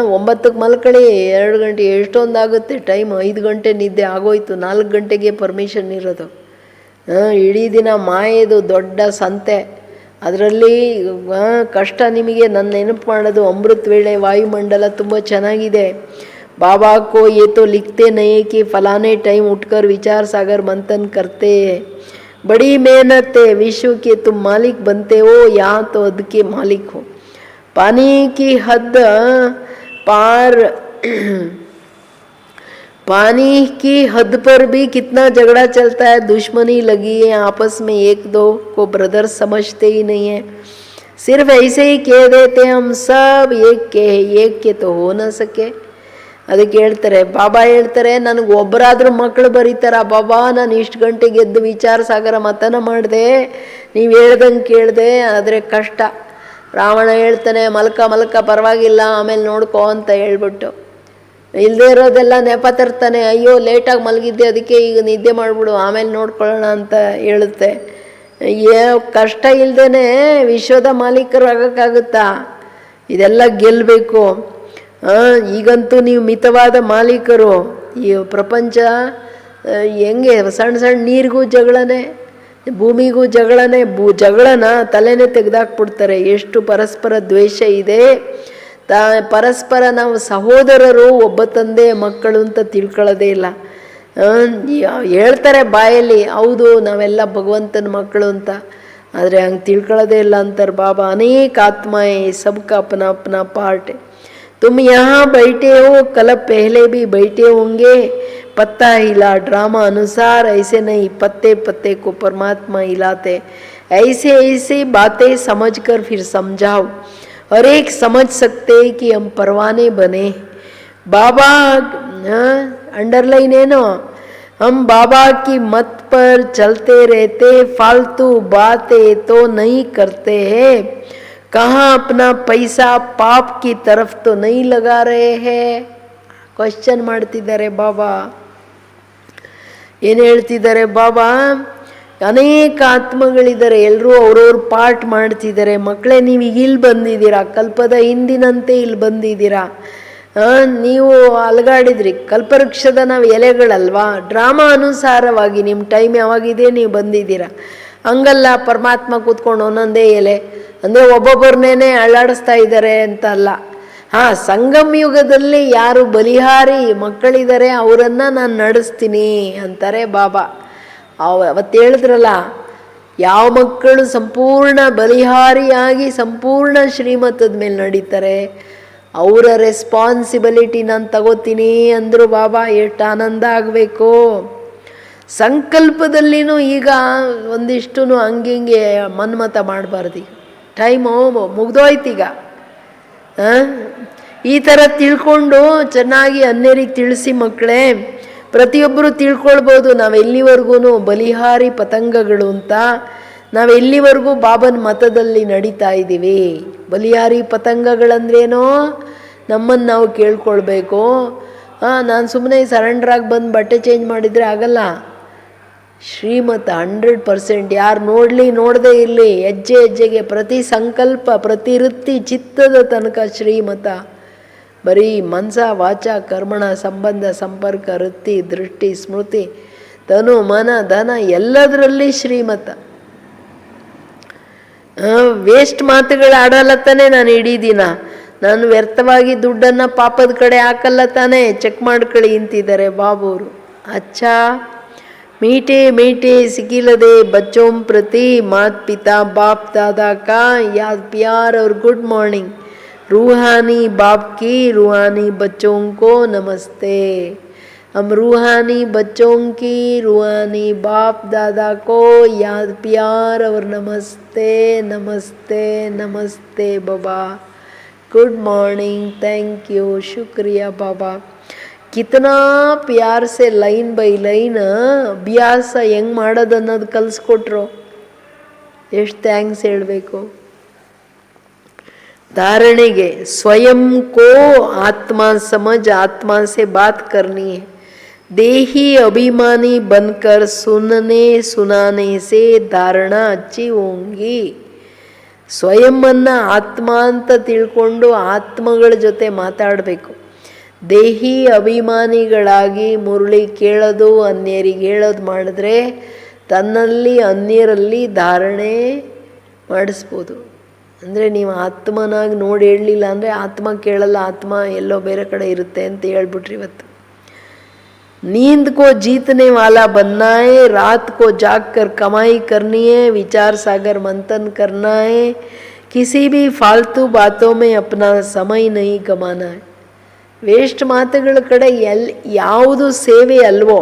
9ಕ್ಕೆ ಮಲ್ಕಳಿ, 2 ಗಂಟೆ ಎಷ್ಟೊಂದಾಗುತ್ತೆ ಟೈಮ್, 5 ಗಂಟೆ ನಿದ್ದೆ ಆಗೋಯ್ತು, 4 ಗಂಟೆಗೆ ಪರ್ಮಿಷನ್ ಇರೋದು. ಇಡೀ ದಿನ ಮಾಯೇದು ದೊಡ್ಡ ಸಂತೆ. ಅದರಲ್ಲಿ ಕಷ್ಟ ನಿಮಗೆ. ನನ್ನ ನೆನಪು ಮಾಡೋದು ಅಮೃತ ವೇಳೆ ವಾಯುಮಂಡಲ ತುಂಬ ಚೆನ್ನಾಗಿದೆ. बाबा को ये तो लिखते नहीं कि फलाने टाइम उठकर विचार सागर मंथन करते, बड़ी मेहनत है, विश्व के तुम मालिक बनते हो, यहाँ तो हद के मालिक हो. पानी की हद पार, पानी की हद पर भी कितना झगड़ा चलता है, दुश्मनी लगी है आपस में, एक दो को ब्रदर समझते ही नहीं है. सिर्फ ऐसे ही कह देते हम सब एक के तो हो न सके. ಅದಕ್ಕೆ ಹೇಳ್ತಾರೆ, ಬಾಬಾ ಹೇಳ್ತಾರೆ, ನನಗೆ ಒಬ್ಬರಾದ್ರೂ ಮಕ್ಕಳು ಬರೀತಾರ, ಬಾಬಾ ನಾನು ಇಷ್ಟು ಗಂಟೆಗೆ ಎದ್ದು ವಿಚಾರ ಸಾಗರ ಮತನ ಮಾಡಿದೆ, ನೀವು ಹೇಳ್ದಂಗೆ ಕೇಳಿದೆ, ಆದರೆ ಕಷ್ಟ. ರಾವಣ ಹೇಳ್ತಾನೆ, ಮಲ್ಕ ಪರವಾಗಿಲ್ಲ, ಆಮೇಲೆ ನೋಡ್ಕೋ ಅಂತ ಹೇಳ್ಬಿಟ್ಟು. ಇಲ್ಲದೆ ಇರೋದೆಲ್ಲ ನೆಪ ತರ್ತಾನೆ, ಅಯ್ಯೋ ಲೇಟಾಗಿ ಮಲಗಿದ್ದೆ, ಅದಕ್ಕೆ ಈಗ ನಿದ್ದೆ ಮಾಡಿಬಿಡು, ಆಮೇಲೆ ನೋಡ್ಕೊಳ್ಳೋಣ ಅಂತ ಹೇಳುತ್ತೆ. ಕಷ್ಟ ಇಲ್ಲದೇ ವಿಶ್ವದ ಮಾಲೀಕರು ಆಗೋಕ್ಕಾಗುತ್ತಾ? ಇದೆಲ್ಲ ಗೆಲ್ಲಬೇಕು. ಈಗಂತೂ ನೀವು ಮಿತವಾದ ಮಾಲೀಕರು. ಈ ಪ್ರಪಂಚ ಹೆಂಗೆ ಸಣ್ಣ ನೀರಿಗೂ ಜಗಳನೆ, ಭೂಮಿಗೂ ಜಗಳನೆ, ಜಗಳನ ತಲೆನೇ ತೆಗೆದಾಕ್ಬಿಡ್ತಾರೆ. ಎಷ್ಟು ಪರಸ್ಪರ ದ್ವೇಷ ಇದೆ. ಪರಸ್ಪರ ನಾವು ಸಹೋದರರು, ಒಬ್ಬ ತಂದೆ ಮಕ್ಕಳು ಅಂತ ತಿಳ್ಕೊಳ್ಳೋದೇ ಇಲ್ಲ. ಹೇಳ್ತಾರೆ ಬಾಯಲ್ಲಿ, ಹೌದು ನಾವೆಲ್ಲ ಭಗವಂತನ ಮಕ್ಕಳು ಅಂತ, ಆದರೆ ಹಂಗೆ ತಿಳ್ಕೊಳ್ಳೋದೇ ಇಲ್ಲ ಅಂತಾರೆ ಬಾಬಾ. ಅನೇಕ ಆತ್ಮ ಸಬ್ಕ ಅಪನಾ ಅಪನಾ ಪಾರ್ಟ್. तुम यहाँ बैठे हो, कल पहले भी बैठे होंगे, पत्ता हिला ड्रामा अनुसार, ऐसे नहीं पत्ते पत्ते को परमात्मा हिलाते. ऐसे बातें समझकर फिर समझाओ, हर एक समझ सकते कि हम परवाने बने. बाबा अंडरलाइन है ना, हम बाबा की मत पर चलते रहते, फालतू बातें तो नहीं करते हैं. कहाँ अपना पैसा पाप की तरफ तो नहीं लगा रहे हैं. ಕ್ವಶನ್ ಮಾಡ್ತಿದ್ದಾರೆ ಬಾಬಾ. ಏನು ಹೇಳ್ತಿದ್ದಾರೆ ಬಾಬಾ? ಅನೇಕ ಆತ್ಮಗಳಿದ್ದಾರೆ, ಎಲ್ಲರೂ ಅವ್ರವ್ರ ಪಾಠ ಮಾಡ್ತಿದ್ದಾರೆ. ಮಕ್ಕಳೇ, ನೀವು ಈಗ ಇಲ್ಲಿ ಬಂದಿದ್ದೀರಾ, ಕಲ್ಪದ ಹಿಂದಿನಂತೆ ಇಲ್ಲಿ ಬಂದಿದ್ದೀರಾ. ನೀವು ಅಲಗಾಡಿದ್ರಿ. ಕಲ್ಪವೃಕ್ಷದ ನಾವು ಎಲೆಗಳಲ್ವಾ, ಡ್ರಾಮಾ ಅನುಸಾರವಾಗಿ ನಿಮ್ಮ ಟೈಮ್ ಯಾವಾಗಿದೆ ನೀವು ಬಂದಿದ್ದೀರಾ. ಹಂಗಲ್ಲ ಪರಮಾತ್ಮ ಕೂತ್ಕೊಂಡು ಒಂದೊಂದೇ ಎಲೆ ಅಂದರೆ ಒಬ್ಬೊಬ್ಬರನ್ನೇ ಅಳ್ಳಾಡಿಸ್ತಾ ಇದ್ದಾರೆ ಅಂತ ಅಲ್ಲ. ಸಂಗಮ ಯುಗದಲ್ಲಿ ಯಾರು ಬಲಿಹಾರಿ ಮಕ್ಕಳಿದ್ದಾರೆ ಅವರನ್ನು ನಾನು ನಡೆಸ್ತೀನಿ ಅಂತಾರೆ ಬಾಬಾ. ಅವತ್ತು ಹೇಳಿದ್ರಲ್ಲ, ಯಾವ ಮಕ್ಕಳು ಸಂಪೂರ್ಣ ಬಲಿಹಾರಿಯಾಗಿ ಸಂಪೂರ್ಣ ಶ್ರೀಮತದ ಮೇಲೆ ನಡೀತಾರೆ ಅವರ ರೆಸ್ಪಾನ್ಸಿಬಿಲಿಟಿ ನಾನು ತಗೋತೀನಿ ಅಂದರು ಬಾಬಾ. ಎಷ್ಟು ಆನಂದ ಆಗಬೇಕು. ಸಂಕಲ್ಪದಲ್ಲಿನೂ ಈಗ ಒಂದಿಷ್ಟು ಹಂಗೆ ಮನ್ಮತ ಮಾಡಬಾರ್ದು. ಟೈಮು ಮುಗ್ದೋಯ್ತೀಗ. ಈ ಥರ ತಿಳ್ಕೊಂಡು ಚೆನ್ನಾಗಿ ಅನ್ಯರಿಗೆ ತಿಳಿಸಿ ಮಕ್ಕಳೇ. ಪ್ರತಿಯೊಬ್ಬರು ತಿಳ್ಕೊಳ್ಬೋದು ನಾವೆಲ್ಲಿವರೆಗೂ ಬಲಿಹಾರಿ ಪತಂಗಗಳು ಅಂತ. ನಾವೆಲ್ಲಿವರೆಗೂ ಬಾಬನ ಮತದಲ್ಲಿ ನಡೀತಾ ಇದ್ದೀವಿ. ಬಲಿಹಾರಿ ಪತಂಗಗಳಂದ್ರೇನೋ ನಮ್ಮನ್ನು ನಾವು ಕೇಳ್ಕೊಳ್ಬೇಕು. ನಾನು ಸುಮ್ಮನೆ ಸರೆಂಡ್ರಾಗಿ ಬಂದು ಬಟ್ಟೆ ಚೇಂಜ್ ಮಾಡಿದರೆ ಆಗಲ್ಲ. ಶ್ರೀಮತ 100%. ಯಾರು ನೋಡಲಿ ನೋಡದೇ ಇರಲಿ, ಹೆಜ್ಜೆ ಹೆಜ್ಜೆಗೆ ಪ್ರತಿ ಸಂಕಲ್ಪ ಪ್ರತಿ ವೃತ್ತಿ ಚಿತ್ತದ ತನಕ ಶ್ರೀಮತ. ಬರೀ ಮನಸ ವಾಚ ಕರ್ಮಣ ಸಂಬಂಧ ಸಂಪರ್ಕ ವೃತ್ತಿ ದೃಷ್ಟಿ ಸ್ಮೃತಿ ತನು ಮನ ಧನ ಎಲ್ಲದರಲ್ಲಿ ಶ್ರೀಮತ. ವೇಸ್ಟ್ ಮಾತುಗಳು ಆಡಲತ್ತಾನೆ ನಾನು ಇಡೀ ದಿನ. ನಾನು ವ್ಯರ್ಥವಾಗಿ ದುಡ್ಡನ್ನು ಪಾಪದ ಕಡೆ ಹಾಕಲ್ಲ ತಾನೆ, ಚೆಕ್ ಮಾಡ್ಕೊಳ್ಳಿ ಅಂತಿದ್ದಾರೆ ಬಾಬುವರು. ಅಚ್ಚಾ मीठे मीठे सिकिलदे बच्चों प्रति मात पिता बाप दादा का याद प्यार और गुड मॉर्निंग. रूहानी बाप की रूहानी बच्चों को नमस्ते. हम रूहानी बच्चों की रूहानी बाप दादा को याद प्यार और नमस्ते नमस्ते नमस्ते बाबा. गुड मॉर्निंग, थैंक यू, शुक्रिया बाबा. ಕಿತನಾ ಪ್ಯಾರ್ ಸೆ ಲೈನ್ ಬೈ ಲೈನ್ ಅಭ್ಯಾಸ ಹೆಂಗೆ ಮಾಡೋದು ಅನ್ನೋದು ಕಲಿಸ್ಕೊಟ್ರು. ಎಷ್ಟು ಥ್ಯಾಂಕ್ಸ್ ಹೇಳಬೇಕು. धारणेगे स्वयं को आत्मा समझ आत्मा से बात करनी है. देही अभिमानी बनकर सुनने सुनाने से धारणा अच्छी होंगी. ಸ್ವಯಂನ ಆತ್ಮ ಅಂತ ತಿಳ್ಕೊಂಡು ಆತ್ಮಗಳ ಜೊತೆ ಮಾತಾಡಬೇಕು. ದೇಹಿ ಅಭಿಮಾನಿಗಳಾಗಿ ಮುರುಳಿ ಕೇಳೋದು ಅನ್ಯರಿಗೆ ಹೇಳೋದು ಮಾಡಿದ್ರೆ ತನ್ನಲ್ಲಿ ಅನ್ಯರಲ್ಲಿ ಧಾರಣೆ ಮಾಡಿಸ್ಬೋದು. ಅಂದರೆ ನೀವು ಆತ್ಮನಾಗಿ ನೋಡಿ ಹೇಳಲಿಲ್ಲ ಅಂದರೆ ಆತ್ಮ ಕೇಳಲ್ಲ, ಆತ್ಮ ಎಲ್ಲೋ ಬೇರೆ ಕಡೆ ಇರುತ್ತೆ ಅಂತ ಹೇಳ್ಬಿಟ್ರಿ. ಇವತ್ತು नींद को जीतने वाला बनना है, रात को जाग कर कमाई करनी है, विचार सागर मंथन करना है, किसी भी फालतू बातों में अपना समय नहीं गमाना है. ವೇಸ್ಟ್ ಮಾತುಗಳ ಕಡೆ ಯಾವುದು ಸೇವೆ ಅಲ್ವೋ,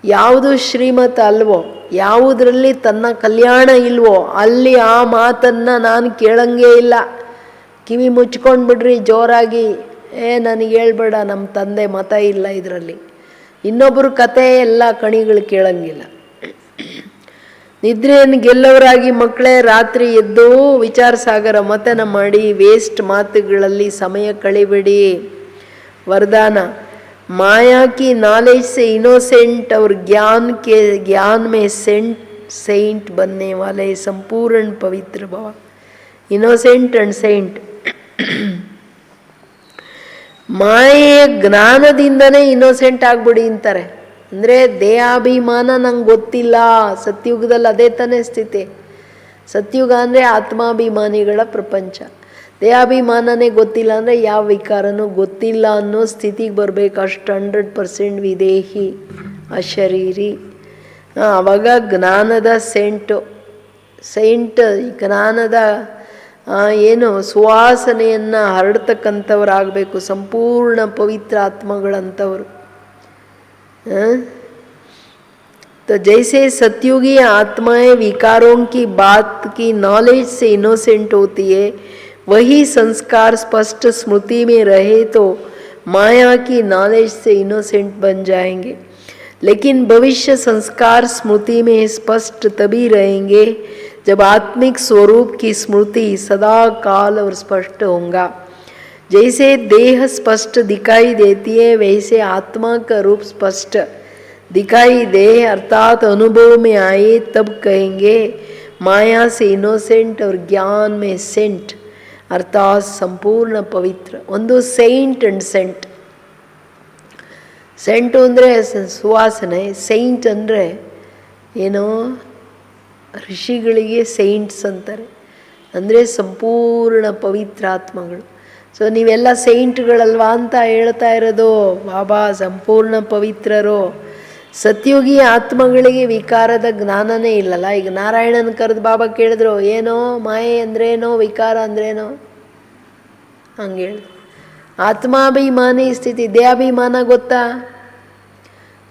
ಯಾವುದು ಶ್ರೀಮತ ಅಲ್ವೋ, ಯಾವುದರಲ್ಲಿ ತನ್ನ ಕಲ್ಯಾಣ ಇಲ್ವೋ ಅಲ್ಲಿ ಆ ಮಾತನ್ನು ನಾನು ಕೇಳಂಗೇ ಇಲ್ಲ. ಕಿವಿ ಮುಚ್ಕೊಂಡು ಬಿಡ್ರಿ ಜೋರಾಗಿ, ನನಗೆ ಹೇಳ್ಬೇಡ, ನಮ್ಮ ತಂದೆ ಮತ ಇಲ್ಲ ಇದರಲ್ಲಿ. ಇನ್ನೊಬ್ಬರು ಕತೆ ಎಲ್ಲ ಕಣಿಗಳು ಕೇಳಂಗಿಲ್ಲ. ನಿದ್ರೆಯನ್ನು ಗೆಲ್ಲವರಾಗಿ ಮಕ್ಕಳೇ ರಾತ್ರಿ ಎದ್ದು ವಿಚಾರ ಸಾಗರ ಮತನ ಮಾಡಿ ವೇಸ್ಟ್ ಮಾತುಗಳಲ್ಲಿ ಸಮಯ ಕಳಿಬೇಡಿ. वरदान माया की नॉलेज से इनोसेंट और ज्ञान में सेंट बनने वाले संपूर्ण पवित्र भाव. इनोसेंट एंड सेंट ಮಾಯೆಯ ಜ್ಞಾನದಿಂದನೇ ಇನ್ನೋಸೆಂಟ್ ಆಗ್ಬಿಡಿ ಅಂತಾರೆ. ಅಂದರೆ ದೇಹಾಭಿಮಾನ ನಂಗೆ ಗೊತ್ತಿಲ್ಲ. ಸತ್ಯುಗದಲ್ಲಿ ಅದೇ ತಾನೇ ಸ್ಥಿತಿ. ಸತ್ಯುಗ ಅಂದರೆ ಆತ್ಮಾಭಿಮಾನಿಗಳ ಪ್ರಪಂಚ. ದೇಹಾಭಿಮಾನನೇ ಗೊತ್ತಿಲ್ಲ ಅಂದರೆ ಯಾವ ವಿಕಾರನೂ ಗೊತ್ತಿಲ್ಲ ಅನ್ನೋ ಸ್ಥಿತಿಗೆ ಬರಬೇಕು. ಅಷ್ಟು 100% ವಿದೇಹಿ ಅಶರೀರಿ. ಆವಾಗ ಜ್ಞಾನದ ಸೈಂಟ್ ಜ್ಞಾನದ ಏನು ಸುವಾಸನೆಯನ್ನು ಹರಡ್ತಕ್ಕಂಥವರಾಗಬೇಕು. ಸಂಪೂರ್ಣ ಪವಿತ್ರ ಆತ್ಮಗಳಂಥವರು. तो जैसे सतयुगी आत्माएं विकारों की बात की नॉलेज से इनोसेंट होती है, वही संस्कार स्पष्ट स्मृति में रहे तो माया की नॉलेज से इनोसेंट बन जाएंगे. लेकिन भविष्य संस्कार स्मृति में स्पष्ट तभी रहेंगे जब आत्मिक स्वरूप की स्मृति सदा काल और स्पष्ट होगा. जैसे देह स्पष्ट दिखाई देती है वैसे आत्मा का रूप स्पष्ट दिखाई दे, अर्थात अनुभव में आए तब कहेंगे माया से इनोसेंट और ज्ञान में सेंट, अर्थात संपूर्ण पवित्र. ಒಂದು ಸೈಂಟ್ ಅಂಡ್ ಸೆಂಟ್. ಸೆಂಟು ಅಂದರೆ ಸುವಾಸನೆ, ಸೈಂಟ್ ಅಂದರೆ ಏನೋ ಋಷಿಗಳಿಗೆ ಸೈಂಟ್ಸ್ ಅಂತಾರೆ. ಅಂದರೆ ಸಂಪೂರ್ಣ ಪವಿತ್ರಾತ್ಮಗಳು. ಸೊ ನೀವೆಲ್ಲ ಸೈಂಟ್ಗಳಲ್ವಾ ಅಂತ ಹೇಳ್ತಾ ಇರೋದು. ಬಾಬಾ ಸಂಪೂರ್ಣ ಪವಿತ್ರರು. ಸತ್ಯುಗಿ ಆತ್ಮಗಳಿಗೆ ವಿಕಾರದ ಜ್ಞಾನನೇ ಇಲ್ಲಲ್ಲ. ಈಗ ನಾರಾಯಣನ ಕರೆದು ಬಾಬಾ ಕೇಳಿದ್ರು, ಏನೋ ಮಾಯೆ ಅಂದ್ರೇನೋ, ವಿಕಾರ ಅಂದ್ರೇನೋ, ಹಂಗೆ ಹೇಳಿ. ಆತ್ಮಾಭಿಮಾನಿ ಸ್ಥಿತಿ, ದೇಹಾಭಿಮಾನ ಗೊತ್ತಾ?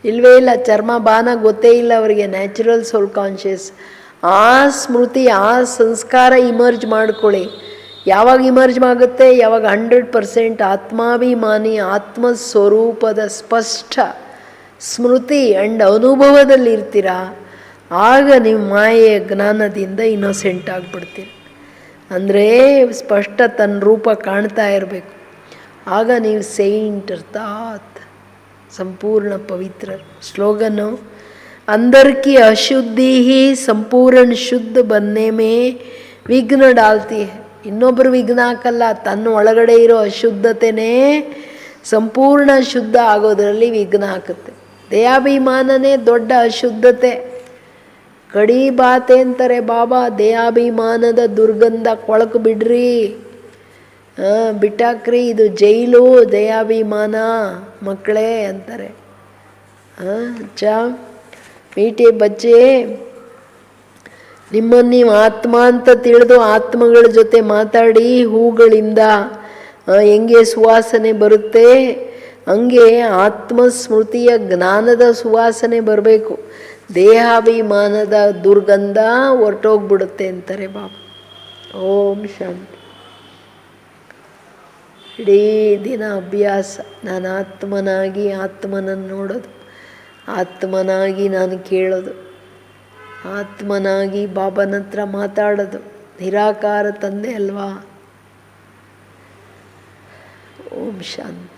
ಇಲ್ವೇ ಇಲ್ಲ. ಚರ್ಮ ಬಾನ ಗೊತ್ತೇ ಇಲ್ಲ ಅವರಿಗೆ. ನ್ಯಾಚುರಲ್ ಸೋಲ್ ಕಾನ್ಷಿಯಸ್. ಆ ಸ್ಮೃತಿ, ಆ ಸಂಸ್ಕಾರ ಇಮರ್ಜ್ ಮಾಡ್ಕೊಳ್ಳಿ. ಯಾವಾಗ ಇಮರ್ಜ್ ಆಗುತ್ತೆ? ಯಾವಾಗ 100% ಆತ್ಮಾಭಿಮಾನಿ ಆತ್ಮಸ್ವರೂಪದ ಸ್ಪಷ್ಟ ಸ್ಮೃತಿ ಆ್ಯಂಡ್ ಅನುಭವದಲ್ಲಿ ಇರ್ತೀರ, ಆಗ ನೀವು ಮಾಯೆಯ ಜ್ಞಾನದಿಂದ ಇನ್ನೋಸೆಂಟ್ ಆಗಿಬಿಡ್ತೀರ. ಅಂದರೆ ಸ್ಪಷ್ಟ ತನ್ನ ರೂಪ ಕಾಣ್ತಾ ಇರಬೇಕು. ಆಗ ನೀವು ಸೈಂಟ್ ಅರ್ಥಾತ್ ಸಂಪೂರ್ಣ ಪವಿತ್ರ. ಸ್ಲೋಗನು, अंदर की अशुद्धि ही संपूर्ण शुद्ध बनने में विघ्न डालती है. ಇನ್ನೊಬ್ಬರು ವಿಘ್ನ ಹಾಕಲ್ಲ, ತನ್ನ ಒಳಗಡೆ ಇರೋ ಅಶುದ್ಧತೆನೇ ಸಂಪೂರ್ಣ ಶುದ್ಧ ಆಗೋದರಲ್ಲಿ ವಿಘ್ನ ಹಾಕುತ್ತೆ. ದೇಹಾಭಿಮಾನನೇ ದೊಡ್ಡ ಅಶುದ್ಧತೆ. ಕಡಿ ಬಾತೆ ಅಂತಾರೆ ಬಾಬಾ, ದೇಹಾಭಿಮಾನದ ದುರ್ಗಂಧ ಕೊಳಕು ಬಿಡ್ರಿ, ಬಿಟ್ಟಾಕ್ರಿ, ಇದು ಜೈಲು ದೇಹಾಭಿಮಾನ ಮಕ್ಕಳೇ ಅಂತಾರೆ. ಅಚ್ಚಾ ಮೀಟೆ ಬಚ್ಚೆ, ನಿಮ್ಮನ್ನು ನೀವು ಆತ್ಮ ಅಂತ ತಿಳಿದು ಆತ್ಮಗಳ ಜೊತೆ ಮಾತಾಡಿ. ಹೂಗಳಿಂದ ಹೆಂಗೆ ಸುವಾಸನೆ ಬರುತ್ತೆ ಹಂಗೆ ಆತ್ಮಸ್ಮೃತಿಯ ಜ್ಞಾನದ ಸುವಾಸನೆ ಬರಬೇಕು. ದೇಹಾಭಿಮಾನದ ದುರ್ಗಂಧ ಹೊರಟೋಗ್ಬಿಡುತ್ತೆ ಅಂತಾರೆ ಬಾಬಾ. ಓಂ ಶಾಂತಿ. ಇಡೀ ದಿನ ಅಭ್ಯಾಸ. ನಾನು ಆತ್ಮನಾಗಿ ಆತ್ಮನನ್ನು ನೋಡೋದು, ಆತ್ಮನಾಗಿ ನಾನು ಕೇಳೋದು, ಆತ್ಮನಾಗಿ ಬಾಬನ ಹತ್ರ ಮಾತಾಡೋದು. ನಿರಾಕಾರ ತಂದೆ ಅಲ್ವಾ. ಓಂ ಶಾಂತಿ.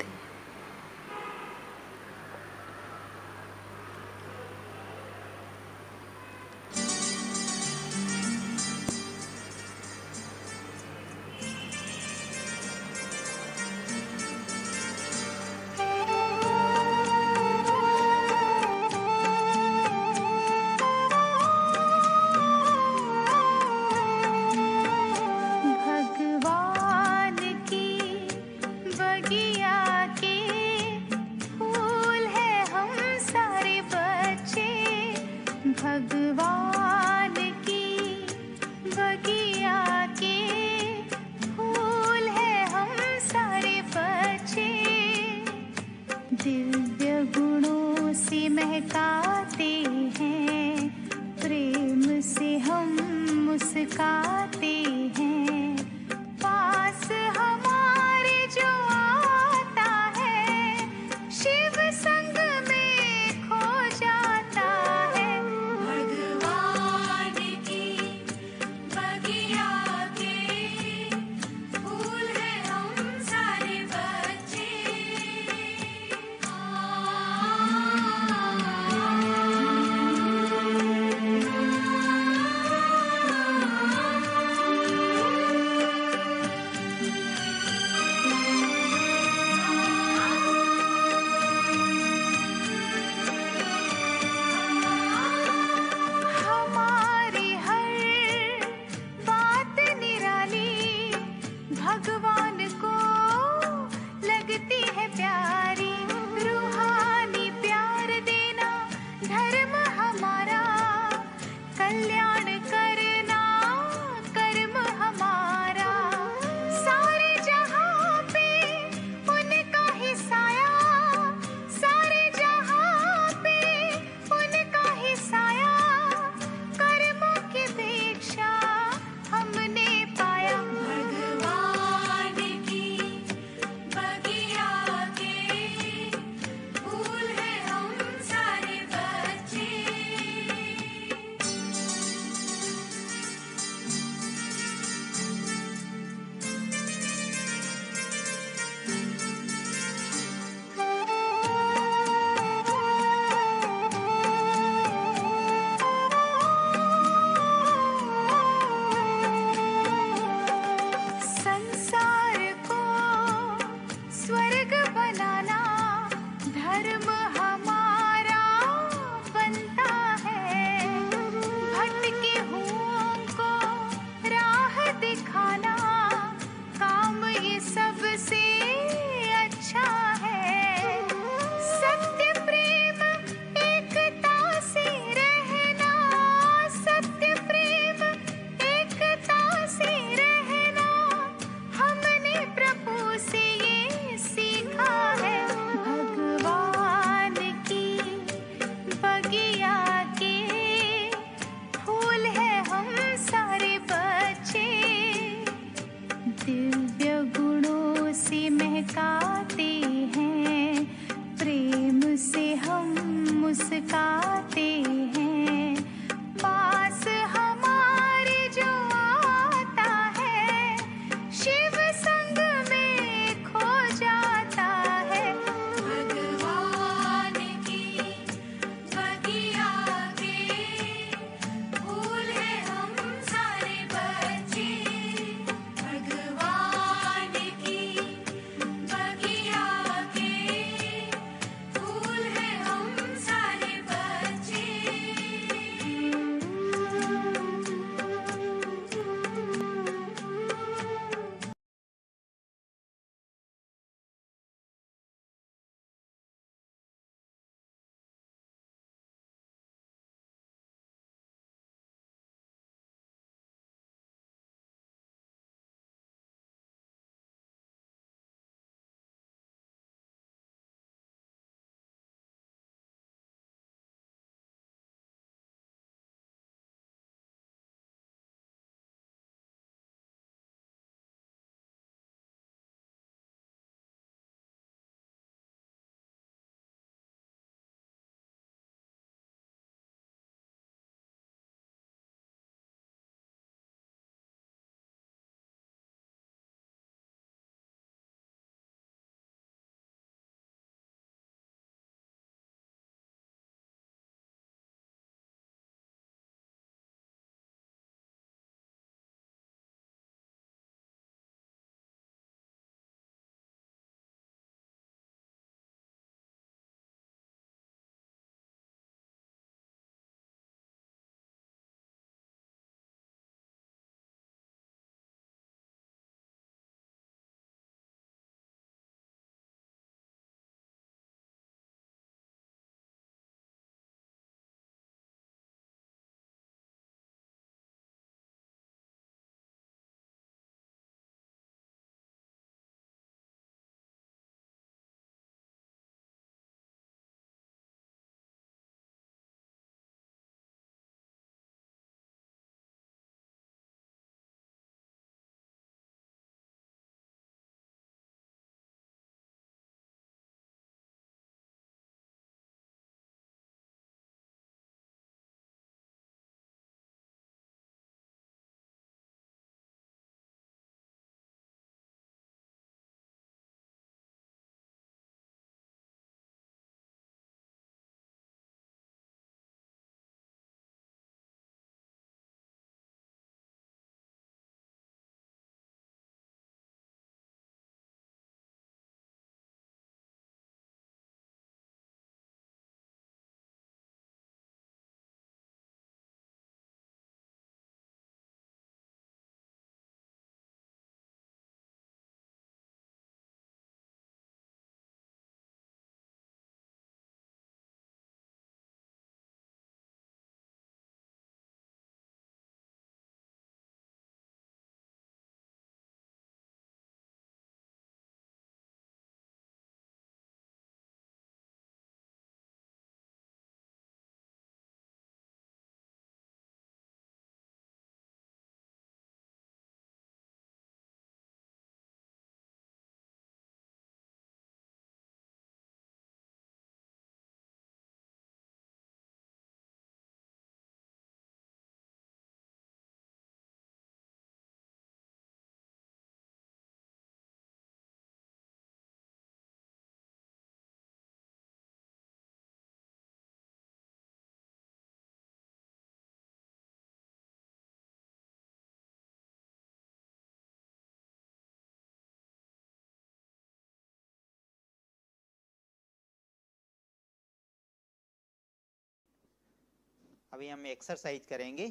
अभी हम एक्सरसाइज करेंगे,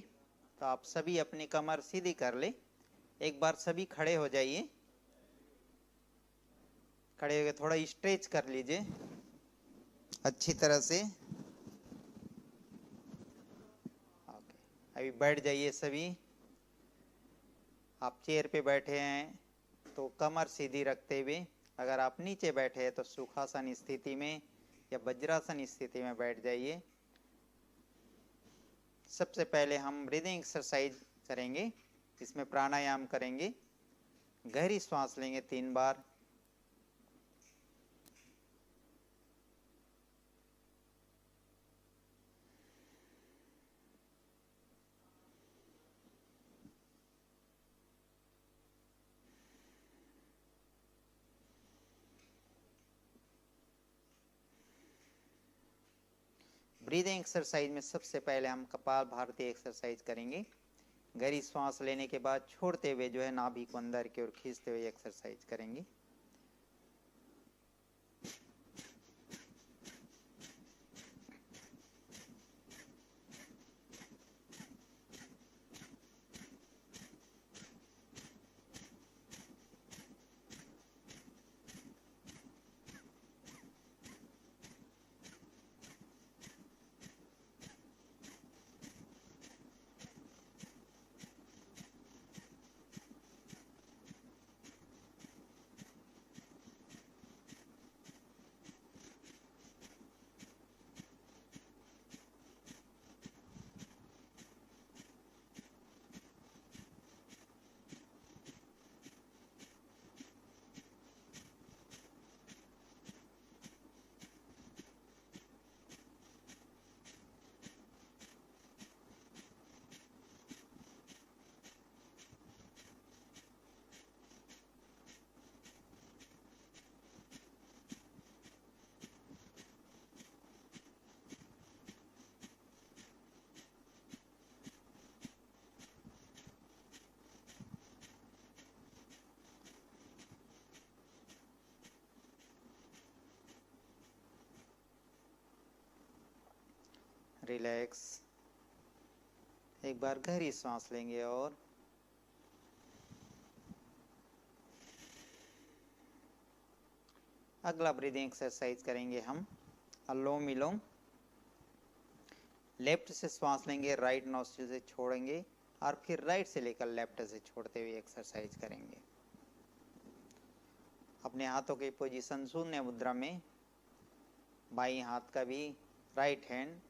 तो आप सभी अपनी कमर सीधी कर ले। एक बार सभी खड़े हो जाइए, खड़े होकर थोड़ा स्ट्रेच कर लीजिए अच्छी तरह से। ओके, अभी बैठ जाइए सभी। आप चेयर पे बैठे हैं तो कमर सीधी रखते हुए, अगर आप नीचे बैठे हैं तो सुखासन स्थिति में या वज्रासन स्थिति में बैठ जाइए। सबसे पहले हम ब्रीदिंग एक्सरसाइज करेंगे, इसमें प्राणायाम करेंगे। गहरी सांस लेंगे 3 बार। ब्रीदिंग एक्सरसाइज में सबसे पहले हम कपाल भारती एक्सरसाइज करेंगे। गहरी सांस लेने के बाद छोड़ते हुए जो है नाभि को अंदर की ओर खींचते हुए एक्सरसाइज करेंगे। रिलैक्स। एक बार गहरी सांस लेंगे और अगला ब्रीदिंग एक्सरसाइज करेंगे हम अनुलोम विलोम। लेफ्ट से सांस लेंगे, राइट नोस्ट्रिल से छोड़ेंगे और फिर राइट से लेकर लेफ्ट से छोड़ते हुए एक्सरसाइज करेंगे। अपने हाथों की पोजीशन शून्य मुद्रा में, बाई हाथ का भी राइट हैंड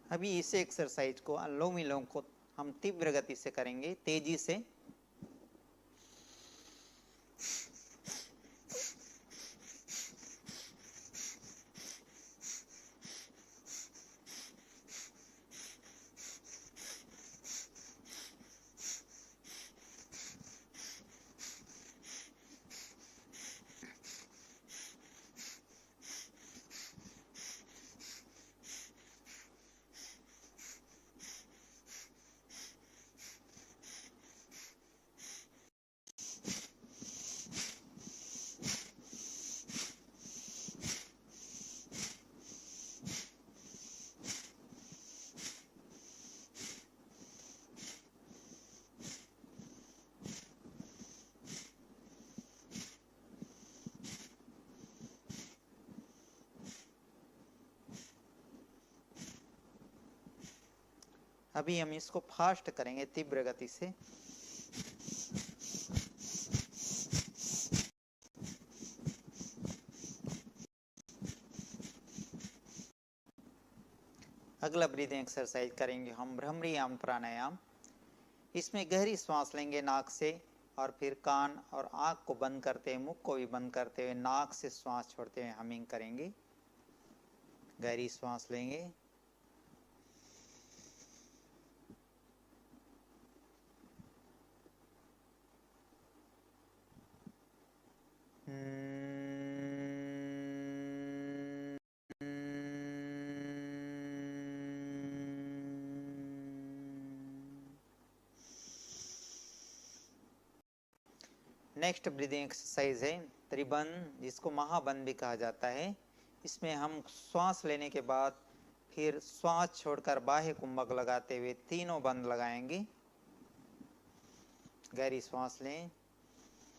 अभी इस एक्सरसाइज को अनुलोम विलोम को हम तीव्र गति से करेंगे, तेजी से। अभी हम इसको फास्ट करेंगे, तीव्र गति से। अगला ब्रीदिंग एक्सरसाइज करेंगे हम भ्रमरी याम प्राणायाम। इसमें गहरी सांस लेंगे नाक से और फिर कान और आंख को बंद करते हुए, मुख को भी बंद करते हुए नाक से श्वास छोड़ते हुए हमिंग करेंगे। गहरी सांस लेंगे, नेक्स्ट ब्रीदिंग एक्सरसाइज है त्रिबंध, जिसको महाबंध भी कहा जाता है। इसमें हम श्वास लेने के बाद फिर श्वास छोड़कर बाह्य कुंभक लगाते हुए तीनों बंद लगाएंगे। गहरी श्वास लें,